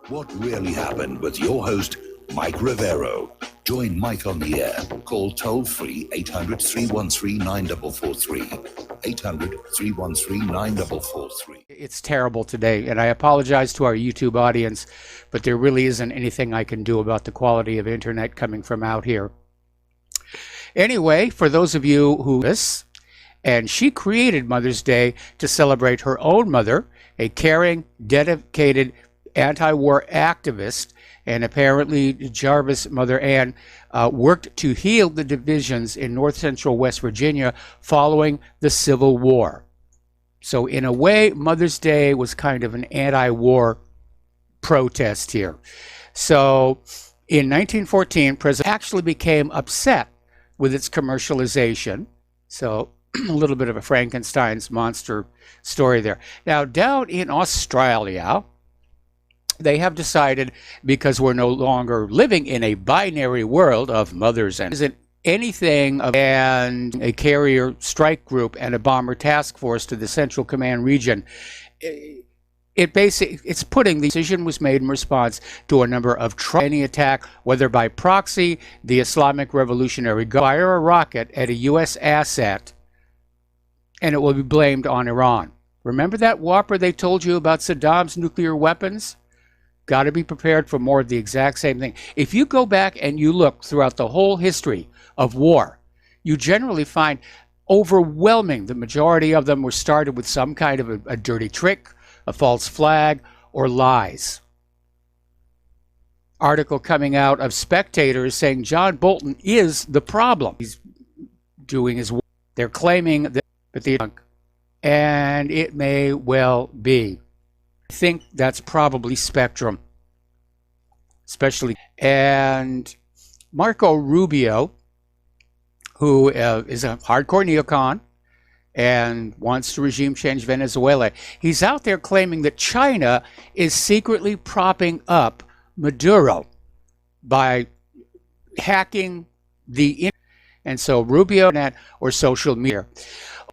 What really happened with your host, Mike Rivero. Join Mike on the air. Call toll-free 800-313-9443. 800-313-9443. It's terrible today, and I apologize to our YouTube audience, but there really isn't anything I can do about the quality of internet coming from out here. Anyway, for those of you who this, and she created Mother's Day to celebrate her own mother, a caring, dedicated anti-war activist, and apparently Jarvis' mother Ann worked to heal the divisions in north central West Virginia following the Civil War. So in a way, Mother's Day was kind of an anti-war protest here. So in 1914, President actually became upset with its commercialization. So a little bit of a Frankenstein's monster story there. Now down in Australia, they have decided, because we're no longer living in a binary world of mothers and isn't anything of, and a carrier strike group and a bomber task force to the Central Command region. It's putting the decision was made in response to a number of any attack, whether by proxy, the Islamic Revolutionary Guard fire a rocket at a U.S. asset, and it will be blamed on Iran. Remember that whopper they told you about Saddam's nuclear weapons? Got to be prepared for more of the exact same thing. If you go back and you look throughout the whole history of war, you generally find overwhelming, the majority of them were started with some kind of a dirty trick, a false flag, or lies. Article coming out of Spectator is saying John Bolton is the problem. He's doing his work. They're claiming that, and it may well be. I think that's probably Spectrum, especially. And Marco Rubio, who is a hardcore neocon and wants to regime change Venezuela, he's out there claiming that China is secretly propping up Maduro by hacking the internet. And so Rubio or social media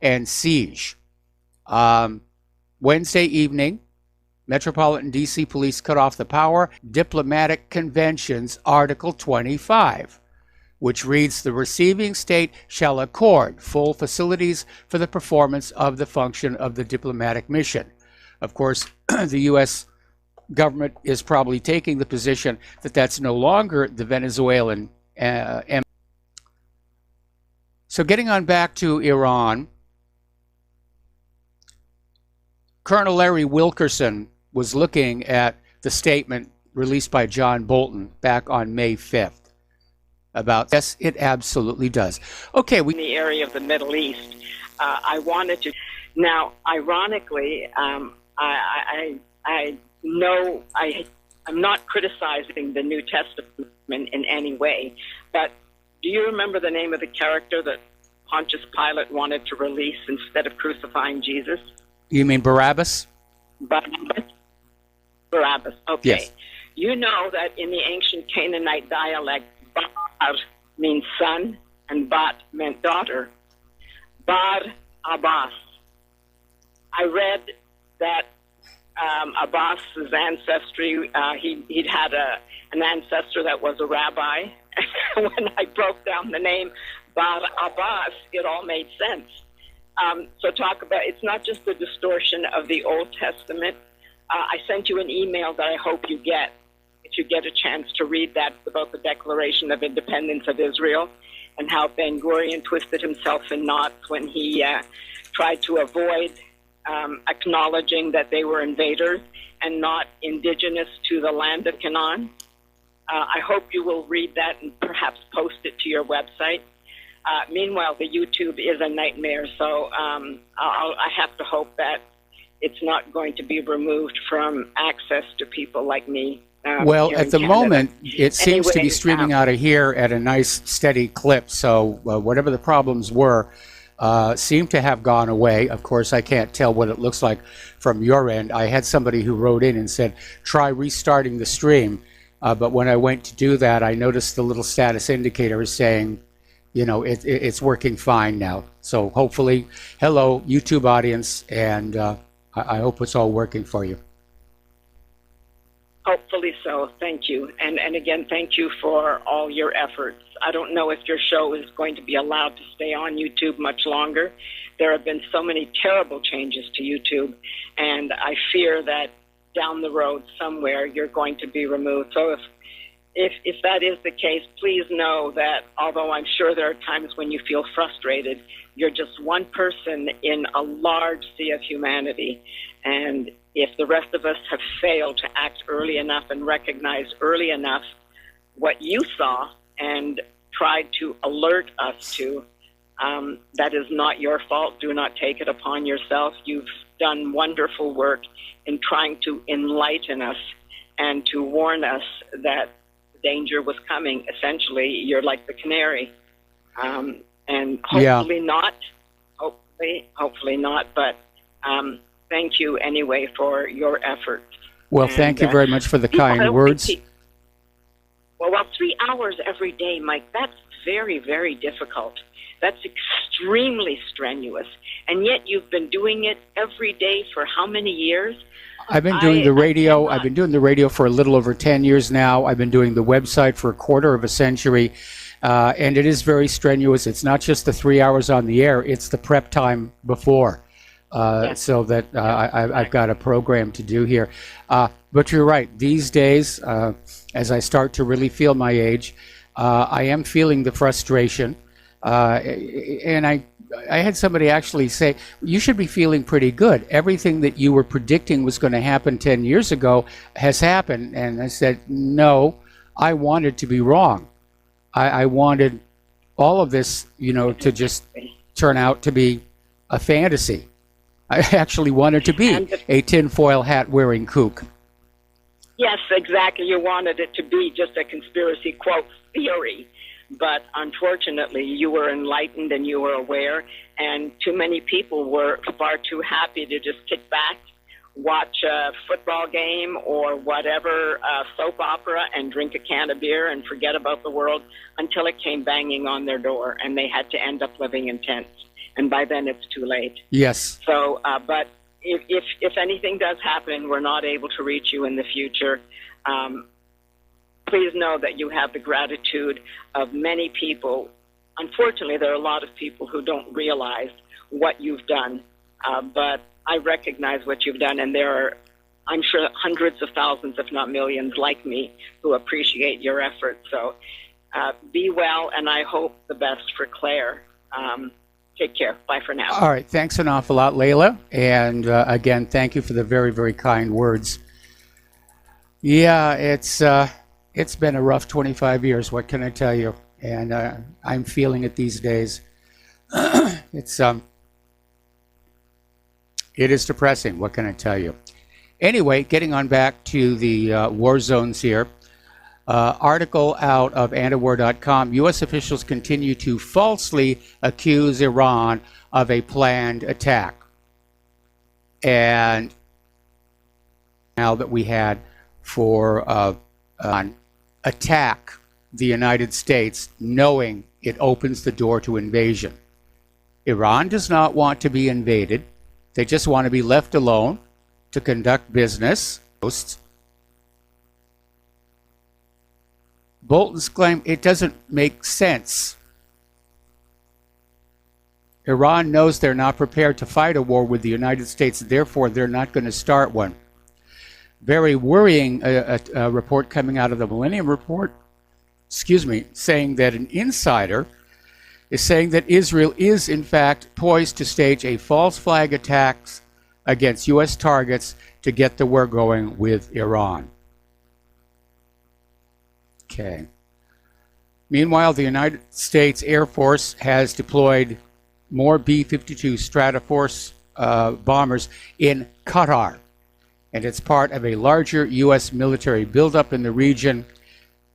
and siege. Wednesday evening, Metropolitan D.C. Police cut off the power. Diplomatic Conventions, Article 25, which reads, the receiving state shall accord full facilities for the performance of the function of the diplomatic mission. Of course, the U.S. government is probably taking the position that that's no longer the Venezuelan. So getting on back to Iran, Colonel Larry Wilkerson was looking at the statement released by John Bolton back on May 5th about, yes, it absolutely does. Okay, in the area of the Middle East, I wanted to. Now, ironically, I know I'm not criticizing the New Testament in any way, but do you remember the name of the character that Pontius Pilate wanted to release instead of crucifying Jesus? You mean Barabbas? Barabbas, okay. Yes. You know that in the ancient Canaanite dialect, Bar means son and Bat meant daughter. Bar Abbas. I read that Abbas's ancestry, he'd had an ancestor that was a rabbi. When I broke down the name Bar Abbas, it all made sense. So talk about, it's not just the distortion of the Old Testament. I sent you an email that I hope you get, if you get a chance to read that, about the Declaration of Independence of Israel and how Ben Gurion twisted himself in knots when he tried to avoid acknowledging that they were invaders and not indigenous to the land of Canaan. I hope you will read that and perhaps post it to your website. Meanwhile, the YouTube is a nightmare, so I have to hope that it's not going to be removed from access to people like me. Well, at the moment, it seems to be streaming out of here at a nice, steady clip, so whatever the problems were seem to have gone away. Of course, I can't tell what it looks like from your end. I had somebody who wrote in and said, try restarting the stream, but when I went to do that, I noticed the little status indicator is saying, you know, it's working fine now. So hopefully, hello, YouTube audience, and I hope it's all working for you. Hopefully so. Thank you. And again, thank you for all your efforts. I don't know if your show is going to be allowed to stay on YouTube much longer. There have been so many terrible changes to YouTube, and I fear that down the road somewhere you're going to be removed. So if that is the case, please know that although I'm sure there are times when you feel frustrated, you're just one person in a large sea of humanity. And if the rest of us have failed to act early enough and recognize early enough what you saw and tried to alert us to, that is not your fault. Do not take it upon yourself. You've done wonderful work in trying to enlighten us and to warn us that danger was coming. Essentially, you're like the canary. And hopefully not, hopefully not, but thank you anyway for your efforts. Well, thank you very much for the kind words. Well, 3 hours every day, Mike, that's very, very difficult. That's extremely strenuous. And yet you've been doing it every day for how many years? I've been doing the radio. I've been doing the radio for a little over 10 years now. I've been doing the website for a quarter of a century. And it is very strenuous. It's not just the 3 hours on the air, it's the prep time before. So that I've got a program to do here. But you're right. These days, as I start to really feel my age, I am feeling the frustration. And I had somebody actually say, you should be feeling pretty good. Everything that you were predicting was going to happen 10 years ago has happened. And I said, no, I wanted to be wrong. I wanted all of this, to just turn out to be a fantasy. I actually wanted to be a tinfoil hat wearing kook. Yes, exactly. You wanted it to be just a conspiracy, quote, theory. But unfortunately, you were enlightened and you were aware, and too many people were far too happy to just kick back, watch a football game or whatever, soap opera, and drink a can of beer and forget about the world until it came banging on their door and they had to end up living in tents. And by then it's too late. Yes. So, but if anything does happen, we're not able to reach you in the future, please know that you have the gratitude of many people. Unfortunately, there are a lot of people who don't realize what you've done, but I recognize what you've done, and there are, I'm sure, hundreds of thousands, if not millions, like me, who appreciate your efforts. So be well, and I hope the best for Claire. Take care. Bye for now. All right. Thanks an awful lot, Layla. And again, thank you for the very, very kind words. Yeah, it's been a rough 25 years. What can I tell you? And I'm feeling it these days. It is depressing. What can I tell you? Anyway, getting on back to the war zones here. Article out of antiwar.com. U.S. officials continue to falsely accuse Iran of a planned attack. And now that we had for attack the United States, knowing it opens the door to invasion. Iran does not want to be invaded. They just want to be left alone to conduct business. Bolton's claim, it doesn't make sense. Iran knows they're not prepared to fight a war with the United States, therefore they're not going to start one. Very worrying report coming out of the Millennium Report, saying that an insider is saying that Israel is in fact poised to stage a false flag attack against U.S. targets to get the war going with Iran. Okay. Meanwhile, the United States Air Force has deployed more B-52 Stratoforce bombers in Qatar, and it's part of a larger U.S. military buildup in the region,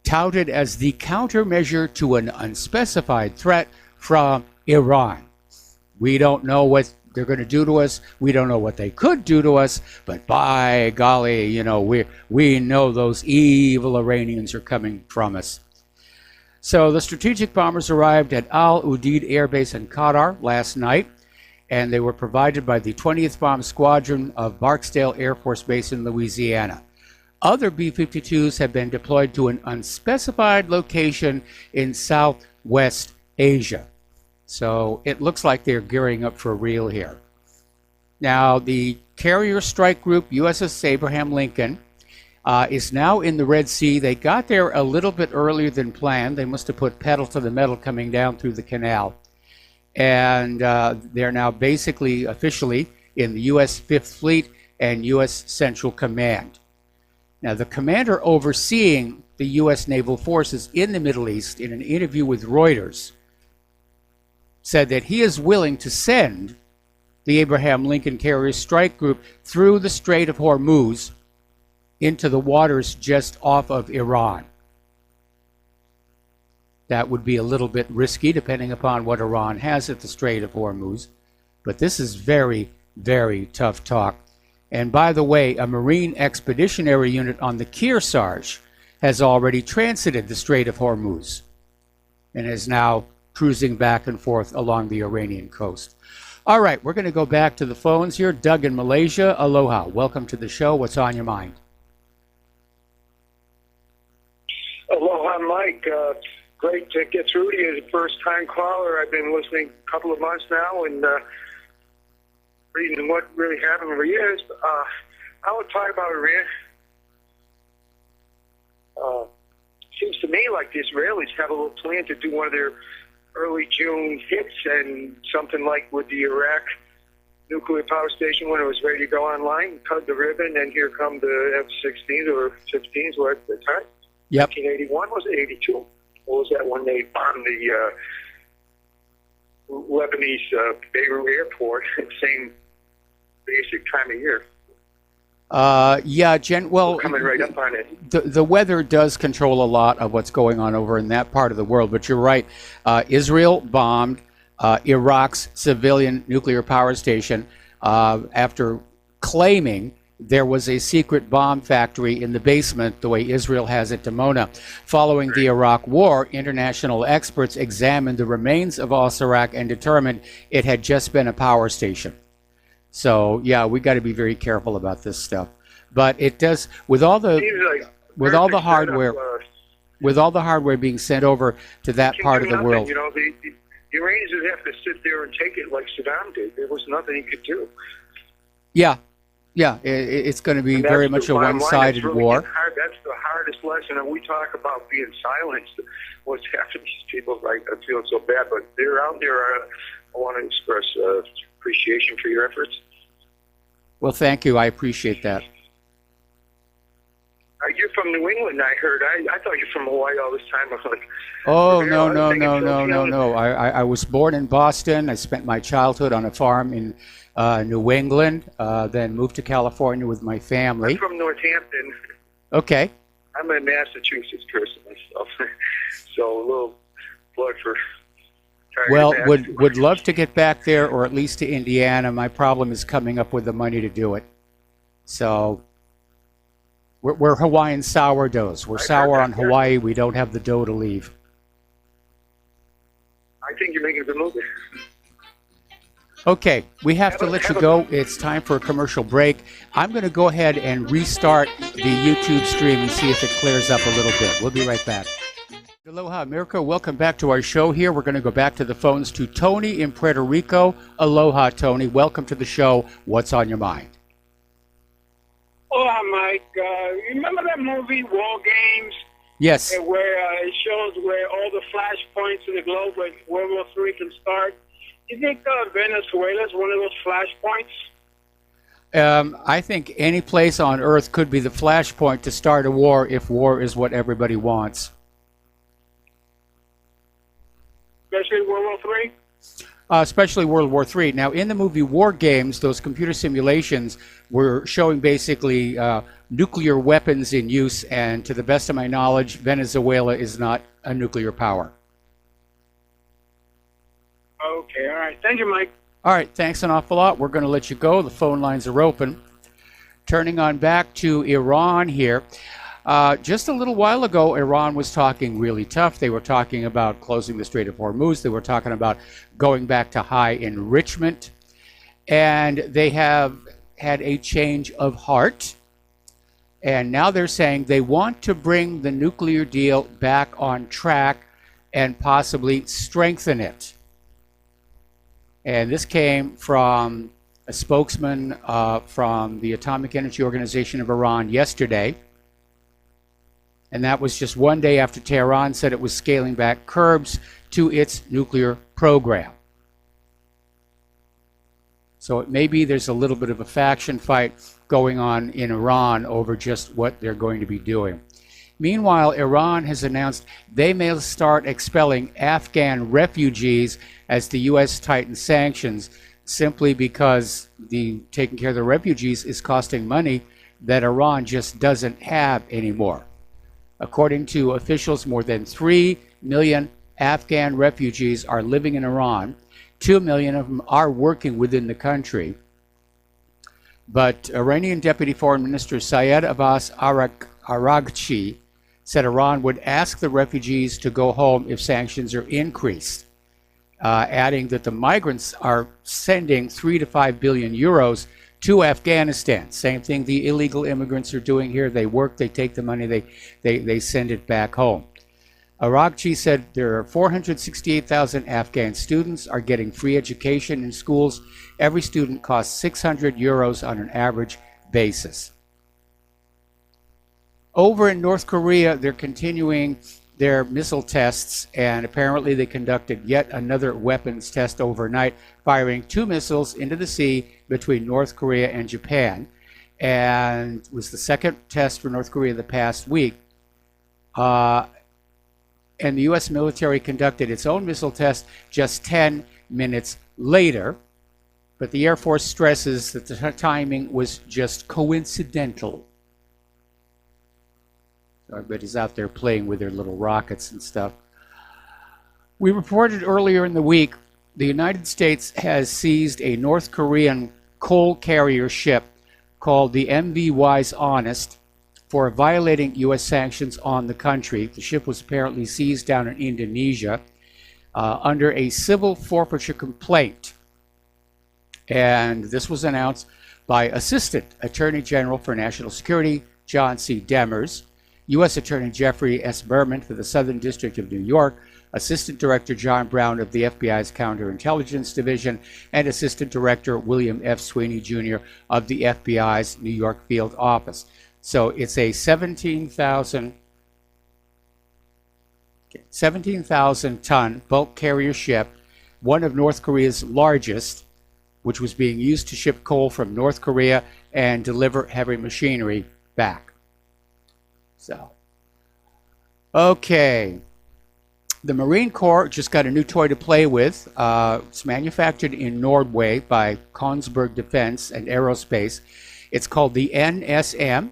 touted as the countermeasure to an unspecified threat from Iran. We don't know what they're going to do to us. We don't know what they could do to us, but by golly, we know those evil Iranians are coming from us. So the strategic bombers arrived at Al Udeid Air Base in Qatar last night, and they were provided by the 20th Bomb Squadron of Barksdale Air Force Base in Louisiana. Other B-52s have been deployed to an unspecified location in Southwest Asia. So it looks like they're gearing up for real here. Now, the carrier strike group, USS Abraham Lincoln, is now in the Red Sea. They got there a little bit earlier than planned. They must have put pedal to the metal coming down through the canal. And they're now basically officially in the U.S. Fifth Fleet and U.S. Central Command. Now, the commander overseeing the U.S. naval forces in the Middle East, in an interview with Reuters, said that he is willing to send the Abraham Lincoln Carrier Strike Group through the Strait of Hormuz into the waters just off of Iran. That would be a little bit risky depending upon what Iran has at the Strait of Hormuz. But this is very, very tough talk. And by the way, a Marine Expeditionary Unit on the Kearsarge has already transited the Strait of Hormuz and is now cruising back and forth along the Iranian coast. All right, we're going to go back to the phones here. Doug in Malaysia, aloha. Welcome to the show. What's on your mind? Aloha, Mike. Great to get through to you as a first-time caller. I've been listening a couple of months now and reading what really happened for years. I would talk about Iran. Seems to me like the Israelis have a little plan to do one of their early June hits, and something like with the Iraq nuclear power station when it was ready to go online, cut the ribbon, and here come the F-16s or 15s, were at the time. Yep. 1981, was it 82? What was that one they bombed the Lebanese Beirut airport at the same basic time of year? Yeah, well, coming right up on it. The weather does control a lot of what's going on over in that part of the world, but you're right. Israel bombed Iraq's civilian nuclear power station after claiming there was a secret bomb factory in the basement, the way Israel has at Dimona. Following the Iraq War, international experts examined the remains of Osirak and determined it had just been a power station. So yeah, we got to be very careful about this stuff. But it does, with all the hardware being sent over to that part of the world. You know, the Iranians would have to sit there and take it like Saddam did. There was nothing he could do. Yeah, it's going to be very much a one-sided war. That's the hardest lesson, and we talk about being silenced. What's happening to these people? Right, I feel so bad, but they're out there. I want to express appreciation for your efforts. Well, thank you. I appreciate that. You're from New England, I heard. I thought you're from Hawaii all this time. I was like, oh, no. I was born in Boston. I spent my childhood on a farm in New England, then moved to California with my family. I'm from Northampton. Okay. I'm a Massachusetts person myself, so a little blood for... Well, would love to get back there, or at least to Indiana. My problem is coming up with the money to do it. So we're Hawaiian sourdoughs. We're sour on Hawaii. We don't have the dough to leave. I think you're making a good movie. Okay, we have to let you go. It's time for a commercial break. I'm going to go ahead and restart the YouTube stream and see if it clears up a little bit. We'll be right back. Aloha, America. Welcome back to our show here. We're going to go back to the phones to Tony in Puerto Rico. Aloha, Tony. Welcome to the show. What's on your mind? Hola, Mike. Remember that movie, War Games? Yes. Where it shows where all the flashpoints in the globe where World War III can start. Do you think Venezuela is one of those flashpoints? I think any place on Earth could be the flashpoint to start a war if war is what everybody wants. Especially World War III? Especially World War III. Now, in the movie War Games, those computer simulations were showing basically nuclear weapons in use, and to the best of my knowledge, Venezuela is not a nuclear power. Okay, all right. Thank you, Mike. All right, thanks an awful lot. We're going to let you go. The phone lines are open. Turning on back to Iran here. Just a little while ago, Iran was talking really tough. They were talking about closing the Strait of Hormuz. They were talking about going back to high enrichment. And they have had a change of heart. And now they're saying they want to bring the nuclear deal back on track and possibly strengthen it. And this came from a spokesman from the Atomic Energy Organization of Iran yesterday. And that was just one day after Tehran said it was scaling back curbs to its nuclear program. So it may be there's a little bit of a faction fight going on in Iran over just what they're going to be doing. Meanwhile, Iran has announced they may start expelling Afghan refugees as the U.S. tightens sanctions, simply because taking care of the refugees is costing money that Iran just doesn't have anymore. According to officials, more than 3 million Afghan refugees are living in Iran. 2 million of them are working within the country. But Iranian Deputy Foreign Minister Syed Abbas Araghchi said Iran would ask the refugees to go home if sanctions are increased, adding that the migrants are sending 3 to 5 billion euros to Afghanistan. Same thing the illegal immigrants are doing here. They work, they take the money, they send it back home. Araghchi said there are 468,000 Afghan students are getting free education in schools. Every student costs 600 euros on an average basis. Over in North Korea, they're continuing their missile tests, and apparently they conducted yet another weapons test overnight, firing 2 missiles into the sea between North Korea and Japan. And it was the second test for North Korea the past week. And the U.S. military conducted its own missile test just 10 minutes later. But the Air Force stresses that the timing was just coincidental. So everybody's out there playing with their little rockets and stuff. We reported earlier in the week the United States has seized a North Korean coal carrier ship called the MV Wise Honest for violating U.S. sanctions on the country. The ship was apparently seized down in Indonesia under a civil forfeiture complaint. And this was announced by Assistant Attorney General for National Security, John C. Demers, U.S. Attorney Jeffrey S. Berman for the Southern District of New York, Assistant Director John Brown of the FBI's Counterintelligence Division, and Assistant Director William F. Sweeney, Jr. of the FBI's New York Field Office. So it's a 17,000 ton bulk carrier ship, one of North Korea's largest, which was being used to ship coal from North Korea and deliver heavy machinery back. So, okay. The Marine Corps just got a new toy to play with. It's manufactured in Norway by Kongsberg Defense and Aerospace. It's called the NSM.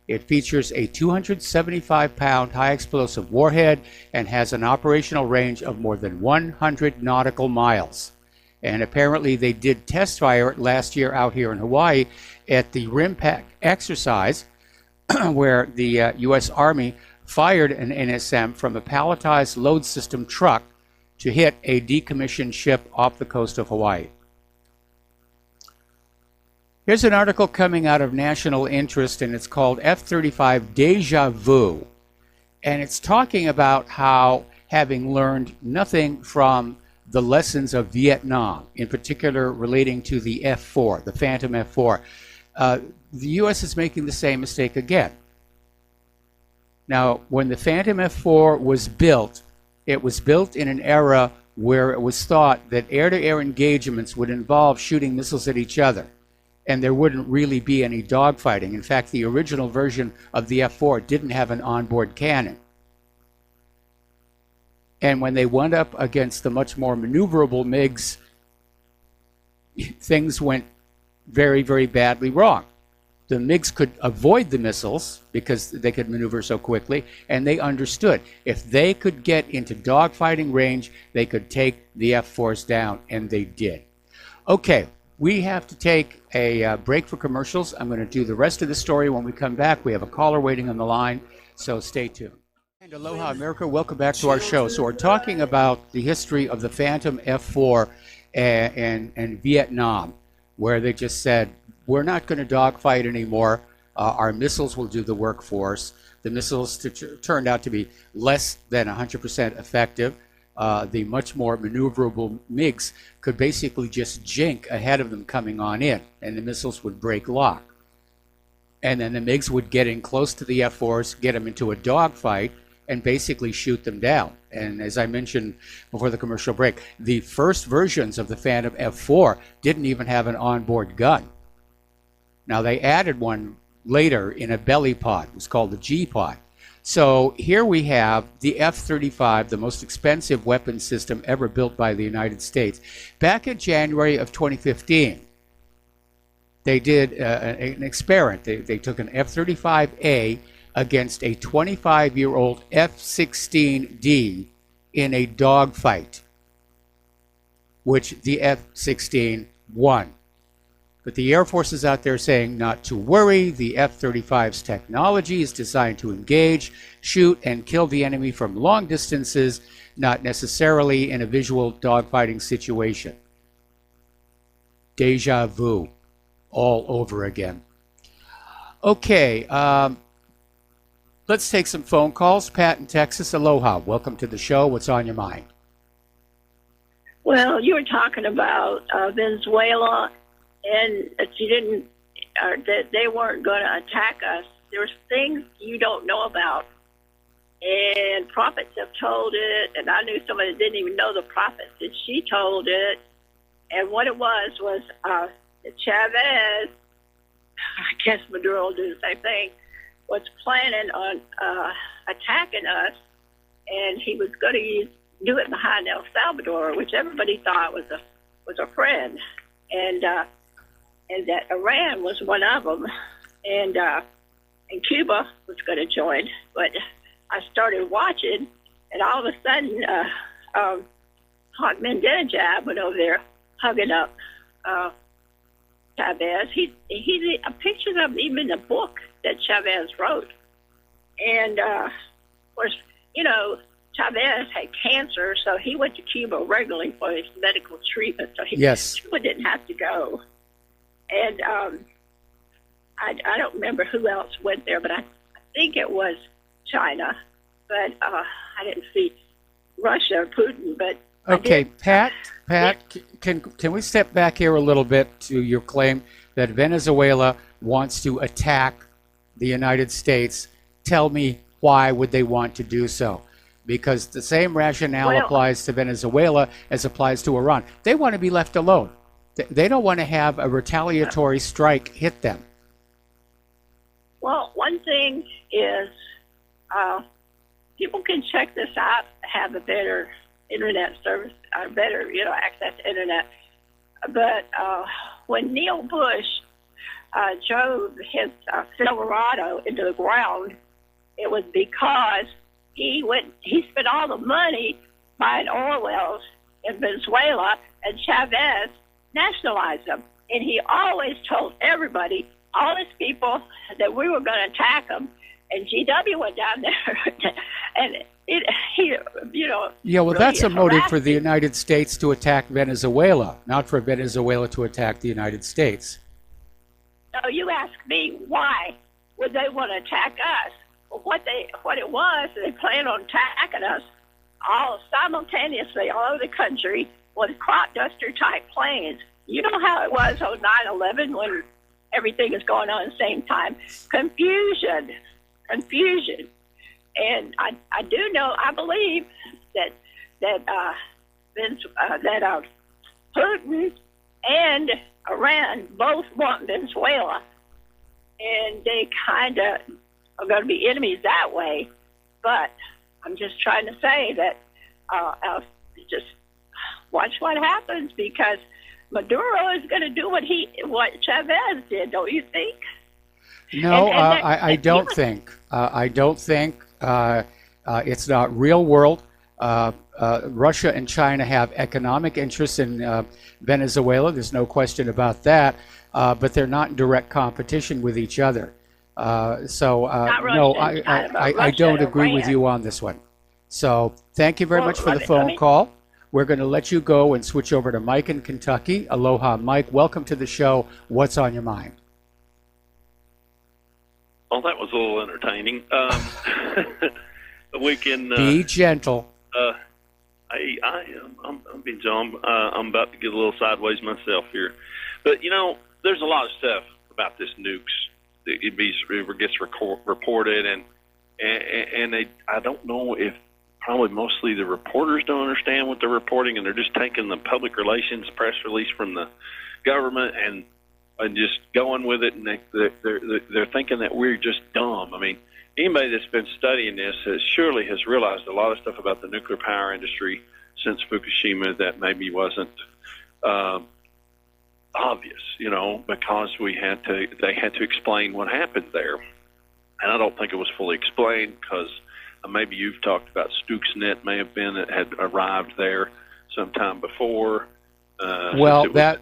It features a 275-pound high-explosive warhead and has an operational range of more than 100 nautical miles. And apparently they did test fire it last year out here in Hawaii at the RIMPAC exercise, where the U.S. Army fired an NSM from a palletized load system truck to hit a decommissioned ship off the coast of Hawaii. Here's an article coming out of National Interest, and it's called F-35 Deja Vu. And it's talking about how, having learned nothing from the lessons of Vietnam, in particular relating to the F-4, the Phantom F-4, the U.S. is making the same mistake again. Now, when the Phantom F-4 was built, it was built in an era where it was thought that air-to-air engagements would involve shooting missiles at each other, and there wouldn't really be any dogfighting. In fact, the original version of the F-4 didn't have an onboard cannon. And when they went up against the much more maneuverable MiGs, things went very, very badly wrong. The MiGs could avoid the missiles because they could maneuver so quickly, and they understood if they could get into dogfighting range, they could take the F-4s down, and they did. Okay, we have to take a break for commercials. I'm going to do the rest of the story when we come back. We have a caller waiting on the line, so stay tuned. And aloha, America. Welcome back to our show. So we're talking about the history of the Phantom F-4 and Vietnam, where they just said, we're not going to dogfight anymore. Our missiles will do the work for us. The missiles turned out to be less than 100% effective. The much more maneuverable MiGs could basically just jink ahead of them coming on in, and the missiles would break lock. And then the MiGs would get in close to the F-4s, get them into a dogfight, and basically shoot them down. And as I mentioned before the commercial break, the first versions of the Phantom F-4 didn't even have an onboard gun. Now, they added one later in a belly pod. It was called the G-pod. So here we have the F-35, the most expensive weapon system ever built by the United States. Back in January of 2015, they did an experiment. They took an F-35A against a 25-year-old F-16D in a dogfight, which the F-16 won. But the Air Force is out there saying not to worry. The F-35's technology is designed to engage, shoot, and kill the enemy from long distances, not necessarily in a visual dogfighting situation. Deja vu all over again. Okay, let's take some phone calls. Pat in Texas, aloha. Welcome to the show. What's on your mind? Well, you were talking about Venezuela, and that you didn't, that they weren't going to attack us. There's things you don't know about, and prophets have told it, and I knew somebody that didn't even know the prophets, and she told it. And what it was Chavez, I guess Maduro will do the same thing, was planning on attacking us, and he was going to do it behind El Salvador, which everybody thought was a friend, and that Iran was one of them, and Cuba was going to join. But I started watching, and all of a sudden, Ahmadinejad went over there hugging up Chavez. He pictures of him even in the book that Chavez wrote. And, of course, you know, Chavez had cancer, so he went to Cuba regularly for his medical treatment. So Cuba didn't have to go. And I don't remember who else went there, but I think it was China. But I didn't see Russia or Putin. But okay, Pat, can we step back here a little bit to your claim that Venezuela wants to attack the United States? Tell me, why would they want to do so? Because the same rationale applies to Venezuela as applies to Iran. They want to be left alone. They don't want to have a retaliatory strike hit them. Well, one thing is people can check this out, have a better internet service, better, access to internet. But when Neil Bush drove his Silverado into the ground, it was because he spent all the money buying oil wells in Venezuela, and Chavez nationalized them. And he always told everybody, all his people, that we were going to attack them. And GW went down there, and he. Yeah, well, really, that's a motive for the United States to attack Venezuela, not for Venezuela to attack the United States. No, you ask me, why would they want to attack us? Well, what it was, they planned on attacking us all simultaneously all over the country with crop duster type planes. You know how it was on 9/11 when everything is going on at the same time. Confusion. And I do know, I believe that Putin and Iran both want Venezuela, and they kind of are going to be enemies that way. But I'm just trying to say that just watch what happens, because Maduro is going to do what Chavez did, don't you think? No, I don't think. I don't think. It's not real world. Russia and China have economic interests in Venezuela. There's no question about that. But they're not in direct competition with each other. No, I don't agree with you on this one. So thank you very much for the phone call. We're going to let you go and switch over to Mike in Kentucky. Aloha, Mike. Welcome to the show. What's on your mind? Well, that was a little entertaining. We can Be gentle. I am. I'm being John. I'm about to get a little sideways myself here, but there's a lot of stuff about this nukes that it gets reported, and I don't know if probably mostly the reporters don't understand what they're reporting, and they're just taking the public relations press release from the government and just going with it, and they're thinking that we're just dumb. I mean, anybody that's been studying this surely has realized a lot of stuff about the nuclear power industry since Fukushima that maybe wasn't obvious, because they had to explain what happened there. And I don't think it was fully explained because maybe you've talked about Stuxnet may have been that had arrived there sometime before. Well, that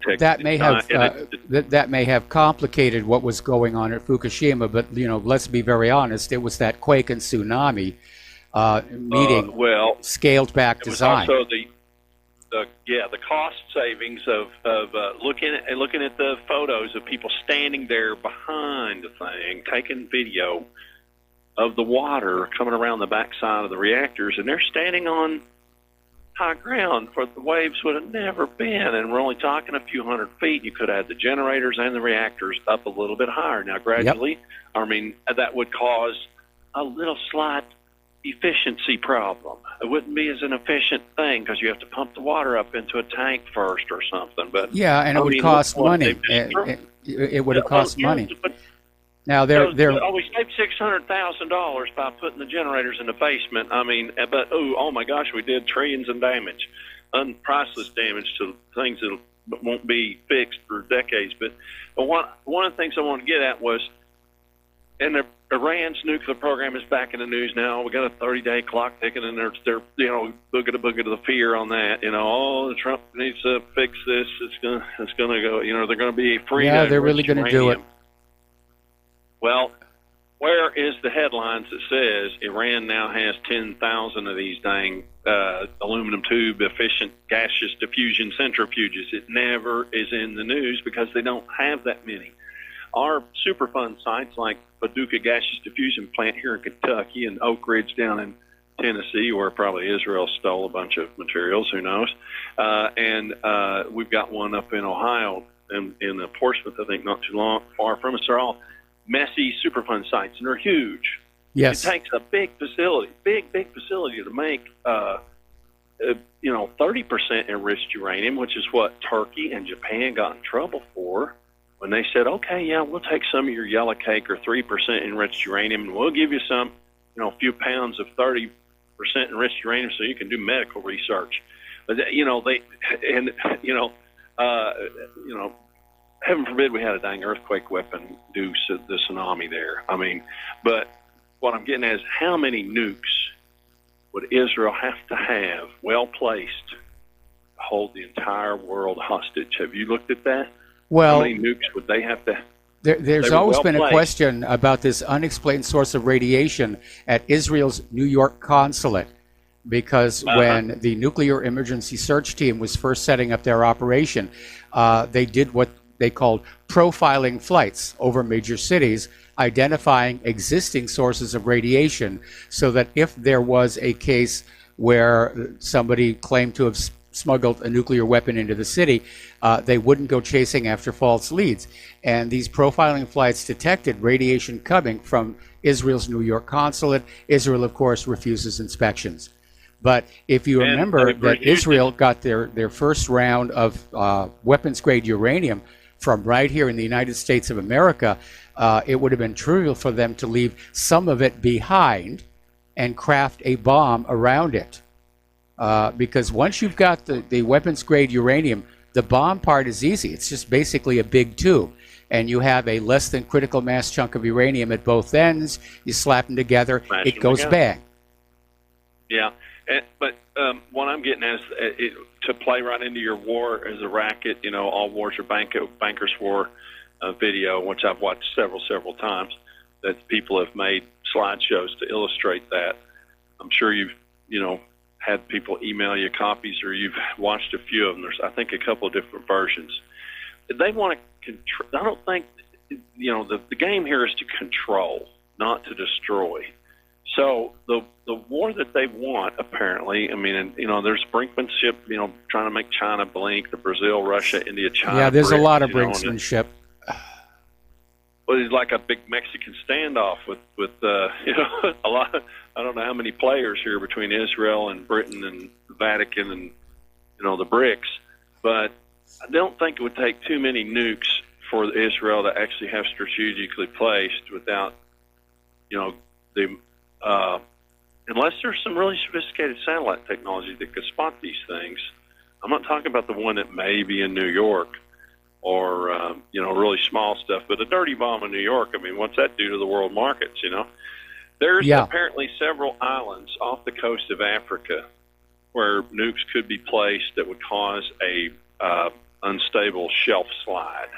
may have complicated what was going on at Fukushima, but let's be very honest. It was that quake and tsunami meeting scaled back design. Also the cost savings of looking at the photos of people standing there behind the thing, taking video of the water coming around the backside of the reactors, and they're standing on high ground where the waves would have never been, and we're only talking a few hundred feet. You could have had the generators and the reactors up a little bit higher. Now, gradually, I mean, that would cause a little slight efficiency problem. It wouldn't be as an efficient thing because you have to pump the water up into a tank first or something. But yeah, and it would cost money. It would have cost money. Now they're we saved $600,000 by putting the generators in the basement. I mean, but oh my gosh, we did trillions in damage, priceless damage to things that won't be fixed for decades. But one of the things I wanted to get at was, and Iran's nuclear program is back in the news now. We got a 30-day clock ticking, and they're boogie to the fear on that. Trump needs to fix this. It's gonna go. They're going to be free. Yeah, they're really going to do it. Well, where is the headlines that says Iran now has 10,000 of these dang aluminum tube efficient gaseous diffusion centrifuges? It never is in the news because they don't have that many. Our Superfund sites like Paducah Gaseous Diffusion Plant here in Kentucky and Oak Ridge down in Tennessee, where probably Israel stole a bunch of materials, who knows, and we've got one up in Ohio in Portsmouth, I think, not too far from us. They're all messy Superfund sites, and they're huge. Yes. It takes a big facility to make 30% enriched uranium, which is what Turkey and Japan got in trouble for when they said, okay, yeah, we'll take some of your yellow cake or 3% enriched uranium, and we'll give you some, a few pounds of 30% enriched uranium so you can do medical research. But heaven forbid we had a dang earthquake weapon do the tsunami there. I mean, but what I'm getting at is how many nukes would Israel have to have well-placed to hold the entire world hostage? Have you looked at that? Well, how many nukes would they have to? There's always been a question about this unexplained source of radiation at Israel's New York consulate, because when the nuclear emergency search team was first setting up their operation, they did what they called profiling flights over major cities, identifying existing sources of radiation, so that if there was a case where somebody claimed to have smuggled a nuclear weapon into the city, they wouldn't go chasing after false leads. And these profiling flights detected radiation coming from Israel's New York consulate. Israel, of course, refuses inspections. But if you remember that Israel got their first round of weapons-grade uranium from right here in the United States of America, it would have been trivial for them to leave some of it behind and craft a bomb around it. Because once you've got the weapons-grade uranium, the bomb part is easy. It's just basically a big tube. And you have a less than critical mass chunk of uranium at both ends. You slap them together, it goes bang. Yeah, but what I'm getting at is to play right into your war as a racket, all wars are bankers' war video, which I've watched several times, that people have made slideshows to illustrate that. I'm sure you've, had people email you copies, or you've watched a few of them. There's, I think, a couple of different versions. They want to control. I don't think, the game here is to control. not to destroy. So the war that they want, apparently, I mean, and, you know, there's brinkmanship, you know, trying to make China blink, the Brazil, Russia, India, China. Yeah, there's a BRICS, lot of you know, brinksmanship. But it's like a big Mexican standoff with you know, a lot. I don't know how many players here between Israel and Britain and the Vatican and, you know, the BRICS. But I don't think it would take too many nukes for Israel to actually have strategically placed without, you know, the unless there's some really sophisticated satellite technology that could spot these things. I'm not talking about the one that may be in New York or, you know, really small stuff, but a dirty bomb in New York, I mean, what's that do to the world markets, you know? There's apparently several islands off the coast of Africa where nukes could be placed that would cause a unstable shelf slide.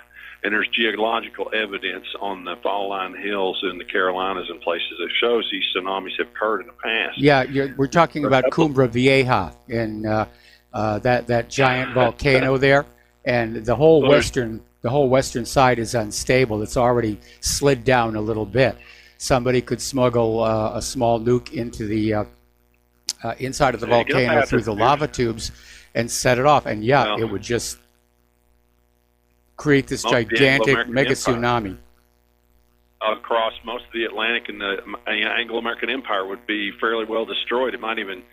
And there's geological evidence on the fall line hills in the Carolinas and places that shows these tsunamis have occurred in the past. Yeah, we're talking about Cumbre Vieja and that giant volcano there, and the whole western side is unstable. It's already slid down a little bit. Somebody could smuggle a small nuke into the inside of the volcano through the lava tubes and set it off, and it would just create this gigantic mega tsunami. Across most of the Atlantic and the Anglo-American Empire would be fairly well destroyed. It might even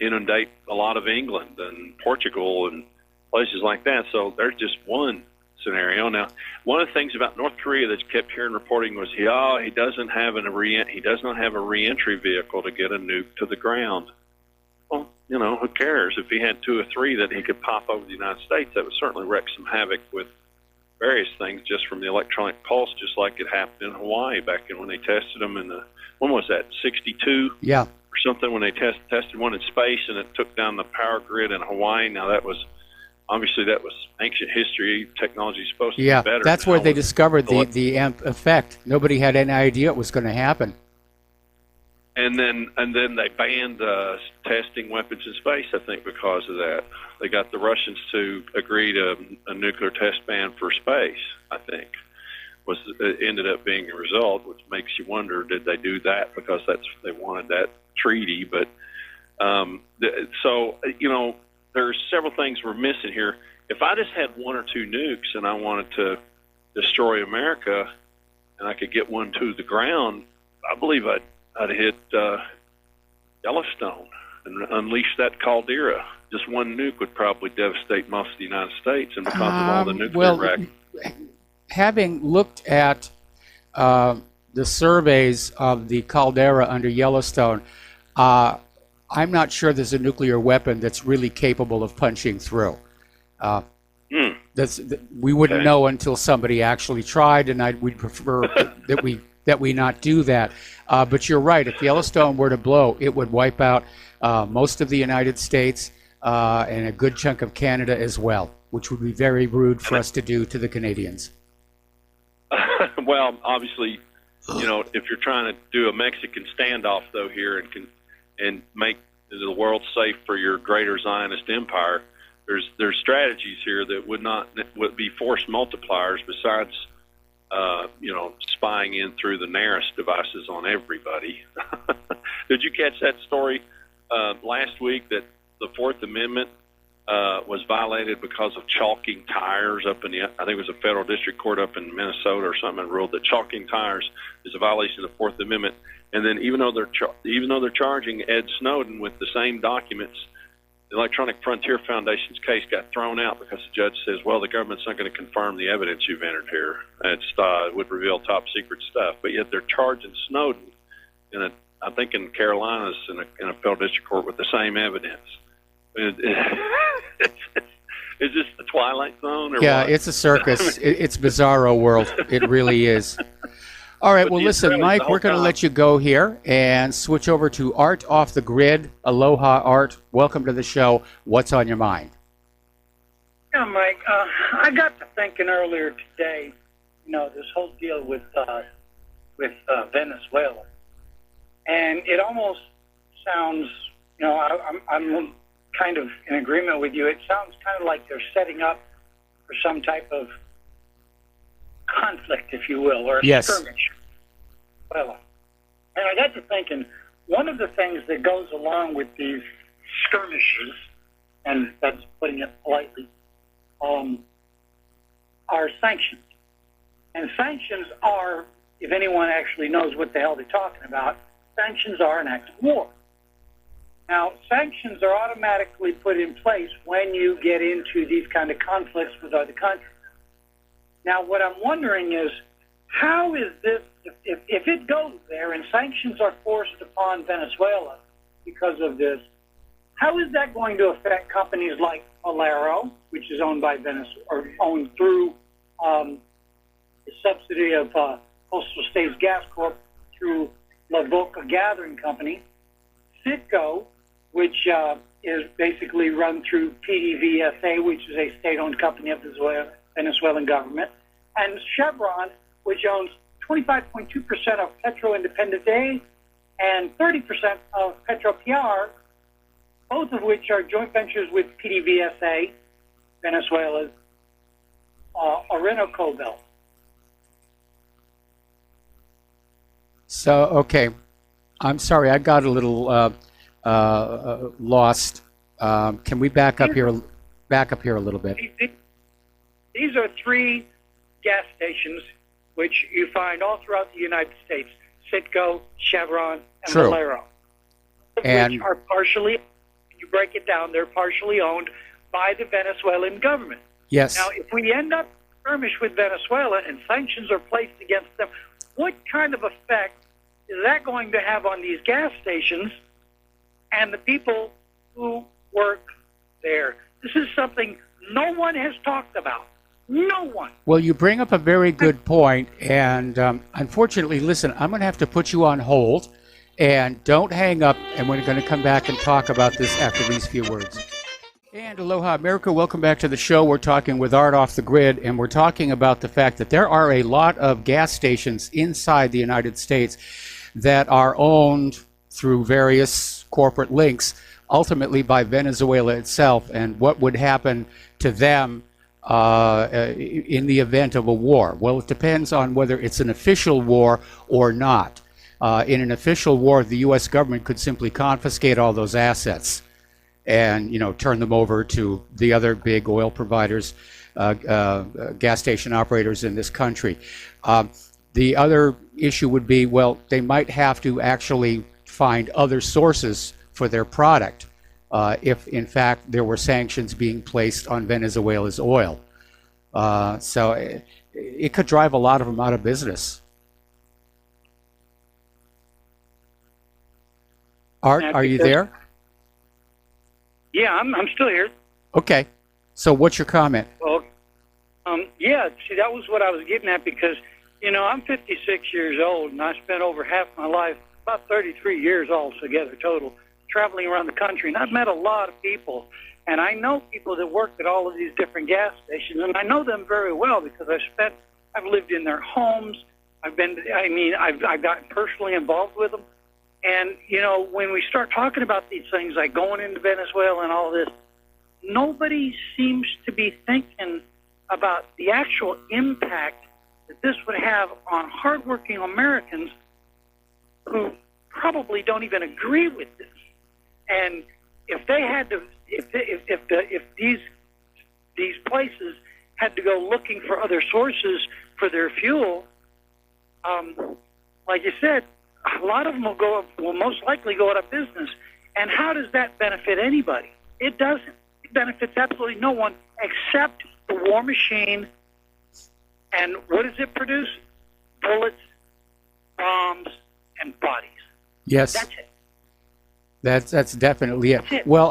inundate a lot of England and Portugal and places like that. So there's just one scenario. Now, one of the things about North Korea that kept hearing reporting was he does not have a re-entry vehicle to get a nuke to the ground. Well, you know, who cares? If he had 2 or 3 that he could pop over the United States, that would certainly wreak some havoc with various things just from the electronic pulse, just like it happened in Hawaii back when they tested them in when was that, 62? Yeah. Or something, when they tested one in space and it took down the power grid in Hawaii. Now that was ancient history. Technology is supposed to be better. That's where they discovered the AMP effect. Nobody had any idea it was going to happen. And then they banned testing weapons in space, I think, because of that. They got the Russians to agree to a nuclear test ban for space, I think, ended up being a result, which makes you wonder, did they do that because they wanted that treaty? But so, you know, there's several things we're missing here. If I just had 1 or 2 nukes and I wanted to destroy America and I could get one to the ground, I believe I'd hit Yellowstone and unleash that caldera. Just one nuke would probably devastate most of the United States, and because of all the nuclear wreck. Having looked at the surveys of the caldera under Yellowstone, I'm not sure there's a nuclear weapon that's really capable of punching through. We wouldn't know until somebody actually tried, and we'd prefer that we not do that. But you're right. If Yellowstone were to blow, it would wipe out most of the United States and a good chunk of Canada as well, which would be very rude for us to do to the Canadians. Well, obviously, you know, if you're trying to do a Mexican standoff, though, here and make the world safe for your greater Zionist empire, there's strategies here that would be force multipliers besides you know, spying in through the NARIS devices on everybody. Did you catch that story last week that the Fourth Amendment was violated because of chalking tires up in I think it was a federal district court up in Minnesota or something, ruled that chalking tires is a violation of the Fourth Amendment. And then even though they're charging Ed Snowden with the same documents, the Electronic Frontier Foundation's case got thrown out because the judge says, well, the government's not going to confirm the evidence you've entered here. It would reveal top secret stuff. But yet they're charging Snowden, I think in Carolinas, in a federal district court with the same evidence. Is this the Twilight Zone? Or what? It's a circus. It's bizarro world. It really is. All right, well, listen, Mike, we're going to let you go here and switch over to Art Off the Grid. Aloha, Art. Welcome to the show. What's on your mind? Yeah, Mike, I got to thinking earlier today, you know, this whole deal with Venezuela. And it almost sounds, you know, I'm kind of in agreement with you. It sounds kind of like they're setting up for some type of conflict, if you will, or a skirmish. Well, And I got to thinking, one of the things that goes along with these skirmishes, and that's putting it politely, are sanctions. And sanctions are, if anyone actually knows what the hell they're talking about, sanctions are an act of war. Now, sanctions are automatically put in place when you get into these kind of conflicts with other countries. Now, what I'm wondering is, how is this, if it goes there and sanctions are forced upon Venezuela because of this, how is that going to affect companies like Valero, which is owned by Venezuela, or owned through the subsidy of Coastal States Gas Corp through La Boca Gathering Company, Citgo, which is basically run through PDVSA, which is a state-owned company of the Venezuelan government, and Chevron, which owns 25.2% of Petro Independiente and 30% of Petro PR, both of which are joint ventures with PDVSA, Venezuela's Orinoco Belt. So, okay. I'm sorry, I got a little lost. Can we back up here a little bit? These are three gas stations which you find all throughout the United States: Citgo, Chevron, and True. Valero. And which are partially, if you break it down, they're partially owned by the Venezuelan government. yes, Now, if we end up skirmish with Venezuela and sanctions are placed against them, what kind of effect is that going to have on these gas stations and the people who work there? This is something no one has talked about. No one. well, you bring up a very good point, and unfortunately, listen, I'm going to have to put you on hold, and don't hang up, and we're going to come back and talk about this after these few words. And aloha, America. Welcome back to the show. We're talking with Art Off the Grid, and we're talking about the fact that there are a lot of gas stations inside the United States that are owned through various corporate links, ultimately by Venezuela itself, and what would happen to them in the event of a war. Well, it depends on whether it's an official war or not. In an official war, the U.S. government could simply confiscate all those assets and, turn them over to the other big oil providers, gas station operators in this country. The other issue would be, well, they might have to actually find other sources for their product if, in fact, there were sanctions being placed on Venezuela's oil. So it could drive a lot of them out of business. Art, are you there? Yeah, I'm still here. Okay. So what's your comment? Well, yeah, see, that was what I was getting at because, I'm 56 years old, and I spent over half my life, about 33 years altogether total, traveling around the country, and I've met a lot of people, and I know people that work at all of these different gas stations, and I know them very well because I've lived in their homes, I've gotten personally involved with them, and, when we start talking about these things, like going into Venezuela and all this, nobody seems to be thinking about the actual impact that this would have on hardworking Americans who probably don't even agree with this. And if they had to, if these places had to go looking for other sources for their fuel, like you said, a lot of them will most likely go out of business. And how does that benefit anybody? It doesn't. It benefits absolutely no one except the war machine. And what does it produce? Bullets, bombs, and bodies. Yes. That's it. That's definitely it. Well,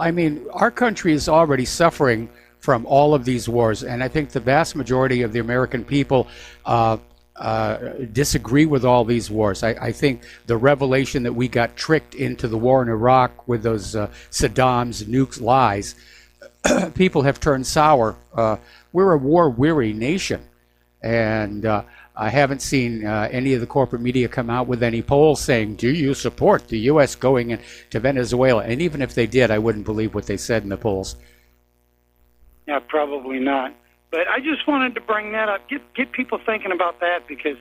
our country is already suffering from all of these wars, and I think the vast majority of the American people disagree with all these wars. I think the revelation that we got tricked into the war in Iraq with those Saddam's nukes lies, people have turned sour. We're a war-weary nation, and I haven't seen any of the corporate media come out with any polls saying, do you support the U.S. going into Venezuela? And even if they did, I wouldn't believe what they said in the polls. Yeah, probably not. But I just wanted to bring that up, get people thinking about that because,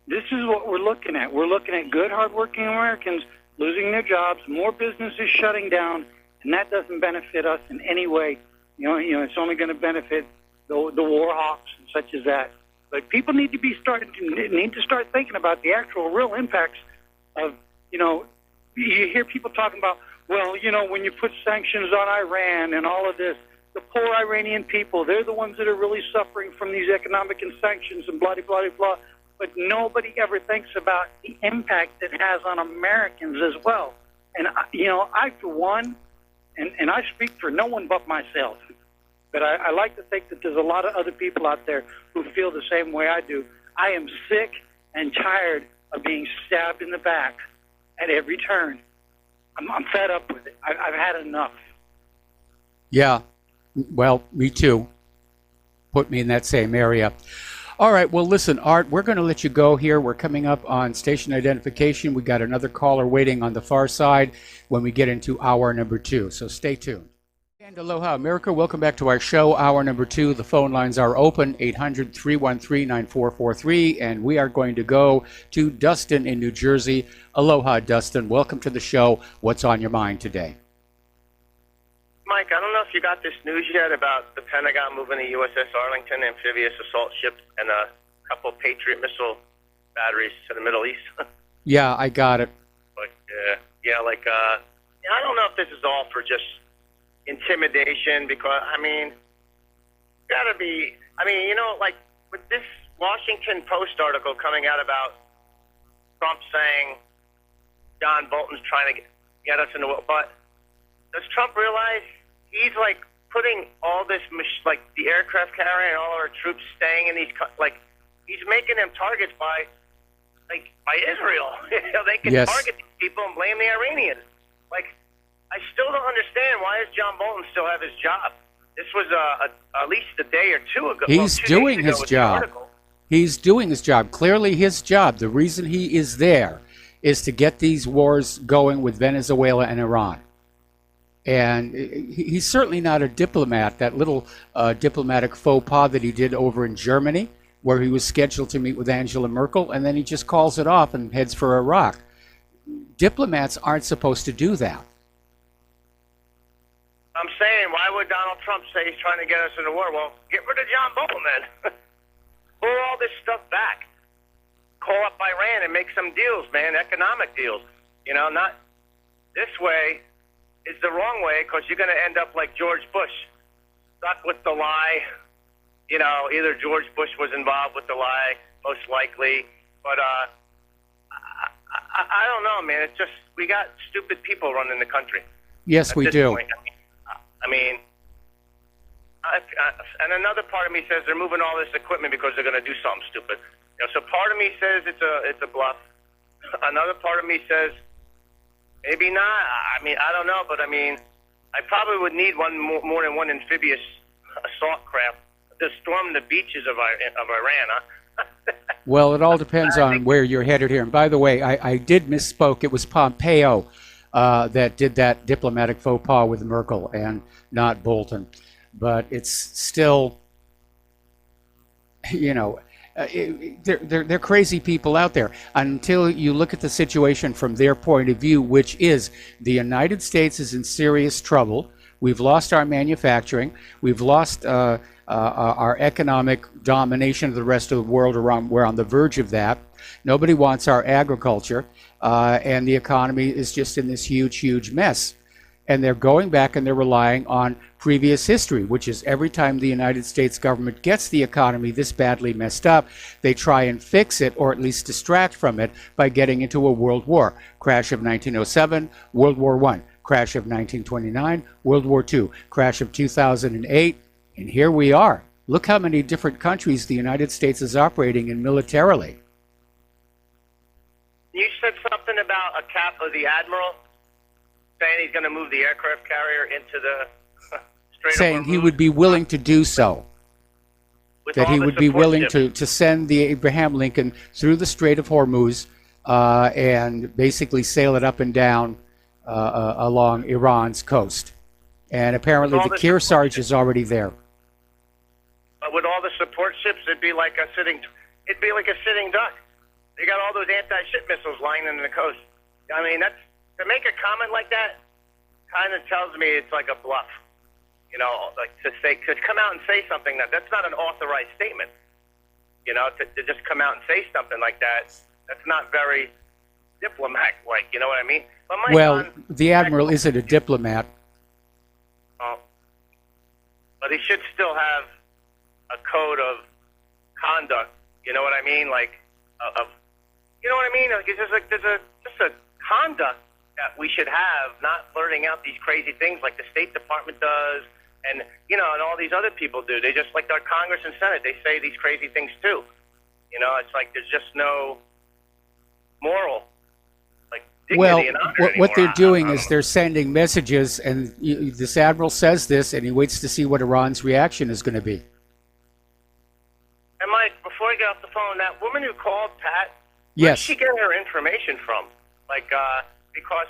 this is what we're looking at. We're looking at good, hardworking Americans losing their jobs, more businesses shutting down, and that doesn't benefit us in any way. It's only going to benefit the war hawks and such as that. But people need to start thinking about the actual real impacts of, you hear people talking about, well, when you put sanctions on Iran and all of this, the poor Iranian people, they're the ones that are really suffering from these economic and sanctions and blah, blah, blah, blah. But nobody ever thinks about the impact it has on Americans as well. And, I, for one, and I speak for no one but myself, but I like to think that there's a lot of other people out there who feel the same way I do. I am sick and tired of being stabbed in the back at every turn. I'm fed up with it. I've had enough. Yeah, well, me too. Put me in that same area. All right, well, listen, Art, we're going to let you go here. We're coming up on station identification. We got another caller waiting on the far side when we get into hour number 2, so stay tuned. And aloha, America. Welcome back to our show, hour number 2. The phone lines are open, 800-313-9443, and we are going to go to Dustin in New Jersey. Aloha, Dustin. Welcome to the show. What's on your mind today? Mike, I don't know if you got this news yet about the Pentagon moving the USS Arlington amphibious assault ship and a couple Patriot missile batteries to the Middle East. Yeah, I got it. I don't know if this is all for just intimidation because, with this Washington Post article coming out about Trump saying John Bolton's trying to get us into but does Trump realize he's putting all this, the aircraft carrier and all our troops staying in these, he's making them targets by Israel. They can target these people and blame the Iranians. I still don't understand why does John Bolton still have his job? This was at least a day or two ago. He's doing his job. He's doing his job. Clearly his job, the reason he is there is to get these wars going with Venezuela and Iran. And he's certainly not a diplomat. That little diplomatic faux pas that he did over in Germany, where he was scheduled to meet with Angela Merkel, and then he just calls it off and heads for Iraq. Diplomats aren't supposed to do that. I'm saying, why would Donald Trump say he's trying to get us into war? Well, get rid of John Bolton then. Pull all this stuff back. Call up Iran and make some deals, man, economic deals. Not this way is the wrong way because you're going to end up like George Bush, stuck with the lie. Either George Bush was involved with the lie, most likely. But I don't know, man. It's just we got stupid people running the country. Yes, we do. Point. And another part of me says they're moving all this equipment because they're going to do something stupid. So part of me says it's a bluff. Another part of me says maybe not. I don't know, but I probably would need more than one amphibious assault craft to storm the beaches of Iran. Huh? Well, it all depends on where you're headed here. And by the way, I did misspoke. It was Pompeo that did that diplomatic faux pas with Merkel and not Bolton. But it's still, they're crazy people out there until you look at the situation from their point of view, which is the United States is in serious trouble. We've lost our manufacturing. We've lost our economic domination of the rest of the world. We're on the verge of that. Nobody wants our agriculture, and the economy is just in this huge, huge mess. And they're going back and they're relying on previous history, which is every time the United States government gets the economy this badly messed up, they try and fix it or at least distract from it by getting into a world war. Crash of 1907, World War I. Crash of 1929, World War II. Crash of 2008, and here we are. Look how many different countries the United States is operating in militarily. You said something about the admiral saying he's going to move the aircraft carrier into the Strait of Hormuz. Saying he would be willing to do so. That he would be willing to send the Abraham Lincoln through the Strait of Hormuz and basically sail it up and down along Iran's coast. And apparently the Kearsarge is already there. With all the support ships, it'd be like a sitting duck. They got all those anti-ship missiles lying in the coast. I mean, that's to make a comment like that kind of tells me it's like a bluff. You know, like to come out and say something that's not an authorized statement. You know, to just come out and say something like that's not very diplomatic-like. You know what I mean? But Well, the admiral isn't a diplomat. But he should still have a code of conduct. You know what I mean? Like, you know what I mean? Like, it's just just a conduct that we should have, not blurting out these crazy things like the State Department does, and and all these other people do. They just, like our Congress and Senate, they say these crazy things too. You know, it's like there's just no moral, like dignity Well, and honor what they're anymore. doing is they're sending messages, and this admiral says this, and he waits to see what Iran's reaction is going to be. And Mike, before I get off the phone, that woman who called Pat, where Yes. did she get her information from? Like, because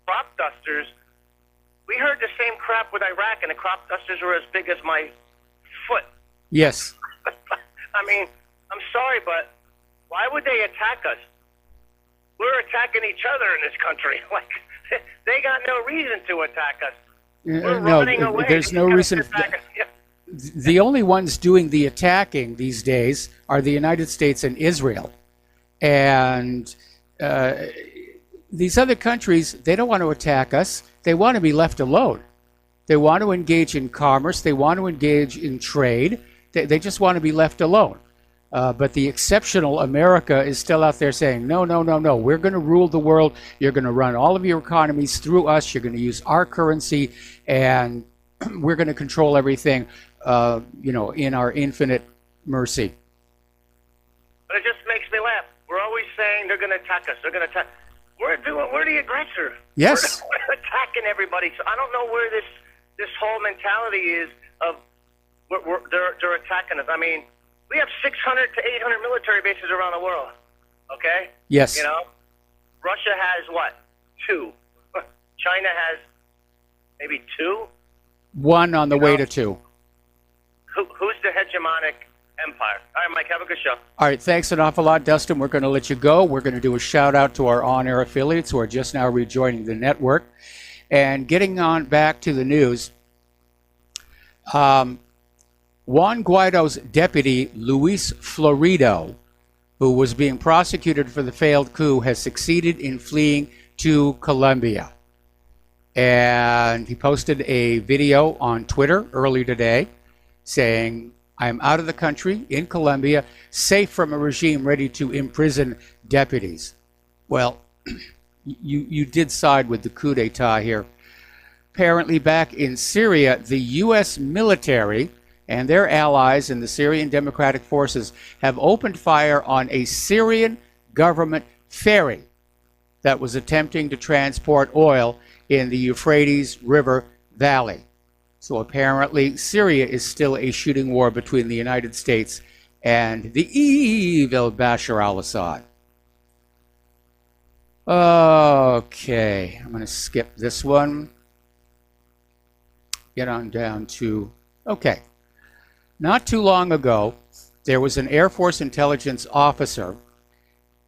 crop dusters, we heard the same crap with Iraq, and the crop dusters were as big as my foot. Yes. I mean, I'm sorry, but why would they attack us? We're attacking each other in this country. Like, they got no reason to attack us. We're running away. There's They no gotta reason. attack us. Yeah. The only ones doing the attacking these days are the United States and Israel. And these other countries, they don't want to attack us. They want to be left alone. They want to engage in commerce. They want to engage in trade. They just want to be left alone. But the exceptional America is still out there saying, no, no, no, no. We're going to rule the world. You're going to run all of your economies through us. You're going to use our currency, and we're going to control everything, in our infinite mercy. But it just makes me laugh. We're always saying they're going to attack us. They're going to attack. We're the aggressor. Yes. We're attacking everybody. So I don't know where this whole mentality is of they're attacking us. I mean, we have 600 to 800 military bases around the world. Okay. Yes. You know, Russia has what? 2. China has maybe 2. One on the way to 2. Who's the hegemonic empire? All right, Mike, have a good show. All right, thanks an awful lot, Dustin. We're going to let you go. We're going to do a shout out to our on-air affiliates who are just now rejoining the network. And getting on back to the news, Juan Guaido's deputy, Luis Florido, who was being prosecuted for the failed coup, has succeeded in fleeing to Colombia. And he posted a video on Twitter earlier today saying, "I'm out of the country in Colombia, safe from a regime ready to imprison deputies." Well, you did side with the coup d'etat here. Apparently back in Syria, the U.S. military and their allies in the Syrian Democratic Forces have opened fire on a Syrian government ferry that was attempting to transport oil in the Euphrates River Valley. So apparently Syria is still a shooting war between the United States and the evil Bashar al-Assad. Okay, I'm going to skip this one. Get on down to, okay. Not too long ago, there was an Air Force intelligence officer,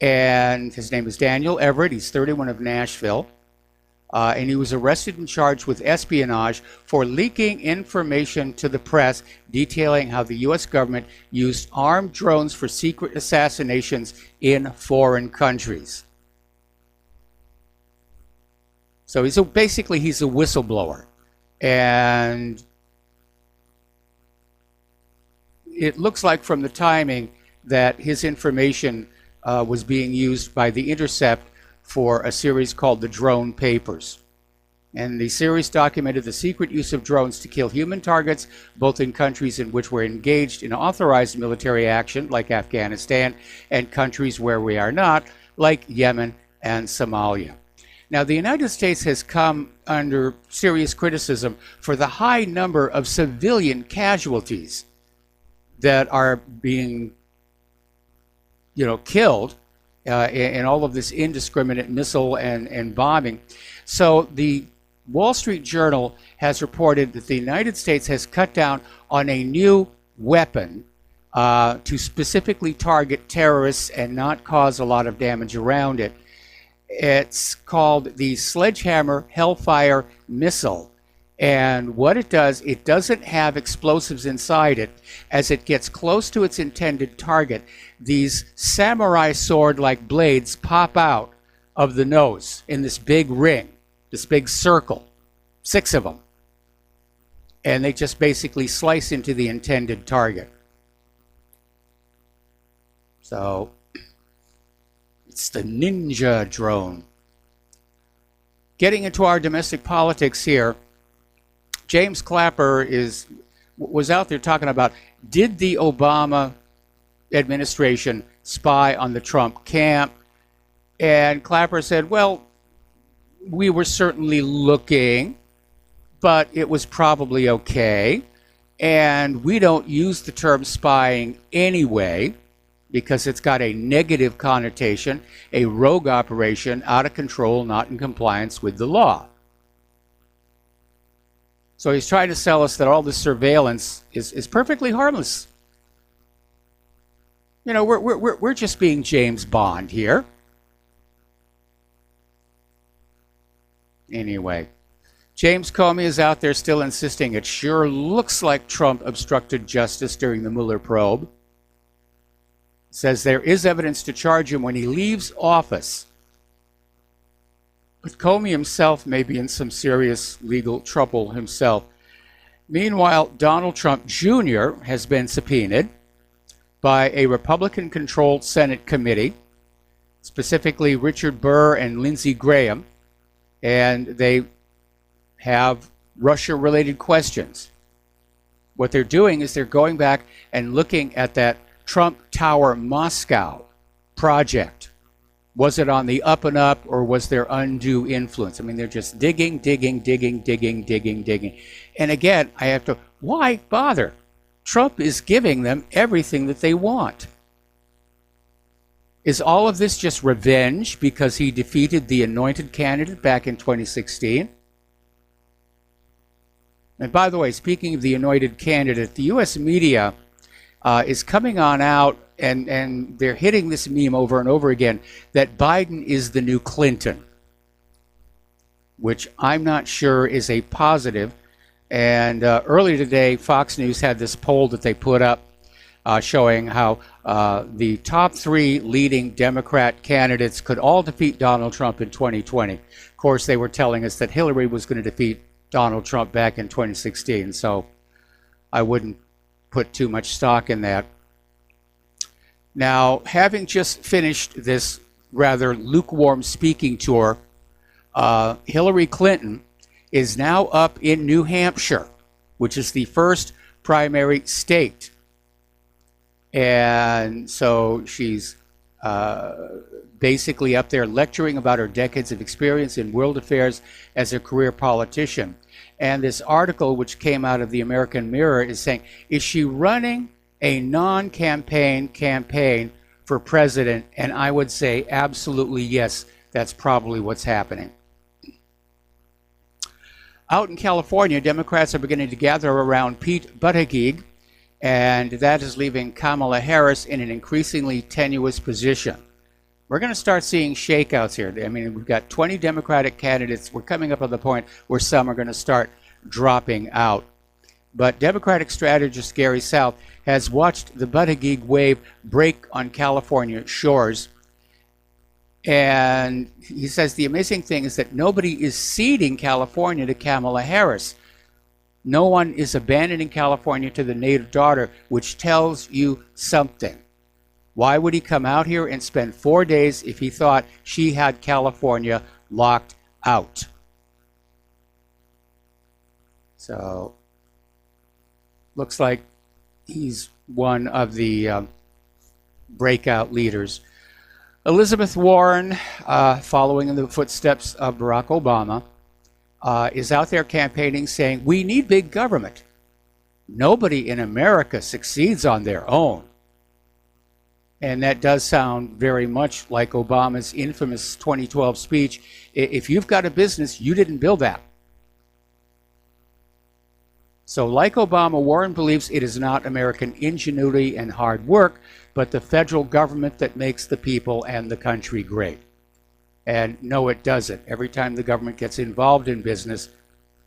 and his name is Daniel Everett. He's 31 of Nashville. And he was arrested and charged with espionage for leaking information to the press detailing how the U.S. government used armed drones for secret assassinations in foreign countries. So he's basically a whistleblower. And it looks like from the timing that his information was being used by The Intercept for a series called The Drone Papers. And the series documented the secret use of drones to kill human targets, both in countries in which we're engaged in authorized military action, like Afghanistan, and countries where we are not, like Yemen and Somalia. Now, the United States has come under serious criticism for the high number of civilian casualties that are being, killed in all of this indiscriminate missile and bombing. So the Wall Street Journal has reported that the United States has cut down on a new weapon to specifically target terrorists and not cause a lot of damage around it. It's called the Sledgehammer Hellfire missile. And what it does, it doesn't have explosives inside it. As it gets close to its intended target, these samurai sword-like blades pop out of the nose in this big ring, this big circle, 6 of them. And they just basically slice into the intended target. So it's the ninja drone. Getting into our domestic politics here, James Clapper was out there talking about, did the Obama administration spy on the Trump camp? And Clapper said, well, we were certainly looking, but it was probably okay. And we don't use the term spying anyway, because it's got a negative connotation, a rogue operation, out of control, not in compliance with the law. So he's trying to sell us that all this surveillance is perfectly harmless. You know, we're just being James Bond here. Anyway, James Comey is out there still insisting it sure looks like Trump obstructed justice during the Mueller probe. Says there is evidence to charge him when he leaves office. But Comey himself may be in some serious legal trouble himself. Meanwhile, Donald Trump Jr. has been subpoenaed by a Republican-controlled Senate committee, specifically Richard Burr and Lindsey Graham, and they have Russia-related questions. What they're doing is they're going back and looking at that Trump Tower Moscow project. Was it on the up and up, or was there undue influence? I mean, they're just digging. And again, I have to, why bother? Trump is giving them everything that they want. Is all of this just revenge because he defeated the anointed candidate back in 2016? And by the way, speaking of the anointed candidate, the U.S. media is coming on out, and they're hitting this meme over and over again, that Biden is the new Clinton, which I'm not sure is a positive. And earlier today, Fox News had this poll that they put up showing how the top 3 leading Democrat candidates could all defeat Donald Trump in 2020. Of course, they were telling us that Hillary was going to defeat Donald Trump back in 2016, so I wouldn't put too much stock in that. Now, having just finished this rather lukewarm speaking tour, Hillary Clinton is now up in New Hampshire, which is the first primary state. And so she's basically up there lecturing about her decades of experience in world affairs as a career politician. And this article, which came out of the American Mirror, is saying, is she running a non-campaign campaign for president? And I would say absolutely yes, that's probably what's happening. Out in California, Democrats are beginning to gather around Pete Buttigieg, and that is leaving Kamala Harris in an increasingly tenuous position. We're going to start seeing shakeouts here. I mean, we've got 20 Democratic candidates. We're coming up on the point where some are going to start dropping out. But Democratic strategist Gary South has watched the Buttigieg wave break on California shores. And he says the amazing thing is that nobody is ceding California to Kamala Harris. No one is abandoning California to the native daughter, which tells you something. Why would he come out here and spend 4 days if he thought she had California locked out? So, looks like he's one of the breakout leaders. Elizabeth Warren, following in the footsteps of Barack Obama, is out there campaigning saying, we need big government. Nobody in America succeeds on their own. And that does sound very much like Obama's infamous 2012 speech. If you've got a business, you didn't build that. So like Obama, Warren believes it is not American ingenuity and hard work, but the federal government that makes the people and the country great. And no, it doesn't. Every time the government gets involved in business,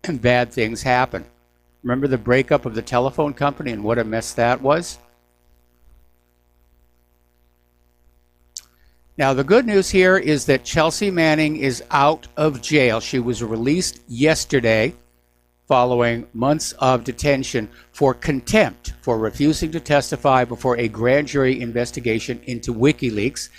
bad things happen. Remember the breakup of the telephone company and what a mess that was? Now, the good news here is that Chelsea Manning is out of jail. She was released yesterday following months of detention for contempt for refusing to testify before a grand jury investigation into WikiLeaks.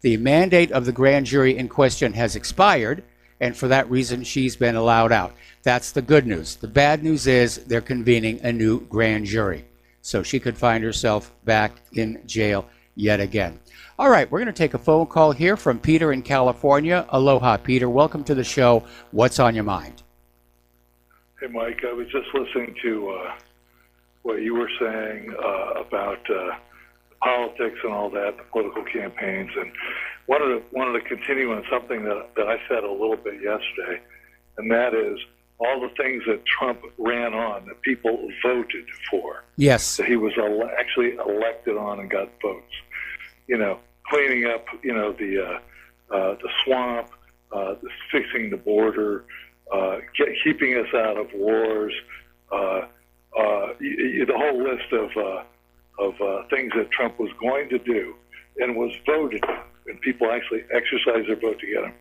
The mandate of the grand jury in question has expired, and for that reason, she's been allowed out. That's the good news. The bad news is they're convening a new grand jury, so she could find herself back in jail yet again. All right, we're going to take a phone call here from Peter in California. Aloha, Peter. Welcome to the show. What's on your mind? Hey, Mike, I was just listening to what you were saying about politics and all that, the political campaigns, and wanted to continue on something that I said a little bit yesterday, and that is all the things that Trump ran on that people voted for. Yes. That he was actually elected on and got votes. You know, cleaning up, you know, the swamp, fixing the border, keeping us out of wars, the whole list of things that Trump was going to do and was voted on, and people actually exercised their vote to get him.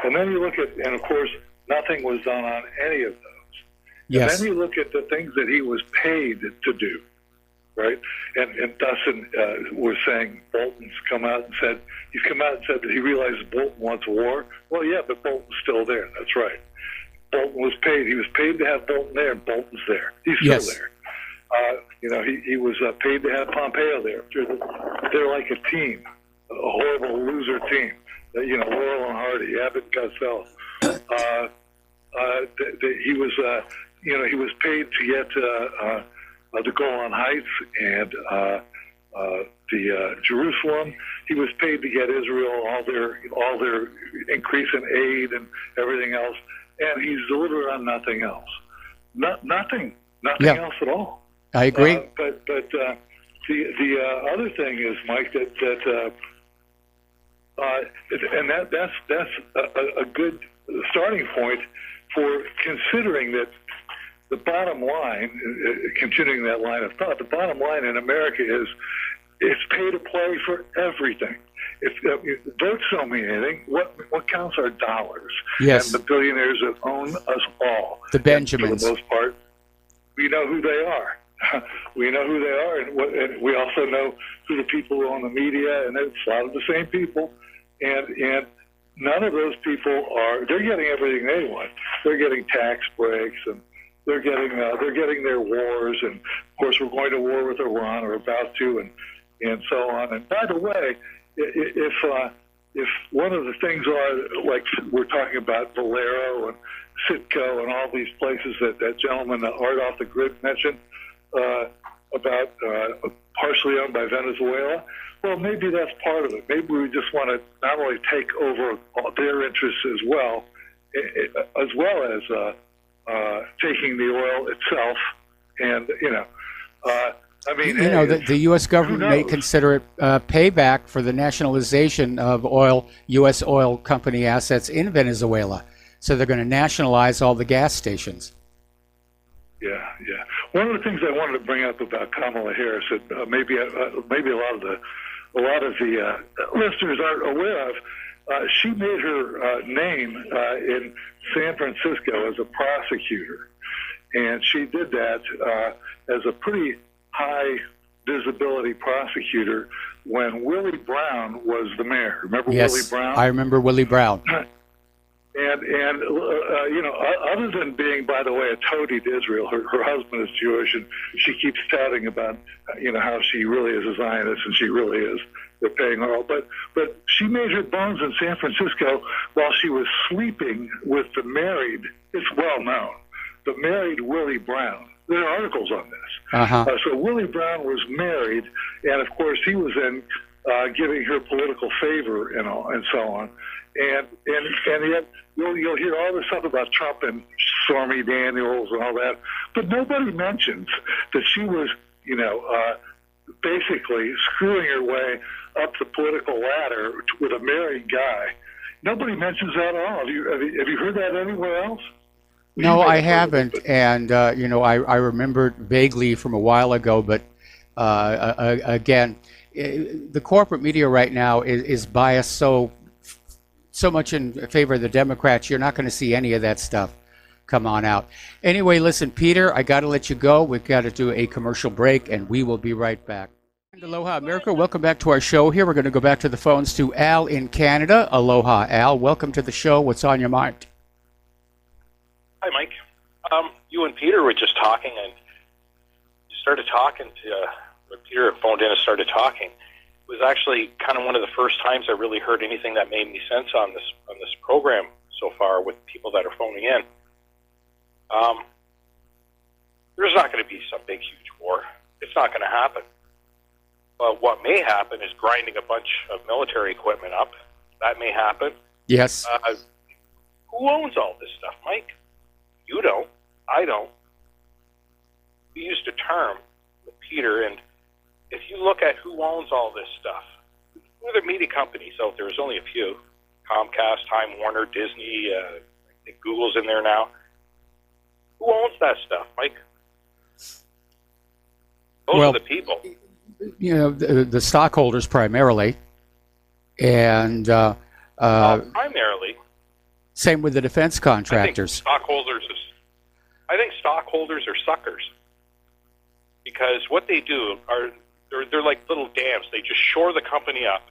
And then you look at, and of course, nothing was done on any of those. Yes. And then you look at the things that he was paid to do, right? And Dustin was saying Bolton's come out and said that he realized Bolton wants war. Well, yeah, but Bolton's still there. That's right. Bolton was paid. He was paid to have Bolton there, and Bolton's there. He's still there. You know, he was paid to have Pompeo there. They're like a team, a horrible loser team. You know, Laurel and Hardy, Abbott and Costello. He was, you know, he was paid to get the Golan Heights and the Jerusalem. He was paid to get Israel all their increase in aid and everything else, and he's delivered on nothing else. Nothing else at all. I agree. But the other thing is, Mike, that's a good starting point for considering that the bottom line, continuing that line of thought, the bottom line in America is it's pay to play for everything. If votes don't mean anything, what counts are dollars. Yes. And the billionaires that own us all. The Benjamins. And for the most part, we know who they are. We know who they are, and we also know who the people who own the media, and it's a lot of the same people. And none of those people they're getting everything they want. They're getting tax breaks, and they're getting their wars, and of course we're going to war with Iran, or about to, and so on. And by the way, if one of the things are, like we're talking about Valero and Citgo and all these places that gentleman Art Off the Grid mentioned about partially owned by Venezuela, well, maybe that's part of it. Maybe we just want to not only take over their interests as well as taking the oil itself, and I mean, the U.S. government may consider it payback for the nationalization of U.S. oil company assets in Venezuela. So they're going to nationalize all the gas stations. Yeah. One of the things I wanted to bring up about Kamala Harris that maybe a lot of the listeners aren't aware of. She made her name in San Francisco as a prosecutor, and she did that as a pretty high visibility prosecutor when Willie Brown was the mayor. Remember Willie Brown? I remember Willie Brown. And other than being, by the way, a toady to Israel, her husband is Jewish, and she keeps touting about, how she really is a Zionist, and she really is. They're paying her all. But she made her bones in San Francisco while she was sleeping with the married, it's well known, the married Willie Brown. There are articles on this. Uh-huh. So Willie Brown was married, and of course he was then giving her political favor and so on. And yet you'll hear all this stuff about Trump and Stormy Daniels and all that, but nobody mentions that she was, basically screwing her way up the political ladder with a married guy. Nobody mentions that at all. Have you heard that anywhere else? No, I haven't. And, I remember vaguely from a while ago, but again, the corporate media right now is biased so much in favor of the Democrats, you're not going to see any of that stuff come on out. Anyway, listen, Peter, I got to let you go. We've got to do a commercial break, and we will be right back. And aloha, America. Welcome back to our show here. We're going to go back to the phones to Al in Canada. Aloha, Al. Welcome to the show. What's on your mind? Hi, Mike. You and Peter were just talking, and you started talking when Peter phoned in and started talking. It was actually kind of one of the first times I really heard anything that made any sense on this program so far with people that are phoning in. There's not going to be some big, huge war. It's not going to happen. But what may happen is grinding a bunch of military equipment up. That may happen. Yes. Who owns all this stuff, Mike? You don't. I don't. We used a term with Peter, and if you look at who owns all this stuff, who are the media companies out there? There's only a few. Comcast, Time Warner, Disney, I think Google's in there now. Who owns that stuff, Mike? Those are the people. The stockholders primarily, and primarily. Same with the defense contractors. I think stockholders are suckers, because what they do are they're like little dams. They just shore the company up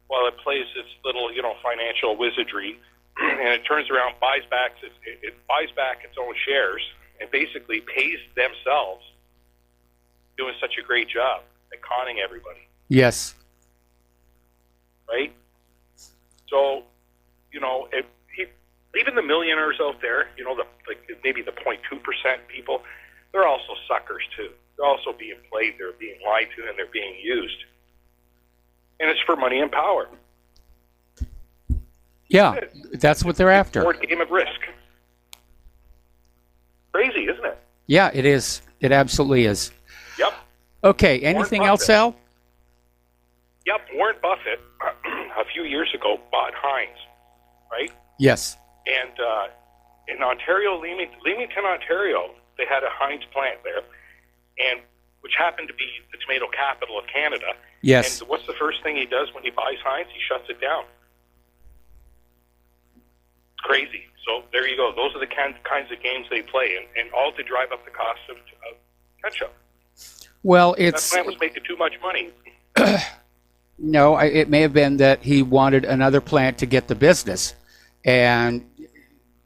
while it plays its little financial wizardry, and it turns around, buys back its own shares, and basically pays themselves doing such a great job at conning everybody. Yes. Right? So, even the millionaires out there, maybe the 0.2% people, they're also suckers too. They're also being played, they're being lied to, and they're being used. And it's for money and power. Yeah, that's what they're after. It's a game of risk. Crazy, isn't it? Yeah, it is. It absolutely is. Yep. Okay, anything else, Al? Yep, Warren Buffett, a few years ago, bought Heinz, right? Yes. And in Ontario, Leamington, Ontario, they had a Heinz plant there, and which happened to be the tomato capital of Canada. Yes. And what's the first thing he does when he buys Heinz? He shuts it down. It's crazy. So there you go. Those are the kinds of games they play, and all to drive up the cost of ketchup. Well, that plant was making too much money. No, it may have been that he wanted another plant to get the business, and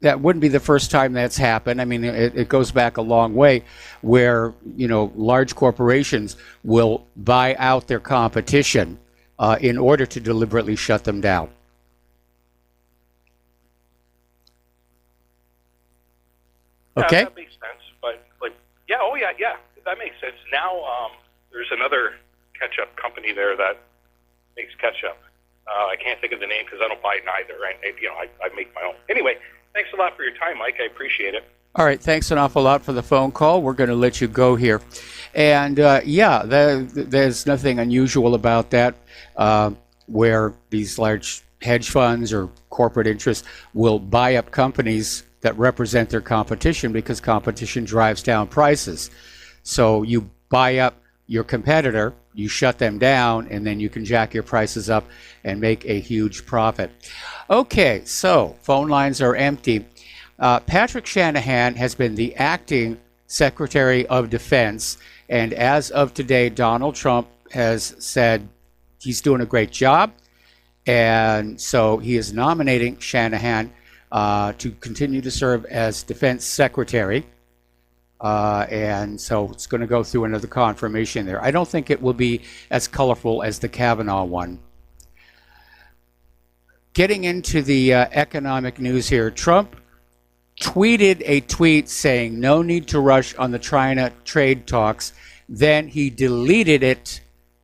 that wouldn't be the first time that's happened. I mean, it goes back a long way, where large corporations will buy out their competition in order to deliberately shut them down. Okay. Yeah, that makes sense. But that makes sense. Now there's another ketchup company there that makes ketchup. I can't think of the name because I don't buy it either. Right? I make my own. Anyway, thanks a lot for your time, Mike. I appreciate it. All right, thanks an awful lot for the phone call. We're going to let you go here. And there's nothing unusual about that, where these large hedge funds or corporate interests will buy up companies that represent their competition, because competition drives down prices. So you buy up your competitor, you shut them down, and then you can jack your prices up and make a huge profit. Okay, so phone lines are empty. Patrick Shanahan has been the acting Secretary of Defense, and as of today, Donald Trump has said he's doing a great job, and so he is nominating Shanahan to continue to serve as Defense Secretary. And so it's going to go through another confirmation there. I don't think it will be as colorful as the Kavanaugh one. Getting into the economic news here, Trump tweeted a tweet saying no need to rush on the China trade talks. Then he deleted it.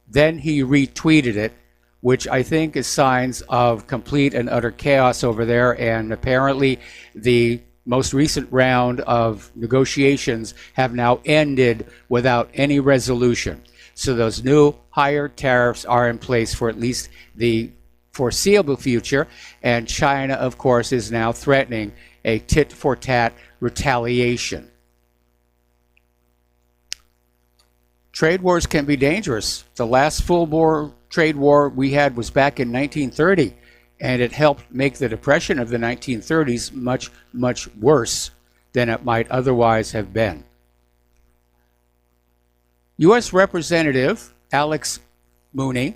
Then he retweeted it. which I think is signs of complete and utter chaos over there. And apparently the most recent round of negotiations have now ended without any resolution. So those new higher tariffs are in place for at least the foreseeable future. And China, of course, is now threatening a tit-for-tat retaliation. Trade wars can be dangerous. The last full-bore trade war we had was back in 1930, and it helped make the Depression of the 1930s much, much worse than it might otherwise have been. U.S. Representative Alex Mooney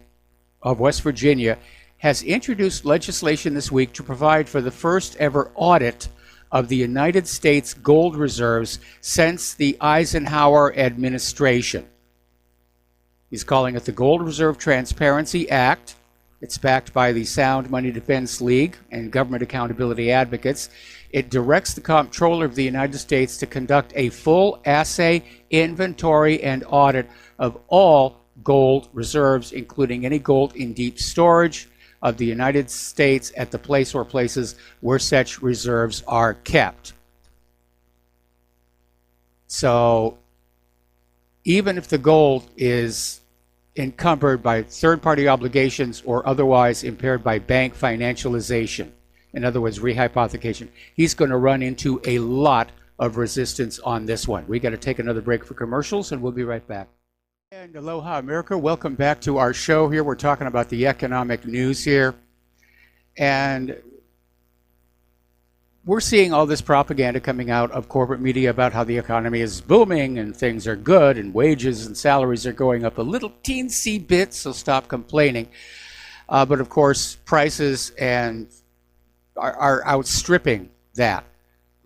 of West Virginia has introduced legislation this week to provide for the first ever audit of the United States gold reserves since the Eisenhower administration. He's calling it the Gold Reserve Transparency Act. It's backed by the Sound Money Defense League and government accountability advocates. It directs the Comptroller of the United States to conduct a full assay, inventory, and audit of all gold reserves, including any gold in deep storage of the United States at the place or places where such reserves are kept. So even if the gold is encumbered by third-party obligations or otherwise impaired by bank financialization, in other words, rehypothecation, he's going to run into a lot of resistance on this one. We got to take another break for commercials, and we'll be right back. And aloha, America. Welcome back to our show here. We're talking about the economic news here. And we're seeing all this propaganda coming out of corporate media about how the economy is booming and things are good and wages and salaries are going up a little teensy bit, so stop complaining. But of course, prices and are outstripping that.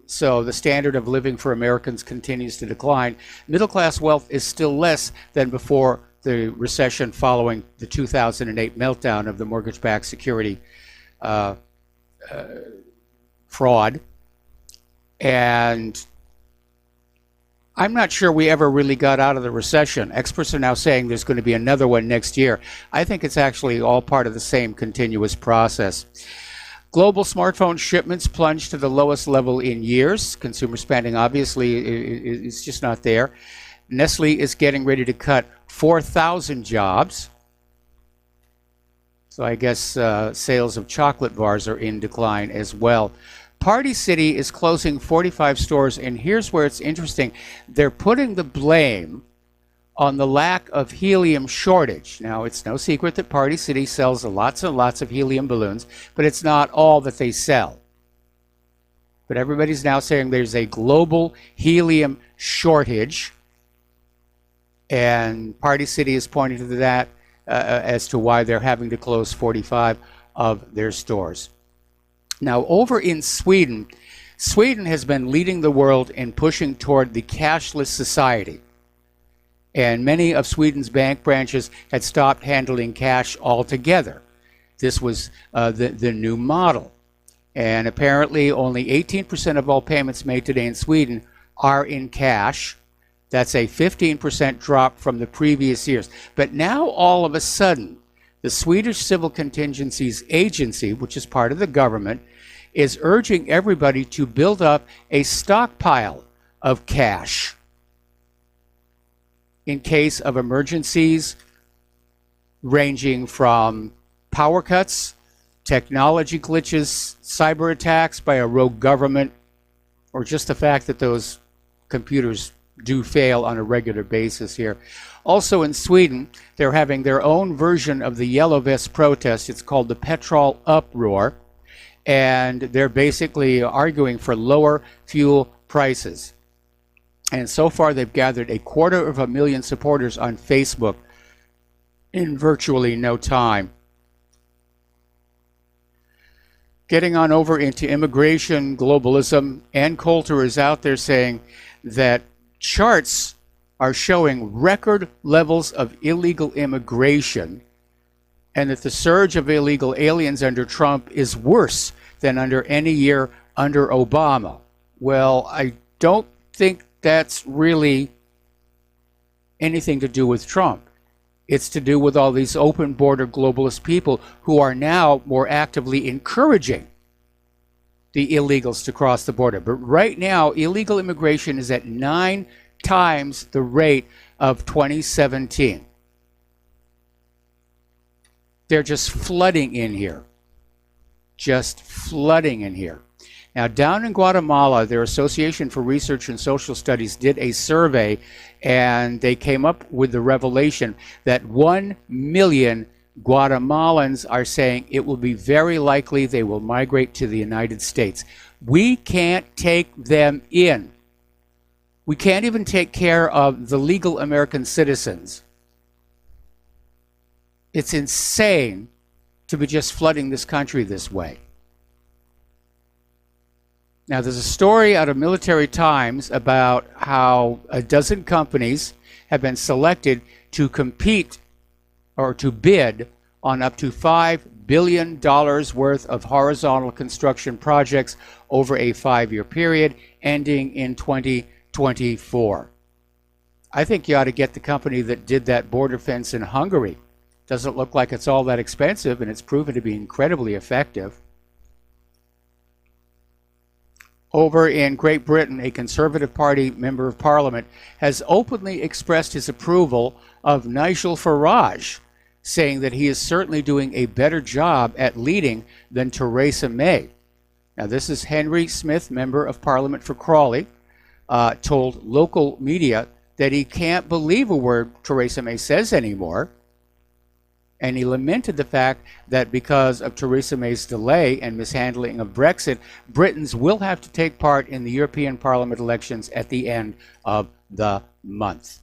So the standard of living for Americans continues to decline. Middle class wealth is still less than before the recession following the 2008 meltdown of the mortgage-backed security fraud. And I'm not sure we ever really got out of the recession. Experts are now saying there's going to be another one next year. I think it's actually all part of the same continuous process. Global smartphone shipments plunged to the lowest level in years. Consumer spending obviously is just not there. Nestle is getting ready to cut 4,000 jobs. So I guess sales of chocolate bars are in decline as well. Party City is closing 45 stores, and here's where it's interesting. They're putting the blame on the lack of helium shortage. Now, it's no secret that Party City sells lots and lots of helium balloons, but it's not all that they sell. But everybody's now saying there's a global helium shortage, and Party City is pointing to that as to why they're having to close 45 of their stores. Now, over in Sweden, Sweden has been leading the world in pushing toward the cashless society. And many of Sweden's bank branches had stopped handling cash altogether. This was the new model. And apparently only 18% of all payments made today in Sweden are in cash. That's a 15% drop from the previous years. But now all of a sudden, the Swedish Civil Contingencies Agency, which is part of the government, is urging everybody to build up a stockpile of cash in case of emergencies ranging from power cuts, technology glitches, cyber attacks by a rogue government, or just the fact that those computers do fail on a regular basis here. Also in Sweden, they're having their own version of the Yellow Vest protest. It's called the Petrol Uproar, and they're basically arguing for lower fuel prices. And so far, they've gathered 250,000 supporters on Facebook in virtually no time. Getting on over into immigration, globalism, Ann Coulter is out there saying that charts are showing record levels of illegal immigration, and that the surge of illegal aliens under Trump is worse than under any year under Obama. Well, I don't think that's really anything to do with Trump. It's to do with all these open border globalist people who are now more actively encouraging the illegals to cross the border. But right now, illegal immigration is at 9 times the rate of 2017. They're just flooding in here. Just flooding in here. Now, down in Guatemala, their Association for Research and Social Studies did a survey, and they came up with the revelation that 1 million Guatemalans are saying it will be very likely they will migrate to the United States. We can't take them in. We can't even take care of the legal American citizens. It's insane to be just flooding this country this way. Now, there's a story out of Military Times about how a dozen companies have been selected to compete or to bid on up to $5 billion worth of horizontal construction projects over a 5-year period ending in 2024. I think you ought to get the company that did that border fence in Hungary. Doesn't look like it's all that expensive, and it's proven to be incredibly effective. Over in Great Britain, a Conservative Party member of Parliament has openly expressed his approval of Nigel Farage, saying that he is certainly doing a better job at leading than Theresa May. Now, this is Henry Smith, member of Parliament for Crawley, told local media that he can't believe a word Theresa May says anymore. And he lamented the fact that because of Theresa May's delay and mishandling of Brexit, Britons will have to take part in the European Parliament elections at the end of the month.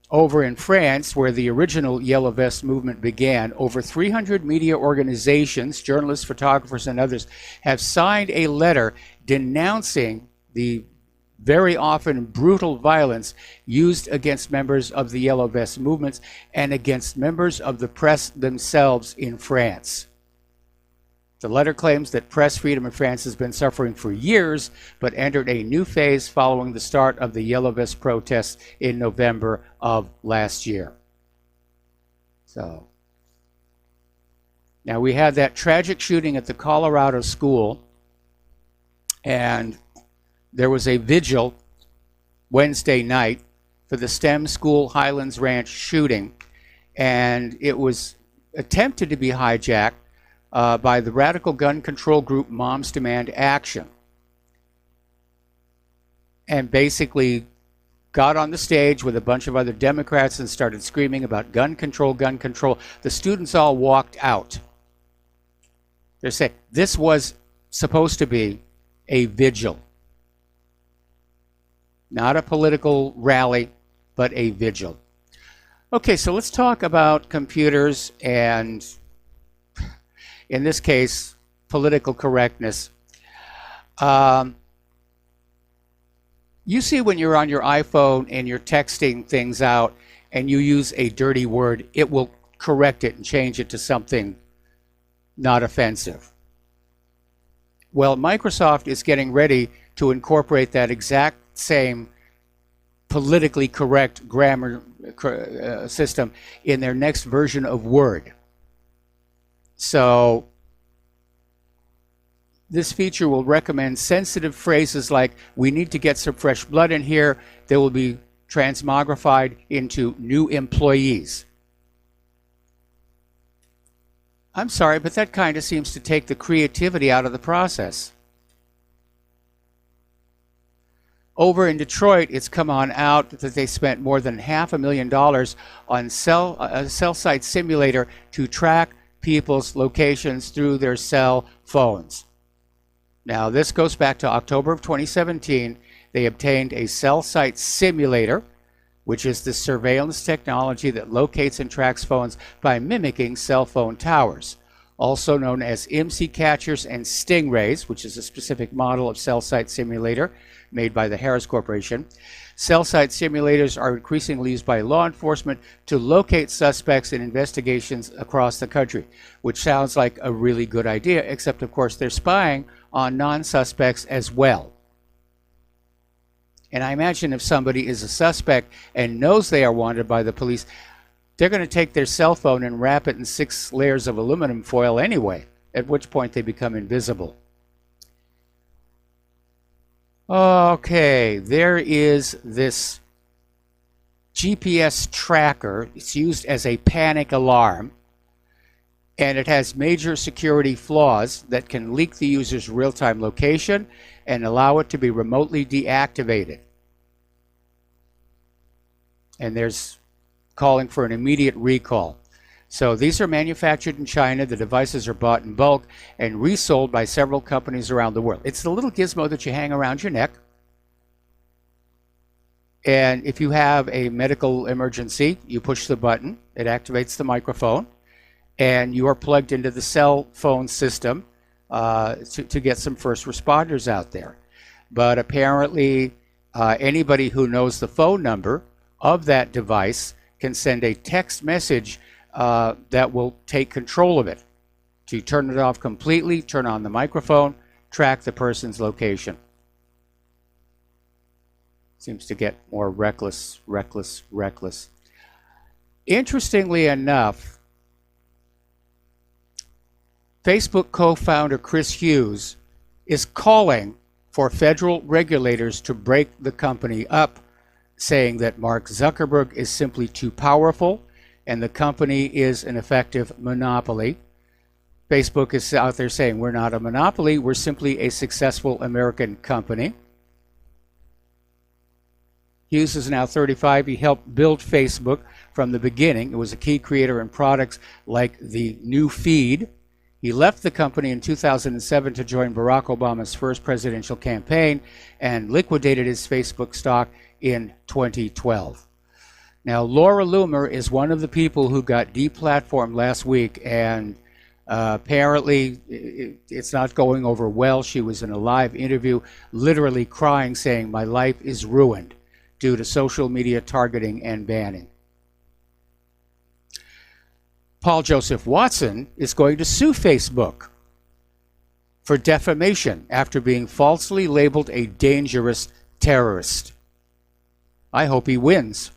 Over in France, where the original Yellow Vest movement began, over 300 media organizations, journalists, photographers, and others have signed a letter denouncing the very often brutal violence used against members of the Yellow Vest movements and against members of the press themselves in France. The letter claims that press freedom in France has been suffering for years, but entered a new phase following the start of the Yellow Vest protests in November of last year. So, now we had that tragic shooting at the Colorado school, and there was a vigil Wednesday night for the STEM school Highlands Ranch shooting, and it was attempted to be hijacked by the radical gun control group Moms Demand Action, and basically got on the stage with a bunch of other Democrats and started screaming about gun control, gun control. The students all walked out. They're saying this was supposed to be a vigil. Not a political rally, but a vigil. Okay, so let's talk about computers and, in this case, political correctness. You see when you're on your iPhone and you're texting things out and you use a dirty word, it will correct it and change it to something not offensive. Well, Microsoft is getting ready to incorporate that exact same politically correct grammar system in their next version of Word. So this feature will recommend sensitive phrases like, we need to get some fresh blood in here. They will be transmogrified into new employees. I'm sorry, but that kind of seems to take the creativity out of the process. Over in Detroit, it's come on out that they spent more than $500,000 on a cell site simulator to track people's locations through their cell phones. Now, this goes back to October of 2017. They obtained a cell site simulator, which is the surveillance technology that locates and tracks phones by mimicking cell phone towers, also known as MC catchers and stingrays, which is a specific model of cell site simulator made by the Harris Corporation. Cell site simulators are increasingly used by law enforcement to locate suspects in investigations across the country, which sounds like a really good idea, except of course they're spying on non-suspects as well. And I imagine if somebody is a suspect and knows they are wanted by the police, they're going to take their cell phone and wrap it in 6 layers of aluminum foil anyway, at which point they become invisible. Okay, there is this GPS tracker. It's used as a panic alarm, and it has major security flaws that can leak the user's real-time location and allow it to be remotely deactivated. And there's calling for an immediate recall. So these are manufactured in China. The devices are bought in bulk and resold by several companies around the world. It's the little gizmo that you hang around your neck. And if you have a medical emergency, you push the button, it activates the microphone, and you are plugged into the cell phone system to get some first responders out there. But apparently, anybody who knows the phone number of that device can send a text message that will take control of it, to turn it off completely, turn on the microphone, track the person's location. Seems to get more reckless. Interestingly enough, Facebook co-founder Chris Hughes is calling for federal regulators to break the company up, saying that Mark Zuckerberg is simply too powerful and the company is an effective monopoly. Facebook is out there saying, we're not a monopoly, we're simply a successful American company. Hughes is now 35. He helped build Facebook from the beginning. It was a key creator in products like the new feed. He left the company in 2007 to join Barack Obama's first presidential campaign and liquidated his Facebook stock in 2012. Now, Laura Loomer is one of the people who got deplatformed last week, and apparently it's not going over well. She was in a live interview literally crying, saying, "My life is ruined due to social media targeting and banning." Paul Joseph Watson is going to sue Facebook for defamation after being falsely labeled a dangerous terrorist. I hope he wins.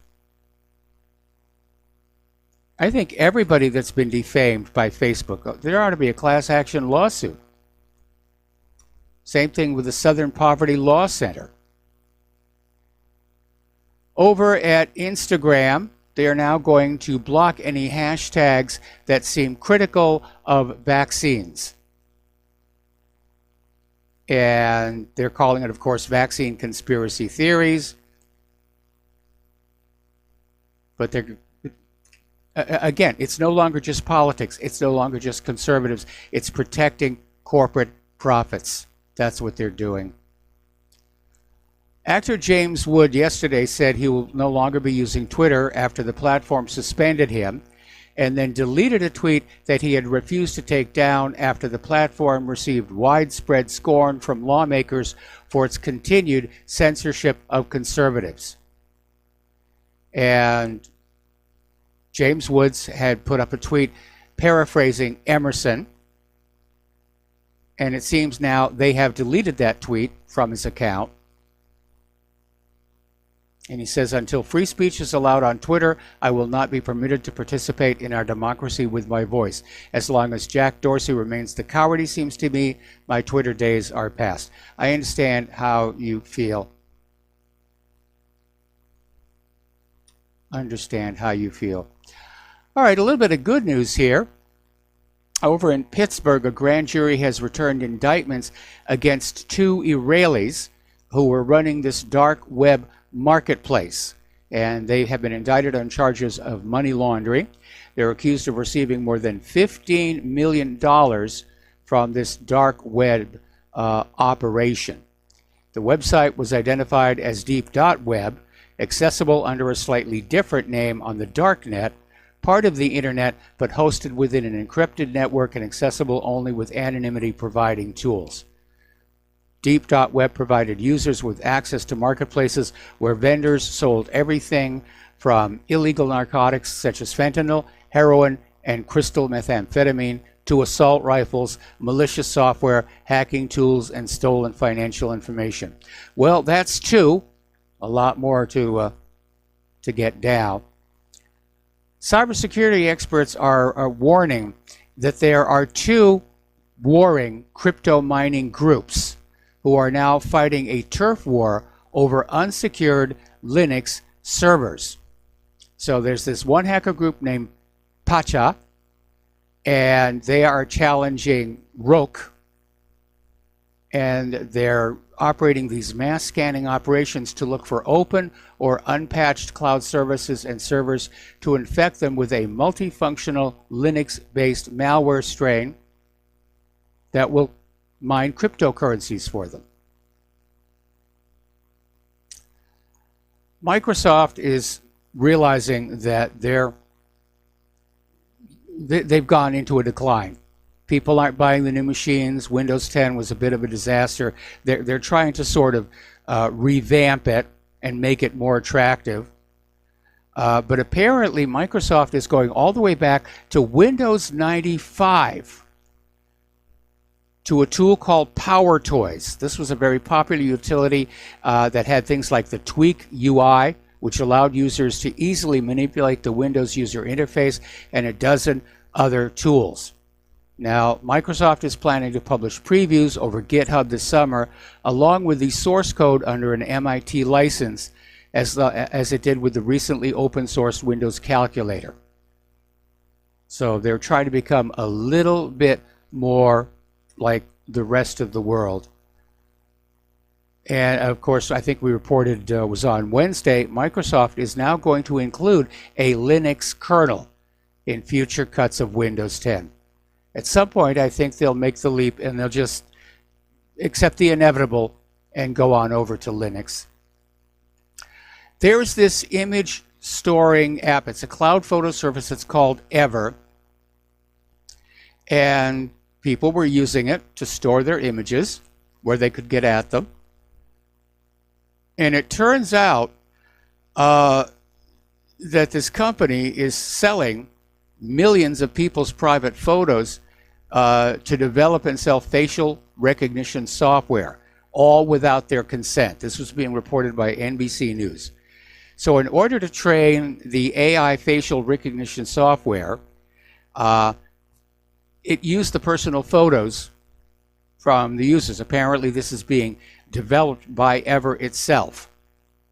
I think everybody that's been defamed by Facebook, there ought to be a class action lawsuit. Same thing with the Southern Poverty Law Center. Over at Instagram, they are now going to block any hashtags that seem critical of vaccines. And they're calling it, of course, vaccine conspiracy theories. But they're, again, it's no longer just politics. It's no longer just conservatives. It's protecting corporate profits. That's what they're doing. Actor James Wood yesterday said he will no longer be using Twitter after the platform suspended him, and then deleted a tweet that he had refused to take down after the platform received widespread scorn from lawmakers for its continued censorship of conservatives. And James Woods had put up a tweet paraphrasing Emerson, and it seems now they have deleted that tweet from his account. And he says, "Until free speech is allowed on Twitter, I will not be permitted to participate in our democracy with my voice. As long as Jack Dorsey remains the coward he seems to be, my Twitter days are past." I understand how you feel. Understand how you feel. All right, a little bit of good news here. Over in Pittsburgh, a grand jury has returned indictments against 2 Israelis who were running this dark web marketplace, and they have been indicted on charges of money laundering. They're accused of receiving more than $15 million from this dark web operation. The website was identified as deep.web, accessible under a slightly different name on the darknet, part of the internet, but hosted within an encrypted network and accessible only with anonymity providing tools. Deep.web provided users with access to marketplaces where vendors sold everything from illegal narcotics such as fentanyl, heroin, and crystal methamphetamine to assault rifles, malicious software, hacking tools, and stolen financial information. Well, that's 2. a lot more to get down. Cybersecurity experts are warning that there are two warring crypto mining groups who are now fighting a turf war over unsecured Linux servers. So there's this one hacker group named Pacha, and they are challenging Roke, and they're operating these mass scanning operations to look for open or unpatched cloud services and servers to infect them with a multifunctional Linux-based malware strain that will mine cryptocurrencies for them. Microsoft is realizing that they've gone into a decline. People aren't buying the new machines. Windows 10 was a bit of a disaster. They're trying to sort of revamp it and make it more attractive. But apparently Microsoft is going all the way back to Windows 95 to a tool called PowerToys. This was a very popular utility that had things like the Tweak UI, which allowed users to easily manipulate the Windows user interface, and a dozen other tools. Now, Microsoft is planning to publish previews over GitHub this summer, along with the source code under an MIT license, as it did with the recently open-sourced Windows Calculator. So they're trying to become a little bit more like the rest of the world. And of course, I think we reported was on Wednesday, Microsoft is now going to include a Linux kernel in future cuts of Windows 10. At some point, I think they'll make the leap and they'll just accept the inevitable and go on over to Linux. There's this image storing app. It's a cloud photo service. It's called Ever. And people were using it to store their images where they could get at them. And it turns out that this company is selling millions of people's private photos to develop and sell facial recognition software, all without their consent. This was being reported by NBC News. So in order to train the AI facial recognition software, it used the personal photos from the users. Apparently this is being developed by Ever itself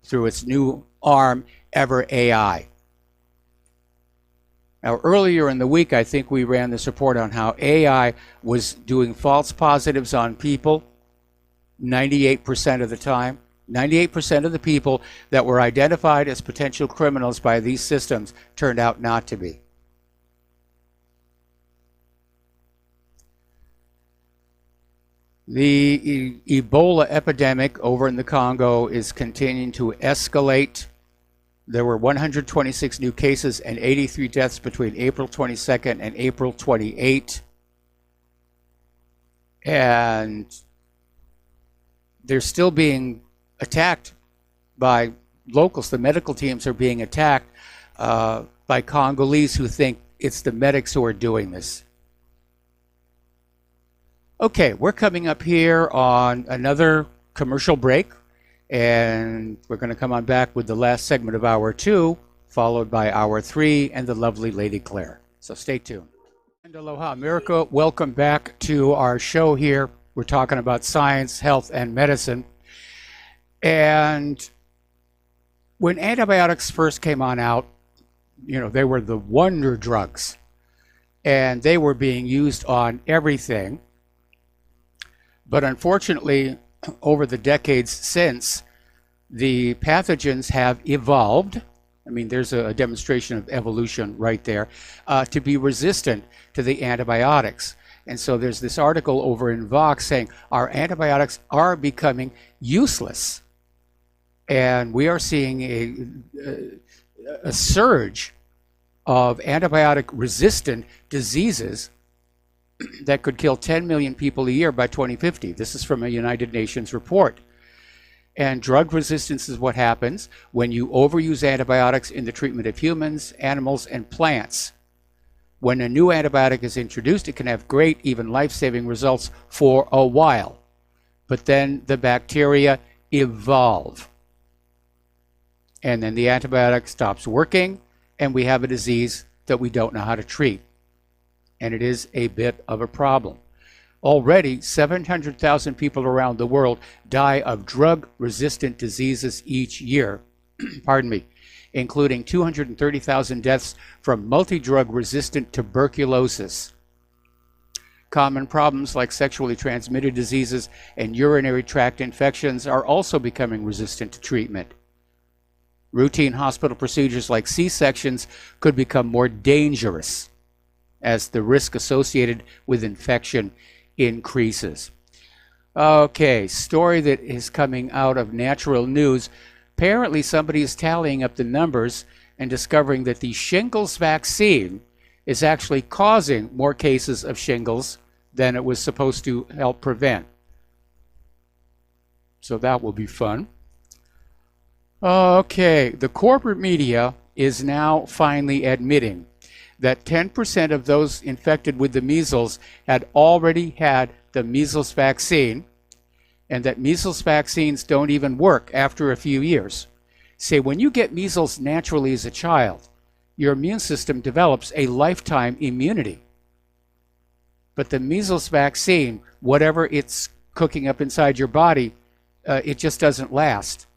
through its new arm, Ever AI. Now, earlier in the week, I think we ran this report on how AI was doing false positives on people 98% of the time. 98% of the people that were identified as potential criminals by these systems turned out not to be. The Ebola epidemic over in the Congo is continuing to escalate. There were 126 new cases and 83 deaths between April 22nd and April 28th. And they're still being attacked by locals. The medical teams are being attacked by Congolese who think it's the medics who are doing this. Okay, we're coming up here on another commercial break, and we're going to come on back with the last segment of Hour 2, followed by Hour 3 and the lovely Lady Claire. So stay tuned. And aloha, America. Welcome back to our show here. We're talking about science, health, and medicine. And when antibiotics first came on out, you know, they were the wonder drugs, and they were being used on everything. But unfortunately, over the decades since, the pathogens have evolved. I mean, there's a demonstration of evolution right there, to be resistant to the antibiotics. And so there's this article over in Vox saying our antibiotics are becoming useless. And we are seeing a surge of antibiotic-resistant diseases that could kill 10 million people a year by 2050. This is from a United Nations report. And drug resistance is what happens when you overuse antibiotics in the treatment of humans, animals, and plants. When a new antibiotic is introduced, it can have great, even life-saving results for a while. But then the bacteria evolve. and then the antibiotic stops working, and we have a disease that we don't know how to treat. And it is a bit of a problem. Already, 700,000 people around the world die of drug-resistant diseases each year, pardon me, including 230,000 deaths from multi-drug resistant tuberculosis. Common problems like sexually transmitted diseases and urinary tract infections are also becoming resistant to treatment. Routine hospital procedures like C-sections could become more dangerous as the risk associated with infection increases. Okay, story that is coming out of Natural News. Apparently somebody is tallying up the numbers and discovering that the shingles vaccine is actually causing more cases of shingles than it was supposed to help prevent. So that will be fun. Okay, the corporate media is now finally admitting that 10% of those infected with the measles had already had the measles vaccine, and that measles vaccines don't even work after a few years. Say, when you get measles naturally as a child, your immune system develops a lifetime immunity. But the measles vaccine, whatever it's cooking up inside your body, it just doesn't last.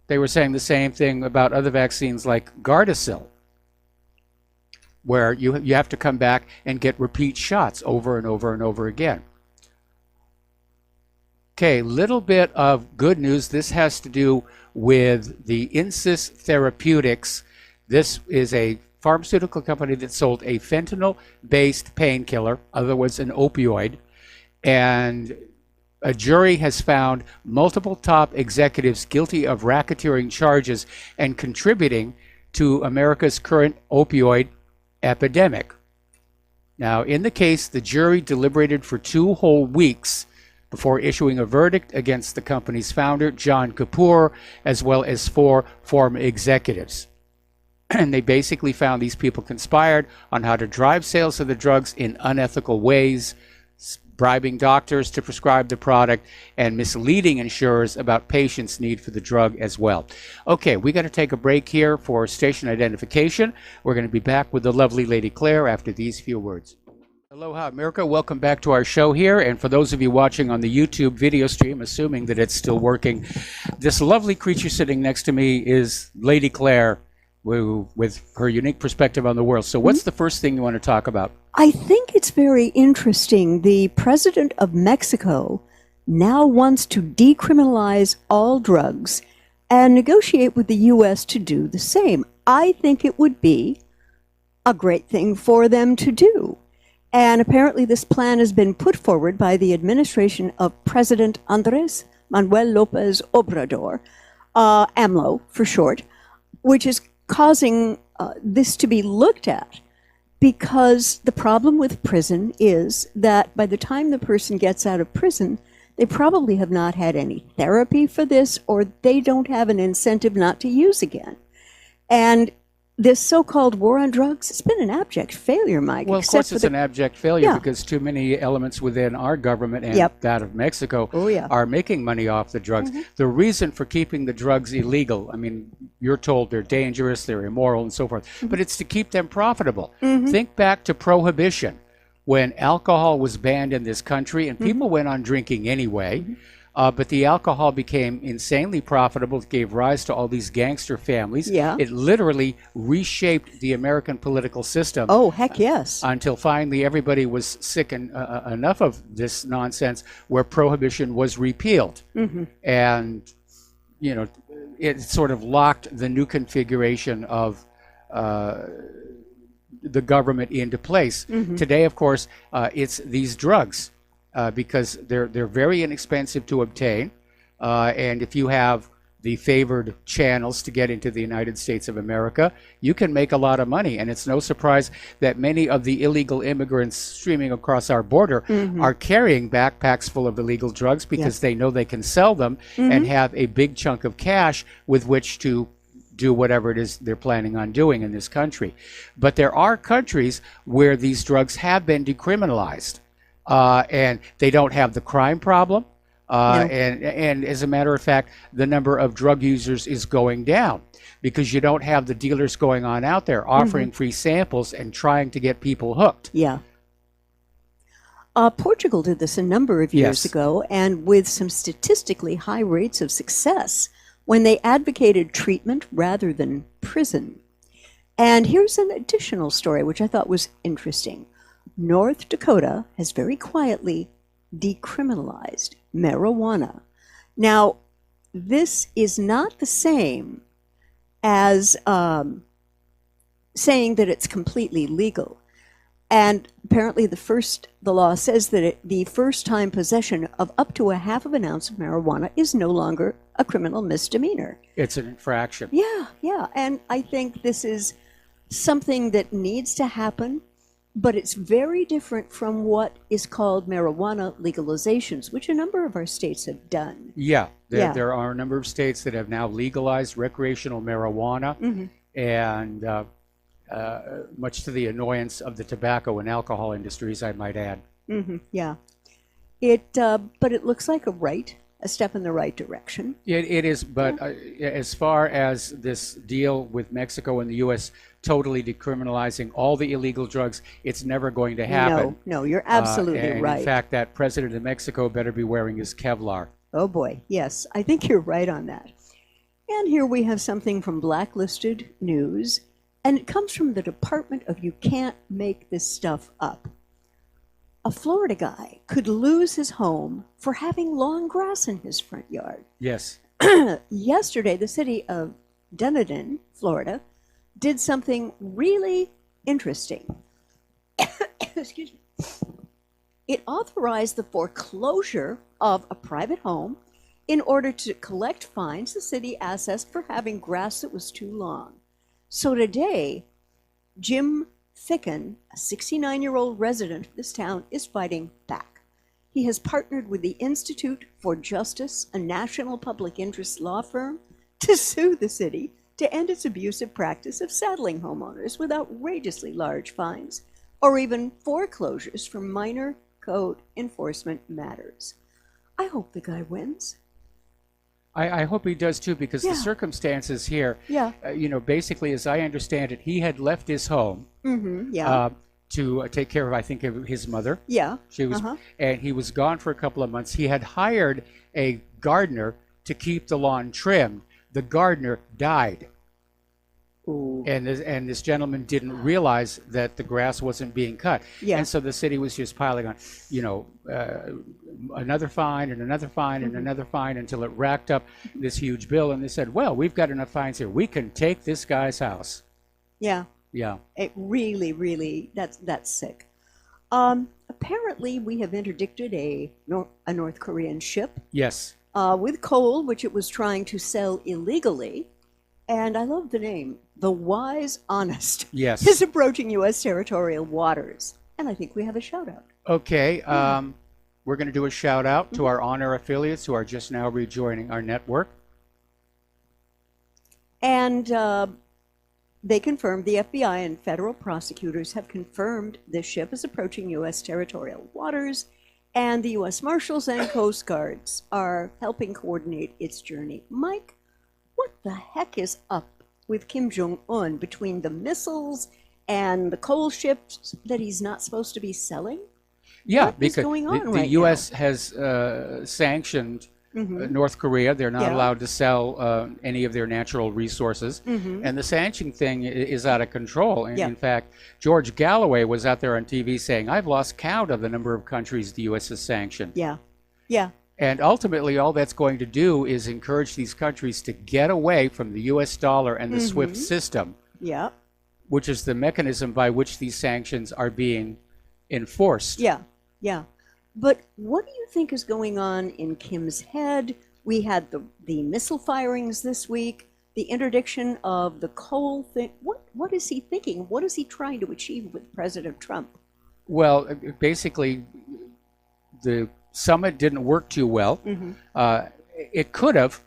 They were saying the same thing about other vaccines like Gardasil, where you have to come back and get repeat shots over and over and over again. Okay, little bit of good news. This has to do with the Insys Therapeutics. This is a pharmaceutical company that sold a fentanyl-based painkiller, otherwise an opioid, and a jury has found multiple top executives guilty of racketeering charges and contributing to America's current opioid epidemic. Now, in the case, the jury deliberated for 2 whole weeks before issuing a verdict against the company's founder, John Kapoor, as well as 4 former executives. And they basically found these people conspired on how to drive sales of the drugs in unethical ways, bribing doctors to prescribe the product, and misleading insurers about patients' need for the drug as well. Okay, we got to take a break here for station identification. We're going to be back with the lovely Lady Claire after these few words. Aloha, America. Welcome back to our show here. And for those of you watching on the YouTube video stream, assuming that it's still working, this lovely creature sitting next to me is Lady Claire, with her unique perspective on the world. So what's the first thing you want to talk about? I think it's very interesting. The president of Mexico now wants to decriminalize all drugs and negotiate with the U.S. to do the same. I think it would be a great thing for them to do. And apparently this plan has been put forward by the administration of President Andrés Manuel López Obrador, AMLO for short, which is causing this to be looked at, because the problem with prison is that by the time the person gets out of prison, they probably have not had any therapy for this, or they don't have an incentive not to use again. And this so-called war on drugs has been an abject failure, Mike. Well, of course it's an abject failure because too many elements within our government and that of Mexico are making money off the drugs. The reason for keeping the drugs illegal, I mean, you're told they're dangerous, they're immoral, and so forth, but it's to keep them profitable. Think back to Prohibition, when alcohol was banned in this country, and people went on drinking anyway. But the alcohol became insanely profitable. It gave rise to all these gangster families. It literally reshaped the American political system. Oh, heck yes. Until finally everybody was sick and enough of this nonsense, where prohibition was repealed. And, you know, it sort of locked the new configuration of the government into place. Today, of course, it's these drugs. Because they're very inexpensive to obtain, and if you have the favored channels to get into the United States of America, you can make a lot of money. And it's no surprise that many of the illegal immigrants streaming across our border are carrying backpacks full of illegal drugs because they know they can sell them and have a big chunk of cash with which to do whatever it is they're planning on doing in this country. But there are countries where these drugs have been decriminalized. And they don't have the crime problem, And as a matter of fact, the number of drug users is going down because you don't have the dealers going on out there offering free samples and trying to get people hooked. Yeah. Portugal did this a number of years ago, and with some statistically high rates of success when they advocated treatment rather than prison. And here's an additional story which I thought was interesting. North Dakota has very quietly decriminalized marijuana. Now, this is not the same as saying that it's completely legal. And apparently the law says that the first-time possession of up to a half of an ounce of marijuana is no longer a criminal misdemeanor. It's an infraction. Yeah. And I think this is something that needs to happen, but it's very different from what is called marijuana legalizations, which a number of our states have done. Yeah, there are a number of states that have now legalized recreational marijuana, and much to the annoyance of the tobacco and alcohol industries, I might add. Yeah. But it looks like a step in the right direction. It is, but as far as this deal with Mexico and the U.S. totally decriminalizing all the illegal drugs, it's never going to happen. No, you're absolutely right. In fact, that president of Mexico better be wearing his Kevlar. Oh boy, yes, I think you're right on that. And here we have something from Blacklisted News, and it comes from the Department of You Can't Make This Stuff Up. A Florida guy could lose his home for having long grass in his front yard. Yes. Yesterday, the city of Dunedin, Florida, did something really interesting. Excuse me. It authorized the foreclosure of a private home in order to collect fines the city assessed for having grass that was too long. So today, Jim Ficken, a 69-year-old resident of this town, is fighting back. He has partnered with the Institute for Justice, a national public interest law firm, to sue the city to end its abusive practice of saddling homeowners with outrageously large fines or even foreclosures for minor code enforcement matters. I hope the guy wins. I hope he does too, because the circumstances here, basically, as I understand it, he had left his home to take care of, I think, of his mother. Yeah. She was, and he was gone for a couple of months. He had hired a gardener to keep the lawn trimmed. The gardener died. Ooh. And this gentleman didn't realize that the grass wasn't being cut. Yeah. And so the city was just piling on, another fine and another fine and another fine until it racked up this huge bill. And they said, well, we've got enough fines here. We can take this guy's house. Yeah. Yeah. It really, that's sick. Apparently, we have interdicted a North Korean ship. Yes. With coal, which it was trying to sell illegally. And I love the name, the Wise Honest. Yes. Is approaching U.S. territorial waters. And I think we have a shout out. Okay. We're going to do a shout out to our on-air affiliates who are just now rejoining our network. And they confirmed, the FBI and federal prosecutors have confirmed this ship is approaching U.S. territorial waters, and the U.S. Marshals and Coast Guards are helping coordinate its journey. Mike, what the heck is up with Kim Jong-un between the missiles and the coal ships that he's not supposed to be selling? Yeah, what because is going on the right U.S. now? has sanctioned North Korea. They're not allowed to sell any of their natural resources. And the sanction thing is out of control. And in fact, George Galloway was out there on TV saying, I've lost count of the number of countries the U.S. has sanctioned. Yeah. And ultimately, all that's going to do is encourage these countries to get away from the U.S. dollar and the SWIFT system, which is the mechanism by which these sanctions are being enforced. Yeah. But what do you think is going on in Kim's head? We had the missile firings this week, the interdiction of the coal thing. What is he thinking? What is he trying to achieve with President Trump? Well, basically, the summit didn't work too well. It could have.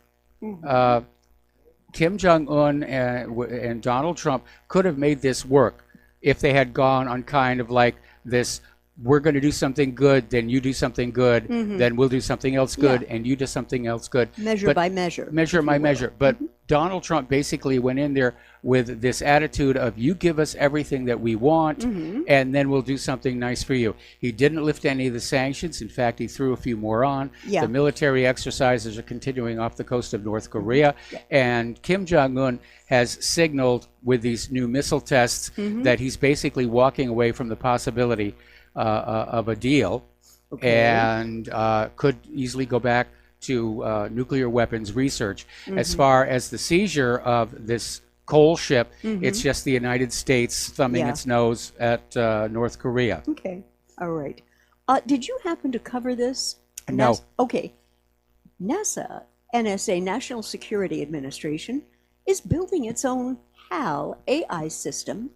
Kim Jong-un and Donald Trump could have made this work if they had gone on kind of like this we're going to do something good, then you do something good, then we'll do something else good, and you do something else good. Measure by measure. Measure by measure. But Donald Trump basically went in there with this attitude of, you give us everything that we want, and then we'll do something nice for you. He didn't lift any of the sanctions. In fact, he threw a few more on. Yeah. The military exercises are continuing off the coast of North Korea. And Kim Jong-un has signaled with these new missile tests that he's basically walking away from the possibility of a deal, and could easily go back to nuclear weapons research. As far as the seizure of this coal ship, it's just the United States thumbing its nose at North Korea. Okay, all right. Did you happen to cover this? No. Okay. NASA, NSA, National Security Administration, is building its own HAL AI system.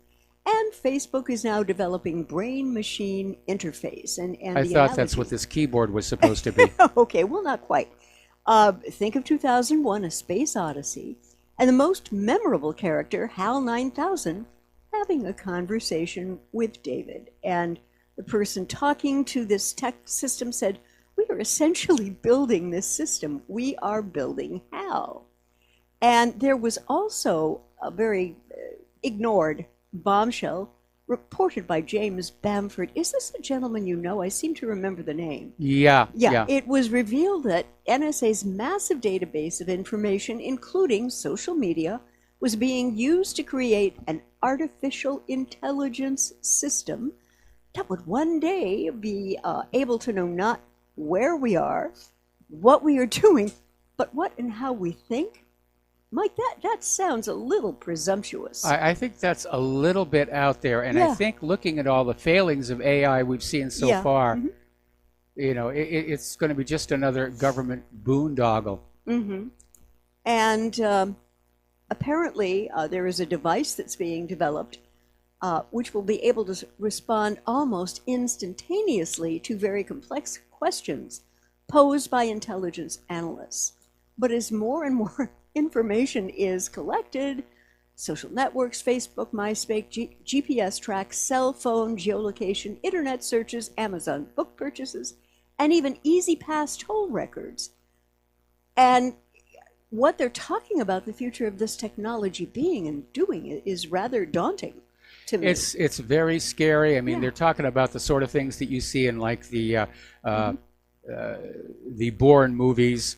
And Facebook is now developing brain-machine interface. And I thought that's what this keyboard was supposed to be. Okay, well, not quite. Think of 2001, A Space Odyssey, and the most memorable character, HAL 9000, having a conversation with David. And the person talking to this tech system said, we are essentially building this system. We are building HAL. And there was also a very ignored bombshell reported by James Bamford. Is this a gentleman you know? I seem to remember the name. Yeah. It was revealed that NSA's massive database of information, including social media, was being used to create an artificial intelligence system that would one day be able to know not where we are, what we are doing, but what and how we think. Mike, that sounds a little presumptuous. I think that's a little bit out there, and I think looking at all the failings of AI we've seen so far, you know, it's going to be just another government boondoggle. And apparently there is a device that's being developed which will be able to respond almost instantaneously to very complex questions posed by intelligence analysts. But as more and more information is collected, social networks, Facebook, MySpace, GPS tracks, cell phone geolocation, internet searches, Amazon book purchases, and even EasyPass toll records. And what they're talking about the future of this technology being and doing is rather daunting to me. It's very scary. I mean, they're talking about the sort of things that you see in like the Bourne movies,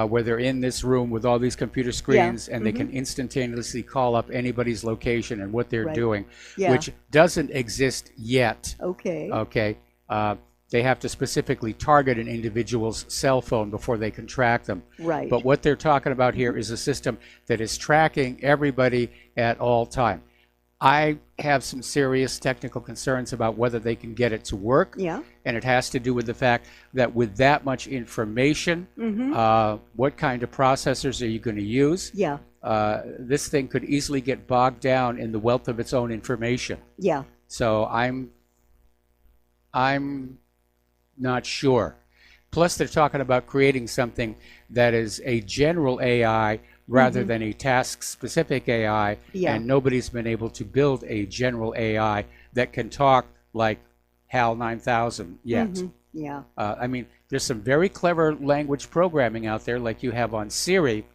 where they're in this room with all these computer screens and they can instantaneously call up anybody's location and what they're doing, which doesn't exist yet. Okay. They have to specifically target an individual's cell phone before they can track them. Right. But what they're talking about here is a system that is tracking everybody at all time. I have some serious technical concerns about whether they can get it to work. Yeah. And it has to do with the fact that with that much information, what kind of processors are you going to use? Yeah. This thing could easily get bogged down in the wealth of its own information. Yeah. So I'm not sure. Plus, they're talking about creating something that is a general AI rather than a task-specific AI, and nobody's been able to build a general AI that can talk like HAL 9000 yet. Yeah. I mean, there's some very clever language programming out there like you have on Siri,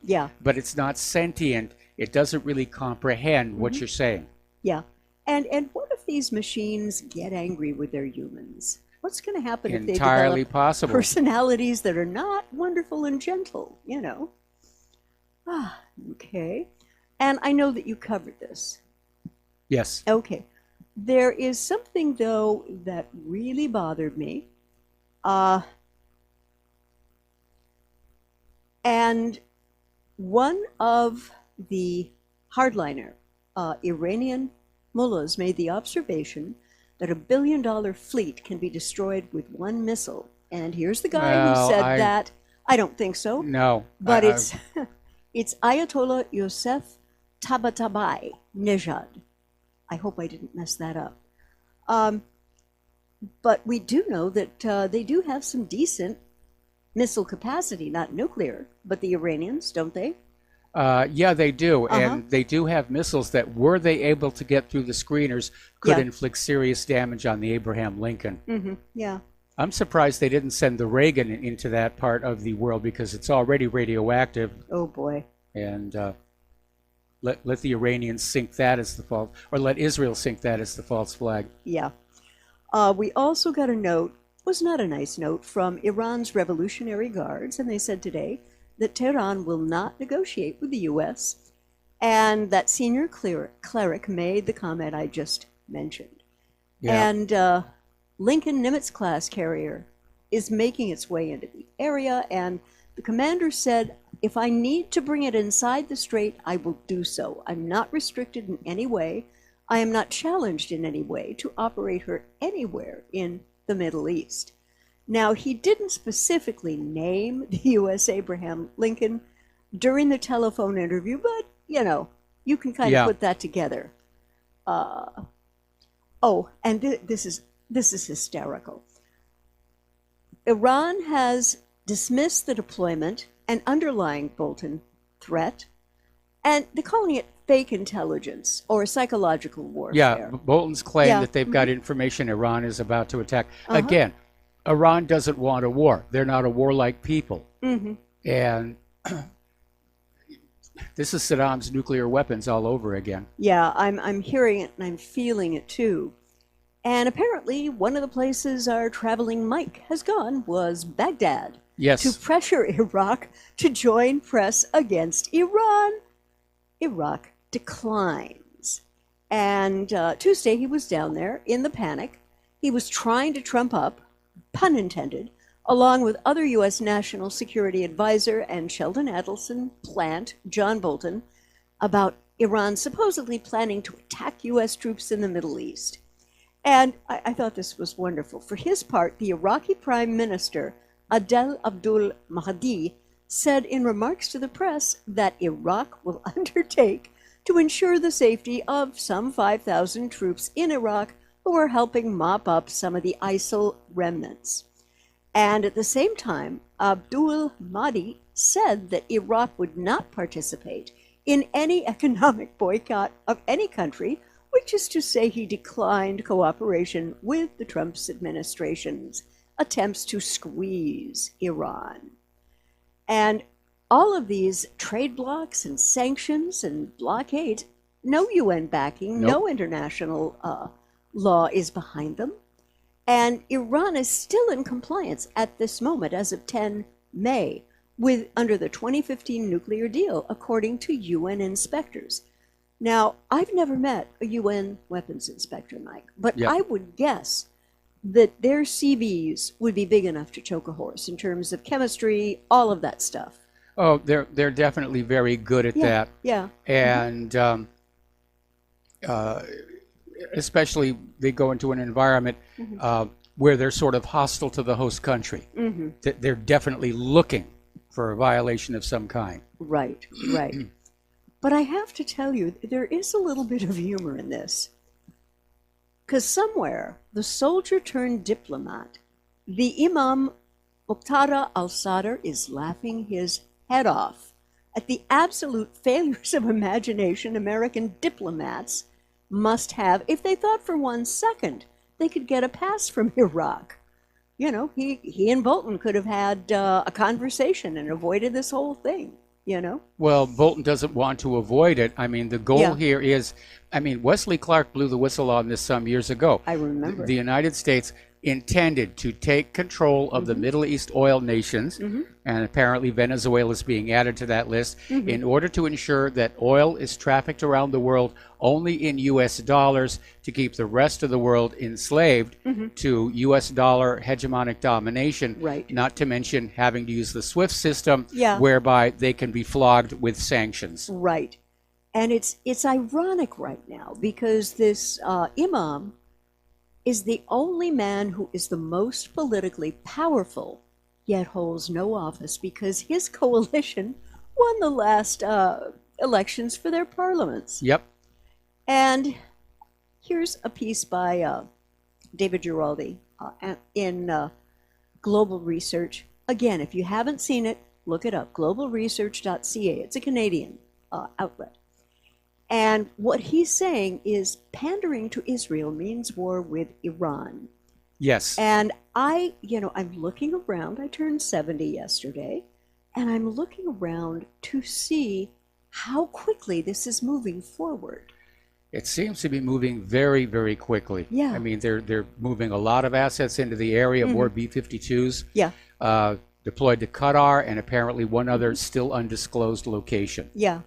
but it's not sentient. It doesn't really comprehend what you're saying. Yeah. And what if these machines get angry with their humans? What's going to happen if they develop personalities that are not wonderful and gentle, you know? Okay. And I know that you covered this. Yes. Okay. There is something, though, that really bothered me. And one of the hardliner Iranian mullahs made the observation that $1 billion fleet can be destroyed with one missile. And here's the guy who said that. I don't think so. No. But it's Ayatollah Yosef Tabatabai Nejad. I hope I didn't mess that up. But we do know that they do have some decent missile capacity, not nuclear, but the Iranians, don't they? Yeah, they do. Uh-huh. And they do have missiles that, were they able to get through the screeners, could inflict serious damage on the Abraham Lincoln. Mm-hmm. Yeah. I'm surprised they didn't send the Reagan into that part of the world, because it's already radioactive. Oh, boy. And let the Iranians sink that as the false, or let Israel sink that as the false flag. Yeah. We also got a note, was not a nice note, from Iran's Revolutionary Guards, and they said today that Tehran will not negotiate with the U.S., and that senior cleric made the comment I just mentioned. Yeah. And Lincoln Nimitz-class carrier is making its way into the area, and the commander said, if I need to bring it inside the strait, I will do so. I'm not restricted in any way. I am not challenged in any way to operate her anywhere in the Middle East. Now, he didn't specifically name the U.S. Abraham Lincoln during the telephone interview, but, you know, you can kind of put that together. And this is hysterical. Iran has dismissed the deployment and underlying Bolton threat, and they're calling it fake intelligence or psychological warfare. Yeah, Bolton's claim that they've got information Iran is about to attack. Again, Iran doesn't want a war. They're not a warlike people. Mm-hmm. And this is Saddam's nuclear weapons all over again. Yeah, I'm hearing it and I'm feeling it too. And apparently one of the places our traveling Mike has gone was Baghdad. Yes. To pressure Iraq to join press against Iran. Iraq declines. And Tuesday he was down there in the panic. He was trying to trump up, pun intended, along with other U.S. National Security Advisor and Sheldon Adelson plant, John Bolton, about Iran supposedly planning to attack U.S. troops in the Middle East. And I thought this was wonderful. For his part, the Iraqi Prime Minister, Adel Abdul Mahdi, said in remarks to the press that Iraq will undertake to ensure the safety of some 5,000 troops in Iraq who are helping mop up some of the ISIL remnants. And at the same time, Abdul Mahdi said that Iraq would not participate in any economic boycott of any country, which is to say he declined cooperation with the Trump administration's attempts to squeeze Iran. And all of these trade blocks and sanctions and blockades, no UN backing, no international law is behind them. And Iran is still in compliance at this moment, as of 10 May, under the 2015 nuclear deal, according to UN inspectors. Now, I've never met a UN weapons inspector, Mike, but I would guess that their CVs would be big enough to choke a horse in terms of chemistry, all of that stuff. Oh, they're definitely very good at that. Yeah. And especially they go into an environment where they're sort of hostile to the host country. Mm-hmm. They're definitely looking for a violation of some kind. Right, right. But I have to tell you, there is a little bit of humor in this. Because somewhere, the soldier turned diplomat, the Imam Muqtada al-Sadr, is laughing his head off at the absolute failures of imagination American diplomats must have if they thought for 1 second they could get a pass from Iraq. You know, he and Bolton could have had a conversation and avoided this whole thing, you know? Well, Bolton doesn't want to avoid it. I mean, the goal here is, I mean, Wesley Clark blew the whistle on this some years ago. I remember. The United States intended to take control of the Middle East oil nations, and apparently Venezuela is being added to that list, in order to ensure that oil is trafficked around the world only in U.S. dollars to keep the rest of the world enslaved to U.S. dollar hegemonic domination, not to mention having to use the SWIFT system, whereby they can be flogged with sanctions. Right. And it's ironic right now because this imam is the only man who is the most politically powerful, yet holds no office because his coalition won the last elections for their parliaments. Yep. And here's a piece by David Giraldi in Global Research. Again, if you haven't seen it, look it up, globalresearch.ca. It's a Canadian outlet. And what he's saying is pandering to Israel means war with Iran. Yes. And I'm looking around. I turned 70 yesterday, and I'm looking around to see how quickly this is moving forward. It seems to be moving very, very quickly. Yeah. I mean, they're moving a lot of assets into the area, more B-52s. Yeah. Deployed to Qatar and apparently one other still undisclosed location. Yeah.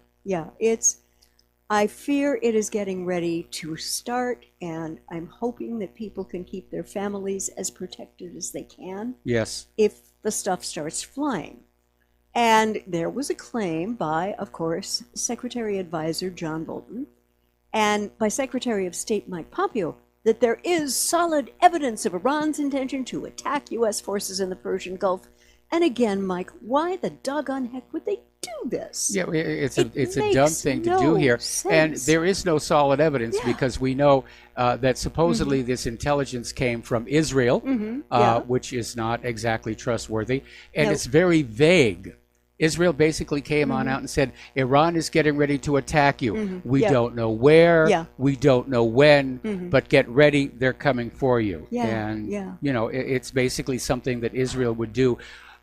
I fear it is getting ready to start, and I'm hoping that people can keep their families as protected as they can. Yes. If the stuff starts flying. And there was a claim by, of course, Secretary Advisor John Bolton and by Secretary of State Mike Pompeo that there is solid evidence of Iran's intention to attack U.S. forces in the Persian Gulf. And again, Mike, why the doggone heck would they do this? Yeah, it's a dumb thing to do here. Sense. And there is no solid evidence because we know that supposedly this intelligence came from Israel, which is not exactly trustworthy. And it's very vague. Israel basically came on out and said, Iran is getting ready to attack you. We don't know where, we don't know when, but get ready, they're coming for you. It's basically something that Israel would do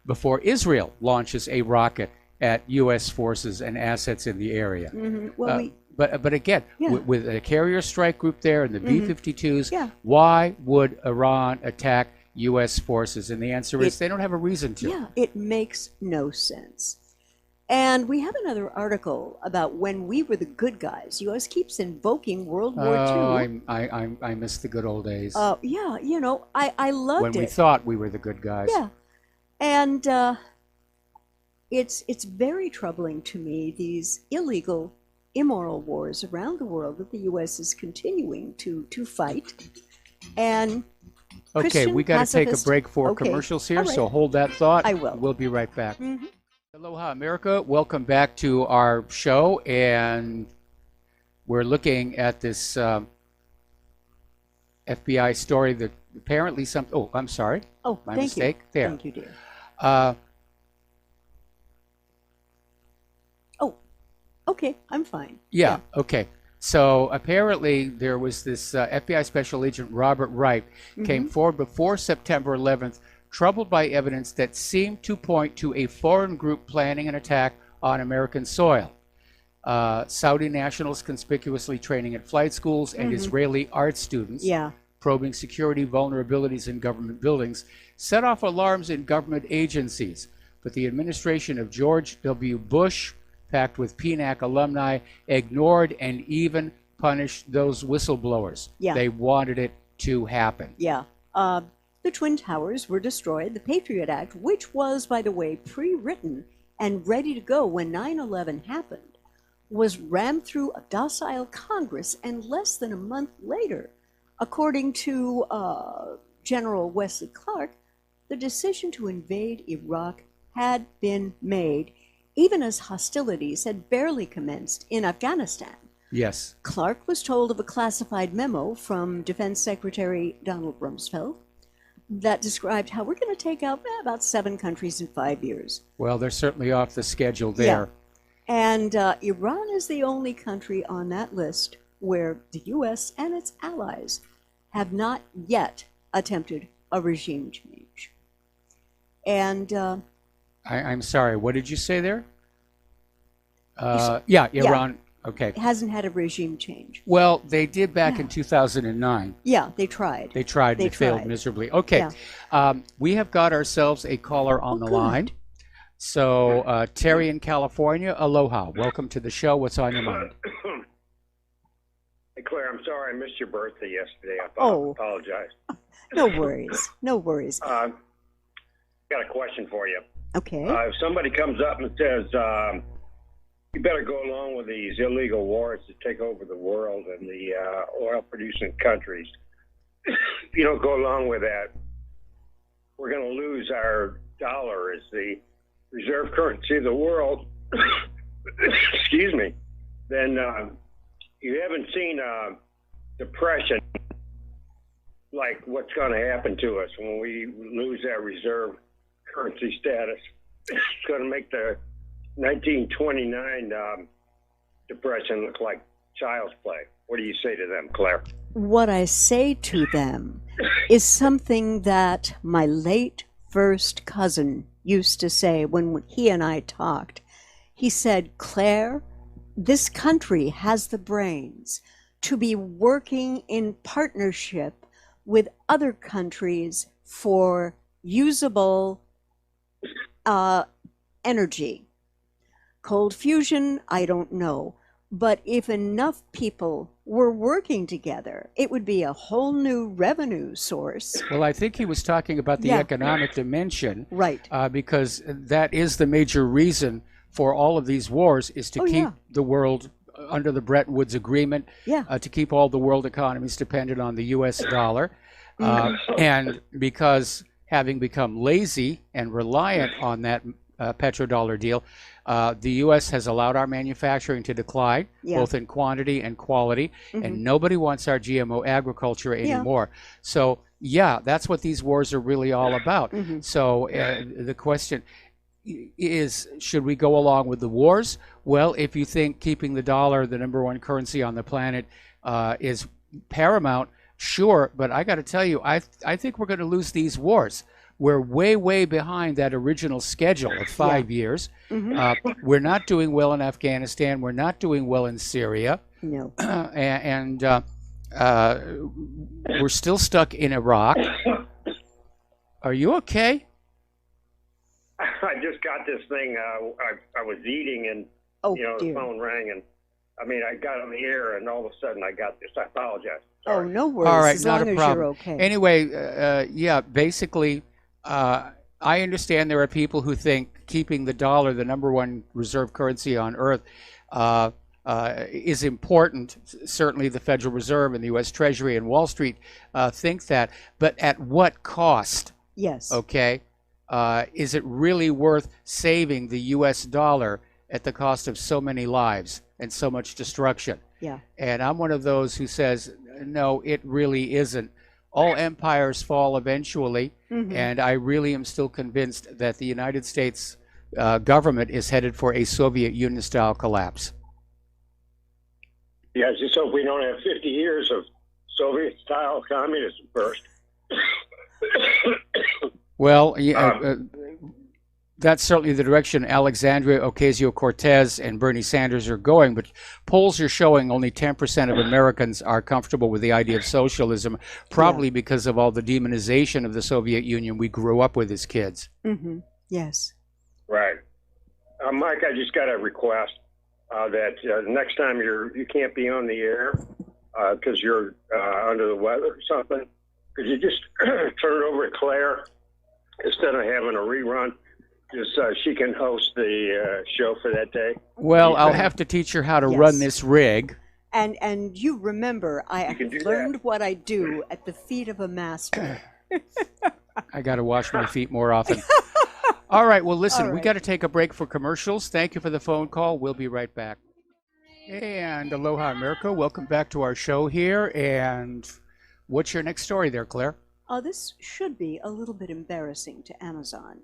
before Israel launches a rocket at U.S. forces and assets in the area. Well, but again, with a carrier strike group there and the B-52s, why would Iran attack U.S. forces? And the answer is they don't have a reason to. Yeah, it makes no sense. And we have another article about when we were the good guys. U.S. keeps invoking World War II. I miss the good old days. I loved it. When we thought we were the good guys. Yeah. And it's very troubling to me, these illegal, immoral wars around the world that the U.S. is continuing to fight. And okay, we got to take a break for commercials here, so hold that thought. I will. We'll be right back. Aloha, America. Welcome back to our show, and we're looking at this FBI story that apparently I'm sorry. Oh, my thank mistake. You. There. Thank you, dear. Okay, I'm fine. Yeah, okay. So apparently there was this FBI Special Agent Robert Wright came forward before September 11th, troubled by evidence that seemed to point to a foreign group planning an attack on American soil. Saudi nationals conspicuously training at flight schools and Israeli art students, probing security vulnerabilities in government buildings, set off alarms in government agencies. But the administration of George W. Bush, packed with PNAC alumni, ignored and even punished those whistleblowers. They wanted it to happen. The Twin Towers were destroyed. The Patriot Act, which was, by the way, pre-written and ready to go when 9/11 happened, was rammed through a docile Congress, and less than a month later, according to General Wesley Clark, the decision to invade Iraq had been made, even as hostilities had barely commenced in Afghanistan. Yes. Clark was told of a classified memo from Defense Secretary Donald Rumsfeld that described how we're going to take out about 7 countries in 5 years. Well, they're certainly off the schedule there. And Iran is the only country on that list where the U.S. and its allies have not yet attempted a regime change. And I'm sorry, what did you say there? Iran. Okay. It hasn't had a regime change. Well, they did back in 2009. Yeah, they tried. They tried and failed miserably. Okay. We have got ourselves a caller on the line. So, Terry in California, aloha. Welcome to the show. What's on your mind? Hey, Claire, I'm sorry I missed your birthday yesterday. I apologize. No worries. No worries. Got a question for you. Okay. If somebody comes up and says, you better go along with these illegal wars to take over the world and the oil-producing countries, if you don't go along with that, we're going to lose our dollar as the reserve currency of the world, excuse me, then you haven't seen depression like what's going to happen to us when we lose our reserve currency status. It's going to make the 1929 depression look like child's play. What do you say to them, Claire? What I say to them is something that my late first cousin used to say when he and I talked. He said, Claire, this country has the brains to be working in partnership with other countries for usable energy. Cold fusion, I don't know. But if enough people were working together, it would be a whole new revenue source. Well, I think he was talking about the economic dimension. Right. Because that is the major reason for all of these wars, is to keep the world under the Bretton Woods Agreement, to keep all the world economies dependent on the U.S. dollar. And because having become lazy and reliant on that petrodollar deal, the U.S. has allowed our manufacturing to decline, both in quantity and quality, and nobody wants our GMO agriculture anymore. So, that's what these wars are really all about. So the question is, should we go along with the wars? Well, if you think keeping the dollar, the number one currency on the planet, is paramount, sure, but I got to tell you, I think we're going to lose these wars. We're way, way behind that original schedule of 5 years. We're not doing well in Afghanistan. We're not doing well in Syria. No. And we're still stuck in Iraq. Are you okay? I just got this thing. I was eating, and the phone rang, and I got on the air, and all of a sudden I got this. I apologize. Sorry. Oh, no worries. All right, as not long a as problem. you're okay. Anyway, basically, I understand there are people who think keeping the dollar, the number one reserve currency on earth, is important. Certainly the Federal Reserve and the U.S. Treasury and Wall Street think that, but at what cost? Yes. Okay. Is it really worth saving the U.S. dollar at the cost of so many lives and so much destruction? Yeah. And I'm one of those who says, no, it really isn't. All empires fall eventually, and I really am still convinced that the United States government is headed for a Soviet Union-style collapse. Yeah, just hope we don't have 50 years of Soviet-style communism first. Well, that's certainly the direction Alexandria Ocasio-Cortez and Bernie Sanders are going, but polls are showing only 10% of Americans are comfortable with the idea of socialism, probably because of all the demonization of the Soviet Union we grew up with as kids. Yes. Right. Mike, I just got a request that next time you can't be on the air because you're under the weather or something, could you just turn it over to Claire instead of having a rerun? Just she can host the show for that day. Well, I'll have to teach her how to run this rig. And you remember, I have learned what I do at the feet of a master. I got to wash my feet more often. All right, well, listen, we got to take a break for commercials. Thank you for the phone call. We'll be right back. And aloha, America. Welcome back to our show here. And what's your next story there, Claire? This should be a little bit embarrassing to Amazon.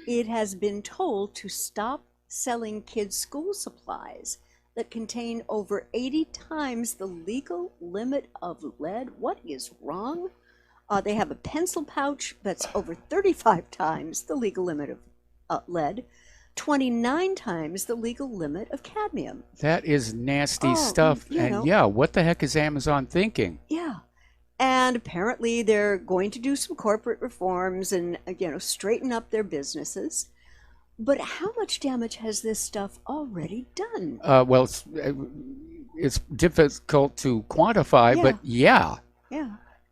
It has been told to stop selling kids' school supplies that contain over 80 times the legal limit of lead. What is wrong? They have a pencil pouch that's over 35 times the legal limit of lead, 29 times the legal limit of cadmium. That is nasty stuff. And what the heck is Amazon thinking? Yeah. And apparently they're going to do some corporate reforms and, straighten up their businesses. But how much damage has this stuff already done? Well, it's difficult to quantify, but yeah.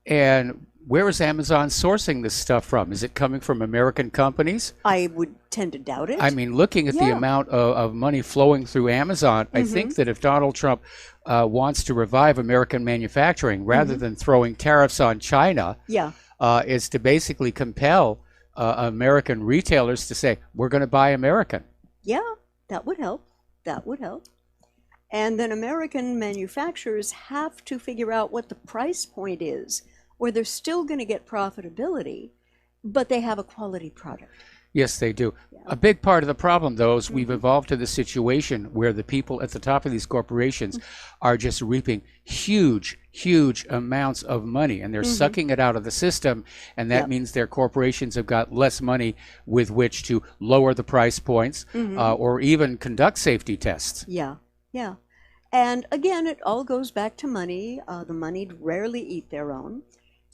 And where is Amazon sourcing this stuff from? Is it coming from American companies? I would tend to doubt it. I mean, looking at the amount of money flowing through Amazon, I think that if Donald Trump wants to revive American manufacturing rather than throwing tariffs on China, is to basically compel American retailers to say, we're going to buy American. Yeah, that would help. That would help. And then American manufacturers have to figure out what the price point is, where they're still going to get profitability, but they have a quality product. Yes, they do. Yeah. A big part of the problem, though, is we've evolved to the situation where the people at the top of these corporations are just reaping huge, huge amounts of money, and they're sucking it out of the system, and that means their corporations have got less money with which to lower the price points or even conduct safety tests. Yeah, yeah. And again, it all goes back to money. The money'd rarely eat their own.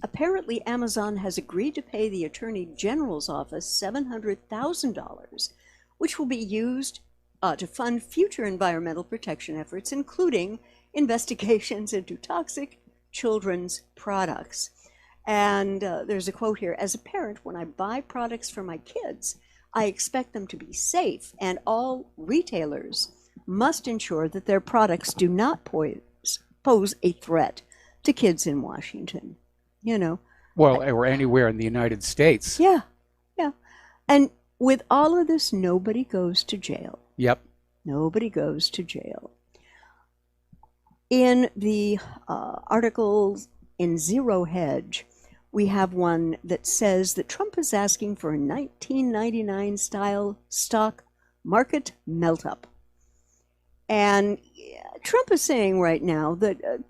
Apparently, Amazon has agreed to pay the Attorney General's office $700,000, which will be used to fund future environmental protection efforts, including investigations into toxic children's products. And there's a quote here: "As a parent, when I buy products for my kids, I expect them to be safe, and all retailers must ensure that their products do not pose a threat to kids in Washington." You know. Well, or anywhere in the United States. Yeah, yeah. And with all of this, nobody goes to jail. Yep. Nobody goes to jail. In the articles in Zero Hedge, we have one that says that Trump is asking for a 1999 style stock market melt-up. And Trump is saying right now that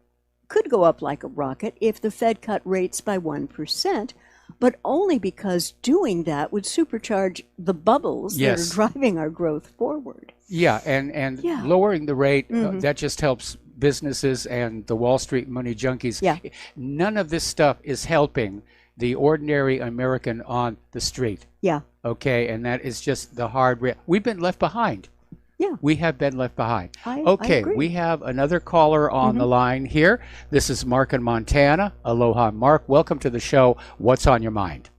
could go up like a rocket if the Fed cut rates by 1%, but only because doing that would supercharge the bubbles that are driving our growth forward. Yeah, and lowering the rate, that just helps businesses and the Wall Street money junkies. Yeah. None of this stuff is helping the ordinary American on the street. Yeah. Okay, and that is just the hard we've been left behind. Yeah. We have been left behind. I Okay, agree. we have another caller on the line here. This is Mark in Montana. Aloha, Mark. Welcome to the show. What's on your mind?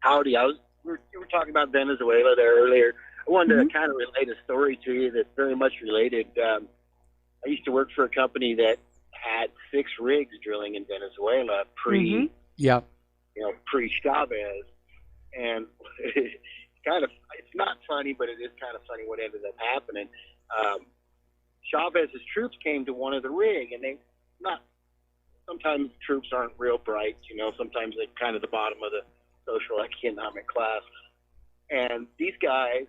Howdy. You were talking about Venezuela there earlier. I wanted to kind of relate a story to you that's very much related. I used to work for a company that had 6 rigs drilling in Venezuela pre Chavez, and it's not funny, but it is kind of funny what ended up happening. Chavez's troops came to one of the rig, and sometimes troops aren't real bright, sometimes they're kind of the bottom of the social economic class. And these guys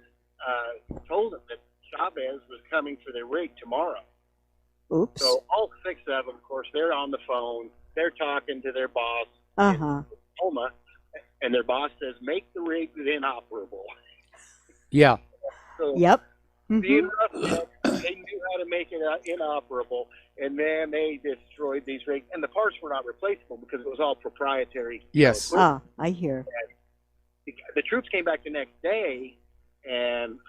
told them that Chavez was coming for their rig tomorrow. Oops. So all 6 of them, of course, they're on the phone. They're talking to their boss in Tacoma, and their boss says, "Make the rig inoperable." Yeah. So Yep. they knew how to make it inoperable, and then they destroyed these rigs. And the parts were not replaceable because it was all proprietary. Yes. I hear. The troops came back the next day, and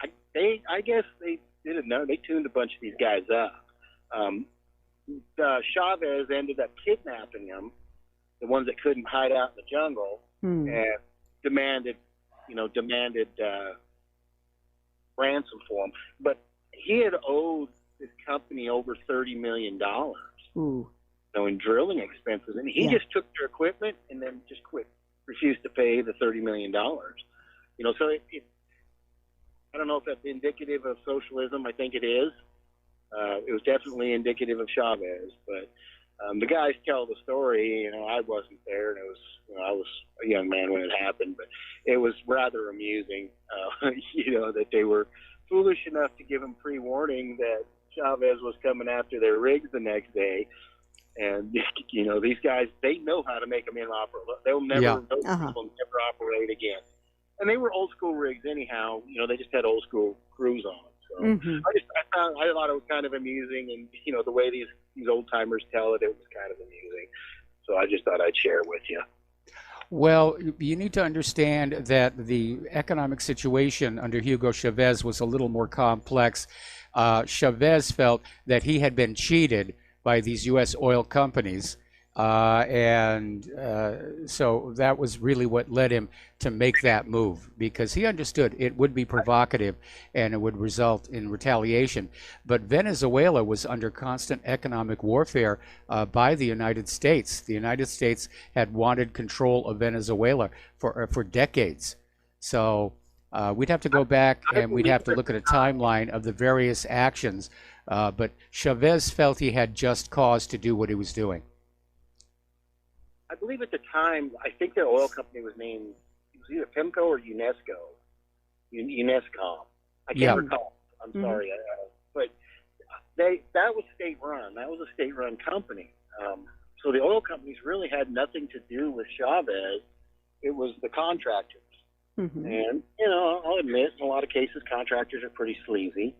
I guess they didn't know. They tuned a bunch of these guys up. Chavez ended up kidnapping them, the ones that couldn't hide out in the jungle, and demanded ransom for them. But he had owed this company over $30 million in drilling expenses, and he just took their equipment and then just quit, refused to pay the $30 million. So I don't know if that's indicative of socialism. I think it is. It was definitely indicative of Chavez, but the guys tell the story. I wasn't there, and it was, I was a young man when it happened, but it was rather amusing, that they were foolish enough to give him pre-warning that Chavez was coming after their rigs the next day. And, these guys, they know how to make them inoperable. Those people never operate again. And they were old school rigs anyhow. They just had old school crews on them. So I thought it was kind of amusing, and the way these old timers tell it, it was kind of amusing. So I just thought I'd share it with you. Well, you need to understand that the economic situation under Hugo Chavez was a little more complex. Chavez felt that he had been cheated by these U.S. oil companies. So that was really what led him to make that move, because he understood it would be provocative and it would result in retaliation. But Venezuela was under constant economic warfare by the United States. The United States had wanted control of Venezuela for decades. So we'd have to go back and we'd have to look at a timeline of the various actions. But Chavez felt he had just cause to do what he was doing. I believe at the time, I think their oil company was named was either PIMCO or UNESCO. UNESCO. I can't Yeah. recall. I'm sorry. But that was state-run. That was a state-run company. So the oil companies really had nothing to do with Chavez. It was the contractors. Mm-hmm. And, you know, I'll admit, in a lot of cases, contractors are pretty sleazy.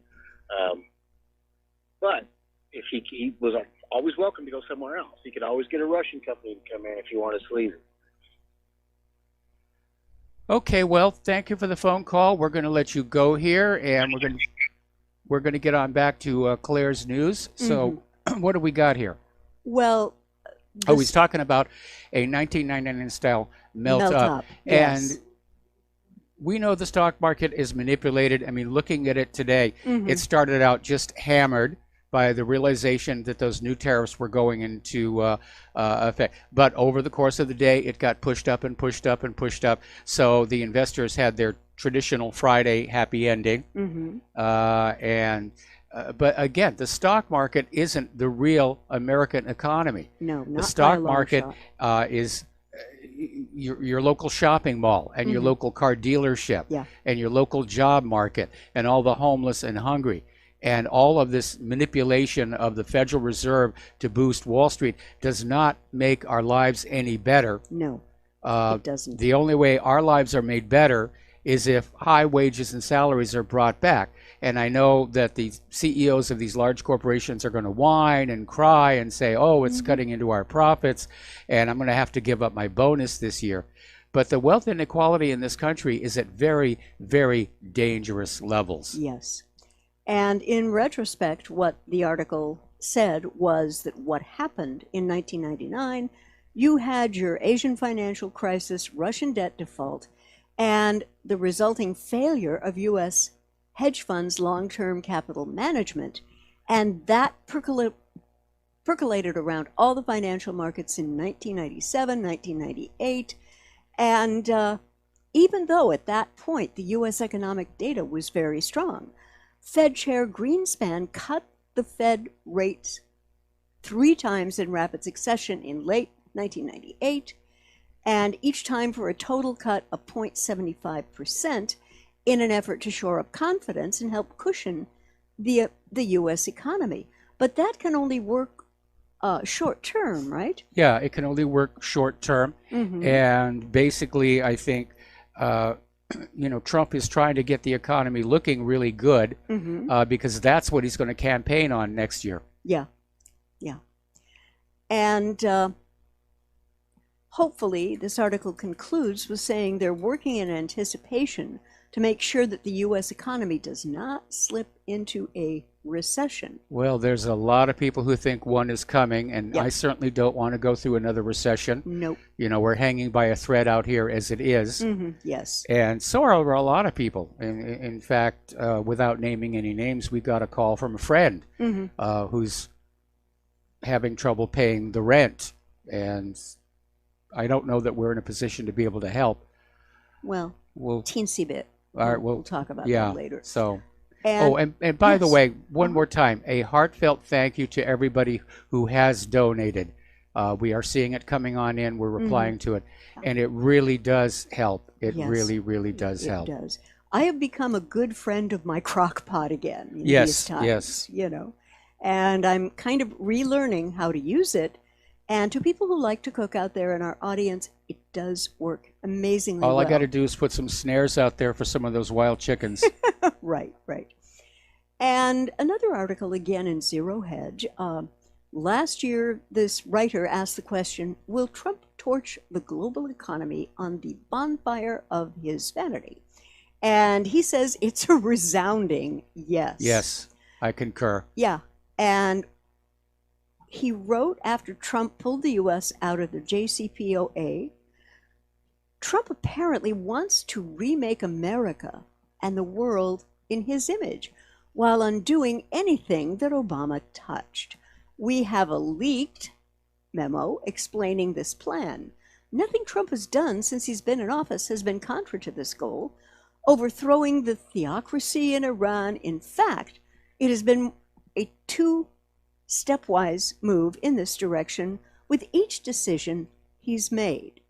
But if he was always welcome to go somewhere else. He could always get a Russian company to come in if you wanted sleazy. Okay, well, thank you for the phone call. We're going to let you go here, and we're going to get on back to Claire's news. So, what do we got here? Well, he's talking about a 1999 style melt up. Yes. And we know the stock market is manipulated. I mean, looking at it today, it started out just hammered by the realization that those new tariffs were going into effect. But over the course of the day, it got pushed up and pushed up and pushed up. So the investors had their traditional Friday happy ending. But again, the stock market isn't the real American economy. No, not the stock by a long market shot. is your local shopping mall and your local car dealership and your local job market and all the homeless and hungry. And all of this manipulation of the Federal Reserve to boost Wall Street does not make our lives any better. No, it doesn't. The only way our lives are made better is if high wages and salaries are brought back. And I know that the CEOs of these large corporations are going to whine and cry and say, oh, it's cutting into our profits, and I'm going to have to give up my bonus this year. But the wealth inequality in this country is at very, very dangerous levels. Yes. And in retrospect, what the article said was that what happened in 1999, you had your Asian financial crisis, Russian debt default, and the resulting failure of U.S. hedge funds' long-term capital management. And that percolated around all the financial markets in 1997, 1998. And even though at that point the U.S. economic data was very strong, Fed Chair Greenspan cut the Fed rates 3 times in rapid succession in late 1998, and each time for a total cut of 0.75% in an effort to shore up confidence and help cushion the U.S. economy. But that can only work short term, right? Yeah, it can only work short term. And basically, I think Trump is trying to get the economy looking really good because that's what he's going to campaign on next year. Yeah. And hopefully this article concludes with saying they're working in anticipation to make sure that the U.S. economy does not slip into a recession. Well, there's a lot of people who think one is coming, and I certainly don't want to go through another recession. Nope. We're hanging by a thread out here as it is. Yes. And so are a lot of people. In fact, without naming any names, we got a call from a friend who's having trouble paying the rent. And I don't know that we're in a position to be able to help. Well, teensy bit. All right, we'll talk about that later. So, and by the way, one more time, a heartfelt thank you to everybody who has donated. We are seeing it coming on in. We're replying to it, and it really does help. It really, really does help. It does. I have become a good friend of my crock pot again in Yes, these times, yes. And I'm kind of relearning how to use it. And to people who like to cook out there in our audience, it does work amazingly well. All I got to do is put some snares out there for some of those wild chickens. Right. And another article again in Zero Hedge. Last year, this writer asked the question, will Trump torch the global economy on the bonfire of his vanity? And he says it's a resounding yes. Yes, I concur. Yeah. And he wrote after Trump pulled the U.S. out of the JCPOA, Trump apparently wants to remake America and the world in his image while undoing anything that Obama touched. We have a leaked memo explaining this plan. Nothing Trump has done since he's been in office has been contrary to this goal. Overthrowing the theocracy in Iran, in fact, it has been a 2-stepwise move in this direction with each decision he's made.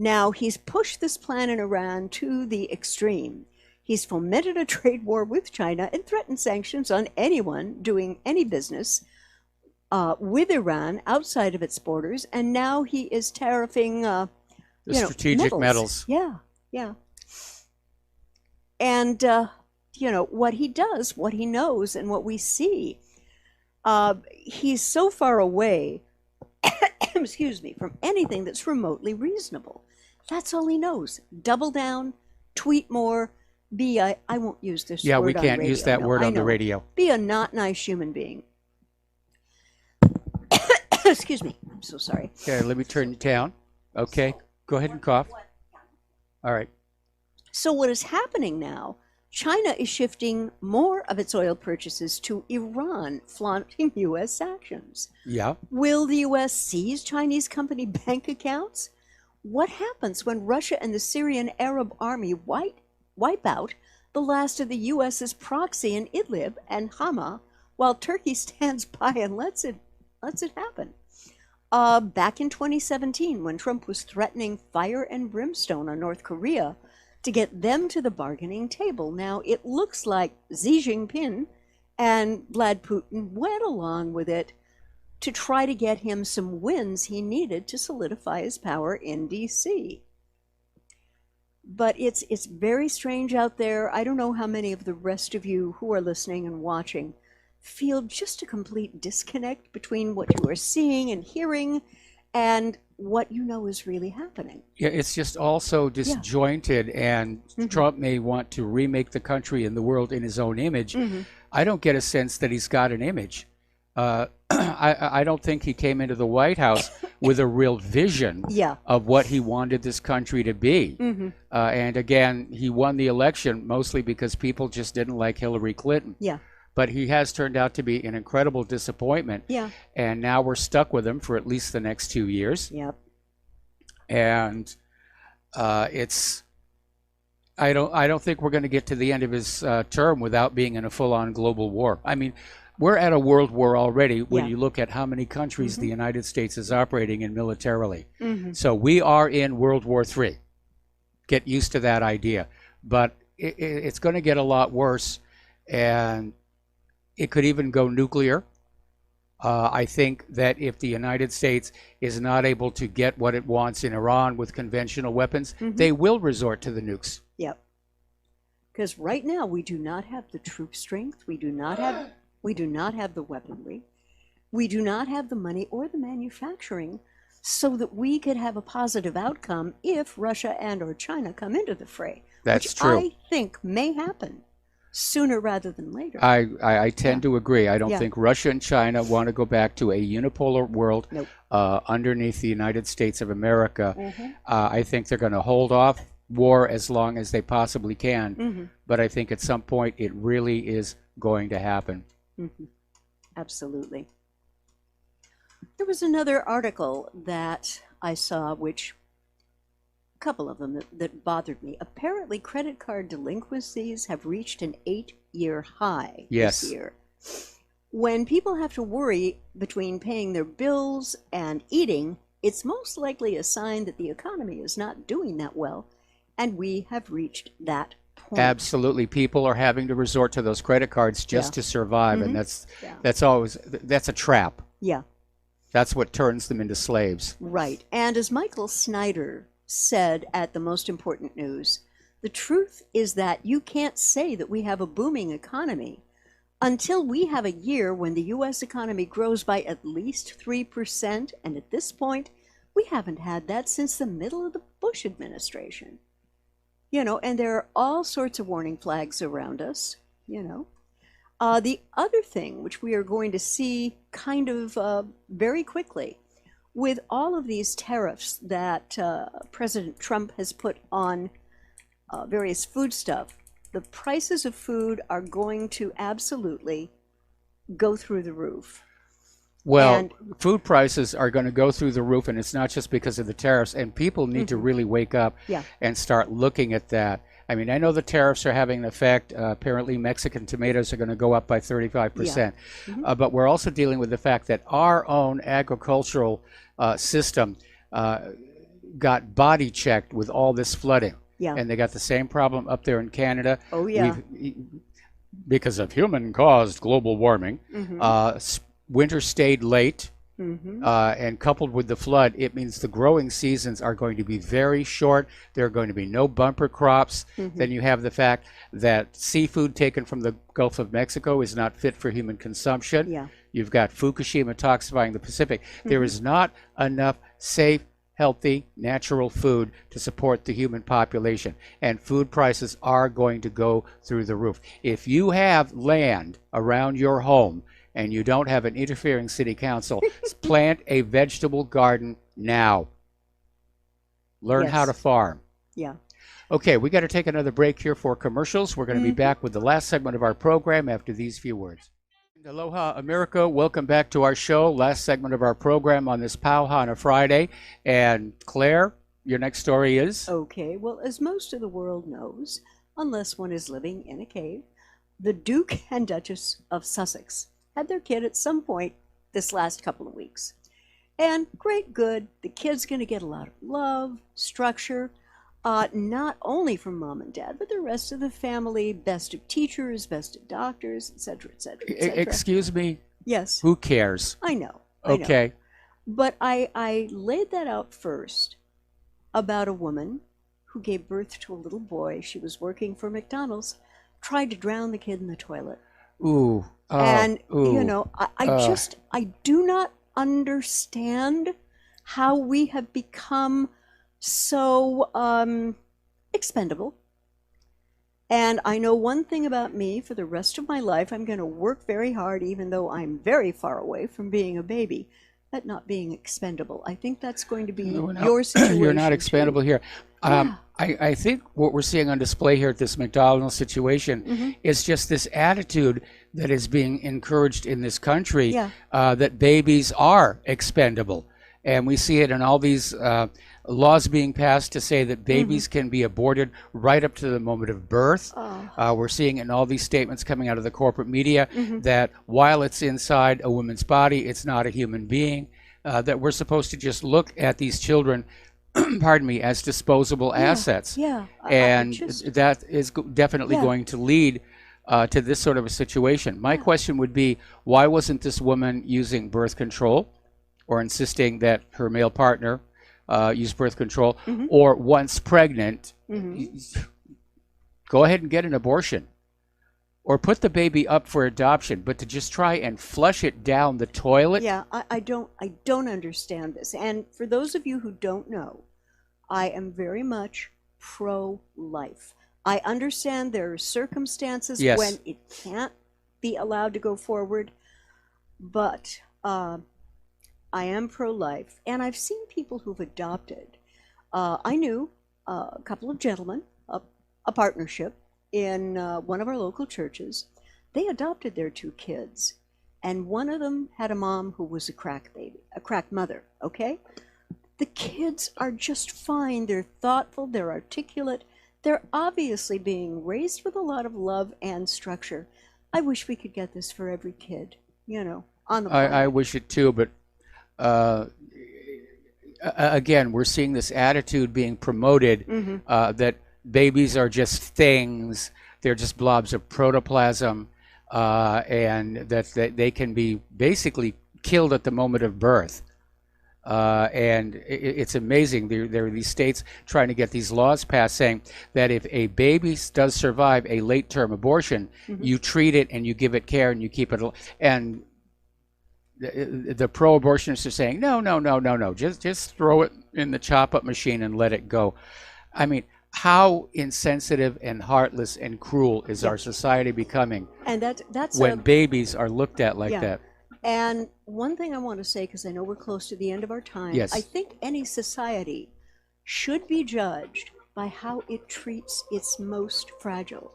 Now, he's pushed this plan in Iran to the extreme. He's fomented a trade war with China and threatened sanctions on anyone doing any business with Iran outside of its borders. And now he is tariffing, the strategic metals. Yeah, yeah. And, what he does, what he knows, and what we see, he's so far away, excuse me, from anything that's remotely reasonable. That's all he knows. Double down, tweet more, I won't use this word on we can't radio. use that word on the radio. Be a not nice human being. Excuse me. I'm so sorry. Okay, let me turn you down. Okay, go ahead and cough. All right. So what is happening now, China is shifting more of its oil purchases to Iran, flaunting U.S. sanctions. Yeah. Will the U.S. seize Chinese company bank accounts? What happens when Russia and the Syrian Arab army wipe out the last of the U.S.'s proxy in Idlib and Hama, while Turkey stands by and lets it happen? Back in 2017, when Trump was threatening fire and brimstone on North Korea to get them to the bargaining table, now it looks like Xi Jinping and Vlad Putin went along with it to try to get him some wins he needed to solidify his power in D.C. But it's very strange out there. I don't know how many of the rest of you who are listening and watching feel just a complete disconnect between what you are seeing and hearing and what you know is really happening. Yeah, it's just all so disjointed, and Trump may want to remake the country and the world in his own image. I don't get a sense that he's got an image. I don't think he came into the White House with a real vision of what he wanted this country to be. And again, he won the election mostly because people just didn't like Hillary Clinton. Yeah. But he has turned out to be an incredible disappointment. Yeah. And now we're stuck with him for at least the next 2 years. Yep. And I don't think we're going to get to the end of his term without being in a full-on global war. I mean, we're at a world war already when you look at how many countries the United States is operating in militarily. So we are in World War III. Get used to that idea. But it's going to get a lot worse, and it could even go nuclear. I think that if the United States is not able to get what it wants in Iran with conventional weapons, they will resort to the nukes. Yep. Because right now we do not have the troop strength. We do not have the weaponry. We do not have the money or the manufacturing so that we could have a positive outcome if Russia and or China come into the fray. That's which true. I think may happen sooner rather than later. I tend to agree. I don't think Russia and China want to go back to a unipolar world underneath the United States of America. I think they're going to hold off war as long as they possibly can. But I think at some point it really is going to happen. Absolutely. There was another article that I saw, which a couple of them that bothered me. Apparently, credit card delinquencies have reached an 8-year high this year. When people have to worry between paying their bills and eating, it's most likely a sign that the economy is not doing that well, and we have reached that point. Absolutely. People are having to resort to those credit cards just to survive, and that's a trap. Yeah. That's what turns them into slaves. Right. And as Michael Snyder said at The Most Important News, the truth is that you can't say that we have a booming economy until we have a year when the U.S. economy grows by at least 3%. And at this point, we haven't had that since the middle of the Bush administration. And there are all sorts of warning flags around us, The other thing, which we are going to see kind of very quickly, with all of these tariffs that President Trump has put on various foodstuff, the prices of food are going to absolutely go through the roof. Well, food prices are going to go through the roof, and it's not just because of the tariffs, and people need to really wake up and start looking at that. I mean, I know the tariffs are having an effect. Apparently, Mexican tomatoes are going to go up by 35%. But we're also dealing with the fact that our own agricultural system got body checked with all this flooding. Yeah. And they got the same problem up there in Canada. Oh, yeah. Because of human-caused global warming, winter stayed late. And coupled with the flood, it means the growing seasons are going to be very short. There are going to be no bumper crops. Then you have the fact that seafood taken from the Gulf of Mexico is not fit for human consumption. Yeah. You've got Fukushima toxifying the Pacific. There is not enough safe, healthy, natural food to support the human population. And food prices are going to go through the roof. If you have land around your home and you don't have an interfering city council, plant a vegetable garden now. Learn how to farm. Yeah. Okay, we got to take another break here for commercials. We're going to be back with the last segment of our program after these few words. Aloha, America. Welcome back to our show. Last segment of our program on this Pauhana Friday. And Claire, your next story is? Okay, well, as most of the world knows, unless one is living in a cave, the Duke and Duchess of Sussex had their kid at some point this last couple of weeks. And great good, the kid's going to get a lot of love, structure, not only from mom and dad, but the rest of the family, best of teachers, best of doctors, etc., etc., etc. Excuse me? Yes. Who cares? I know. Okay. But I laid that out first about a woman who gave birth to a little boy. She was working for McDonald's, tried to drown the kid in the toilet. Ooh. And, you know, I do not understand how we have become so expendable. And I know one thing about me: for the rest of my life, I'm going to work very hard, even though I'm very far away from being a baby, at not being expendable. I think that's going to be your situation. You're not expendable here. I think what we're seeing on display here at this McDonald's situation is just this attitude that is being encouraged in this country, that babies are expendable. And we see it in all these laws being passed to say that babies can be aborted right up to the moment of birth. We're seeing it in all these statements coming out of the corporate media that while it's inside a woman's body, it's not a human being, that we're supposed to just look at these children pardon me, as disposable assets. And that is definitely going to lead to this sort of a situation. My question would be, why wasn't this woman using birth control or insisting that her male partner use birth control, or once pregnant, go ahead and get an abortion or put the baby up for adoption, but to just try and flush it down the toilet? I don't understand this. And for those of you who don't know, I am very much pro-life. I understand there are circumstances when it can't be allowed to go forward, but I am pro-life, and I've seen people who've adopted. I knew a couple of gentlemen, a partnership in one of our local churches. They adopted their two kids, and one of them had a mom who was a crack baby, a crack mother, okay? The kids are just fine. They're thoughtful, they're articulate, they're obviously being raised with a lot of love and structure. I wish we could get this for every kid, you know, on the planet. I wish it too, but again, we're seeing this attitude being promoted that babies are just things, they're just blobs of protoplasm, and that they can be basically killed at the moment of birth. And it's amazing. There are these states trying to get these laws passed saying that if a baby does survive a late-term abortion, you treat it and you give it care and you keep it. And the pro-abortionists are saying, no, just throw it in the chop-up machine and let it go. I mean, how insensitive and heartless and cruel is our society becoming? And that's when babies are looked at like that. And one thing I want to say, because I know we're close to the end of our time, I think any society should be judged by how it treats its most fragile.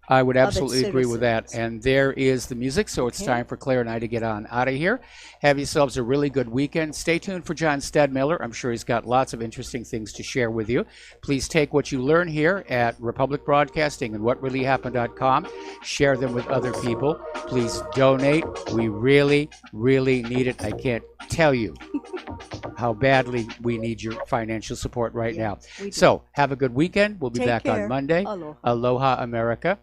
I would absolutely agree with that. And there is the music, so it's time for Claire and I to get on out of here. Have yourselves a really good weekend. Stay tuned for John Stadmiller. I'm sure he's got lots of interesting things to share with you. Please take what you learn here at Republic Broadcasting and whatreallyhappened.com. Share them with other people. Please donate. We really, really need it. I can't tell you how badly we need your financial support right now. we do. So have a good weekend. We'll be Take back care. on Monday. Aloha. Aloha, America.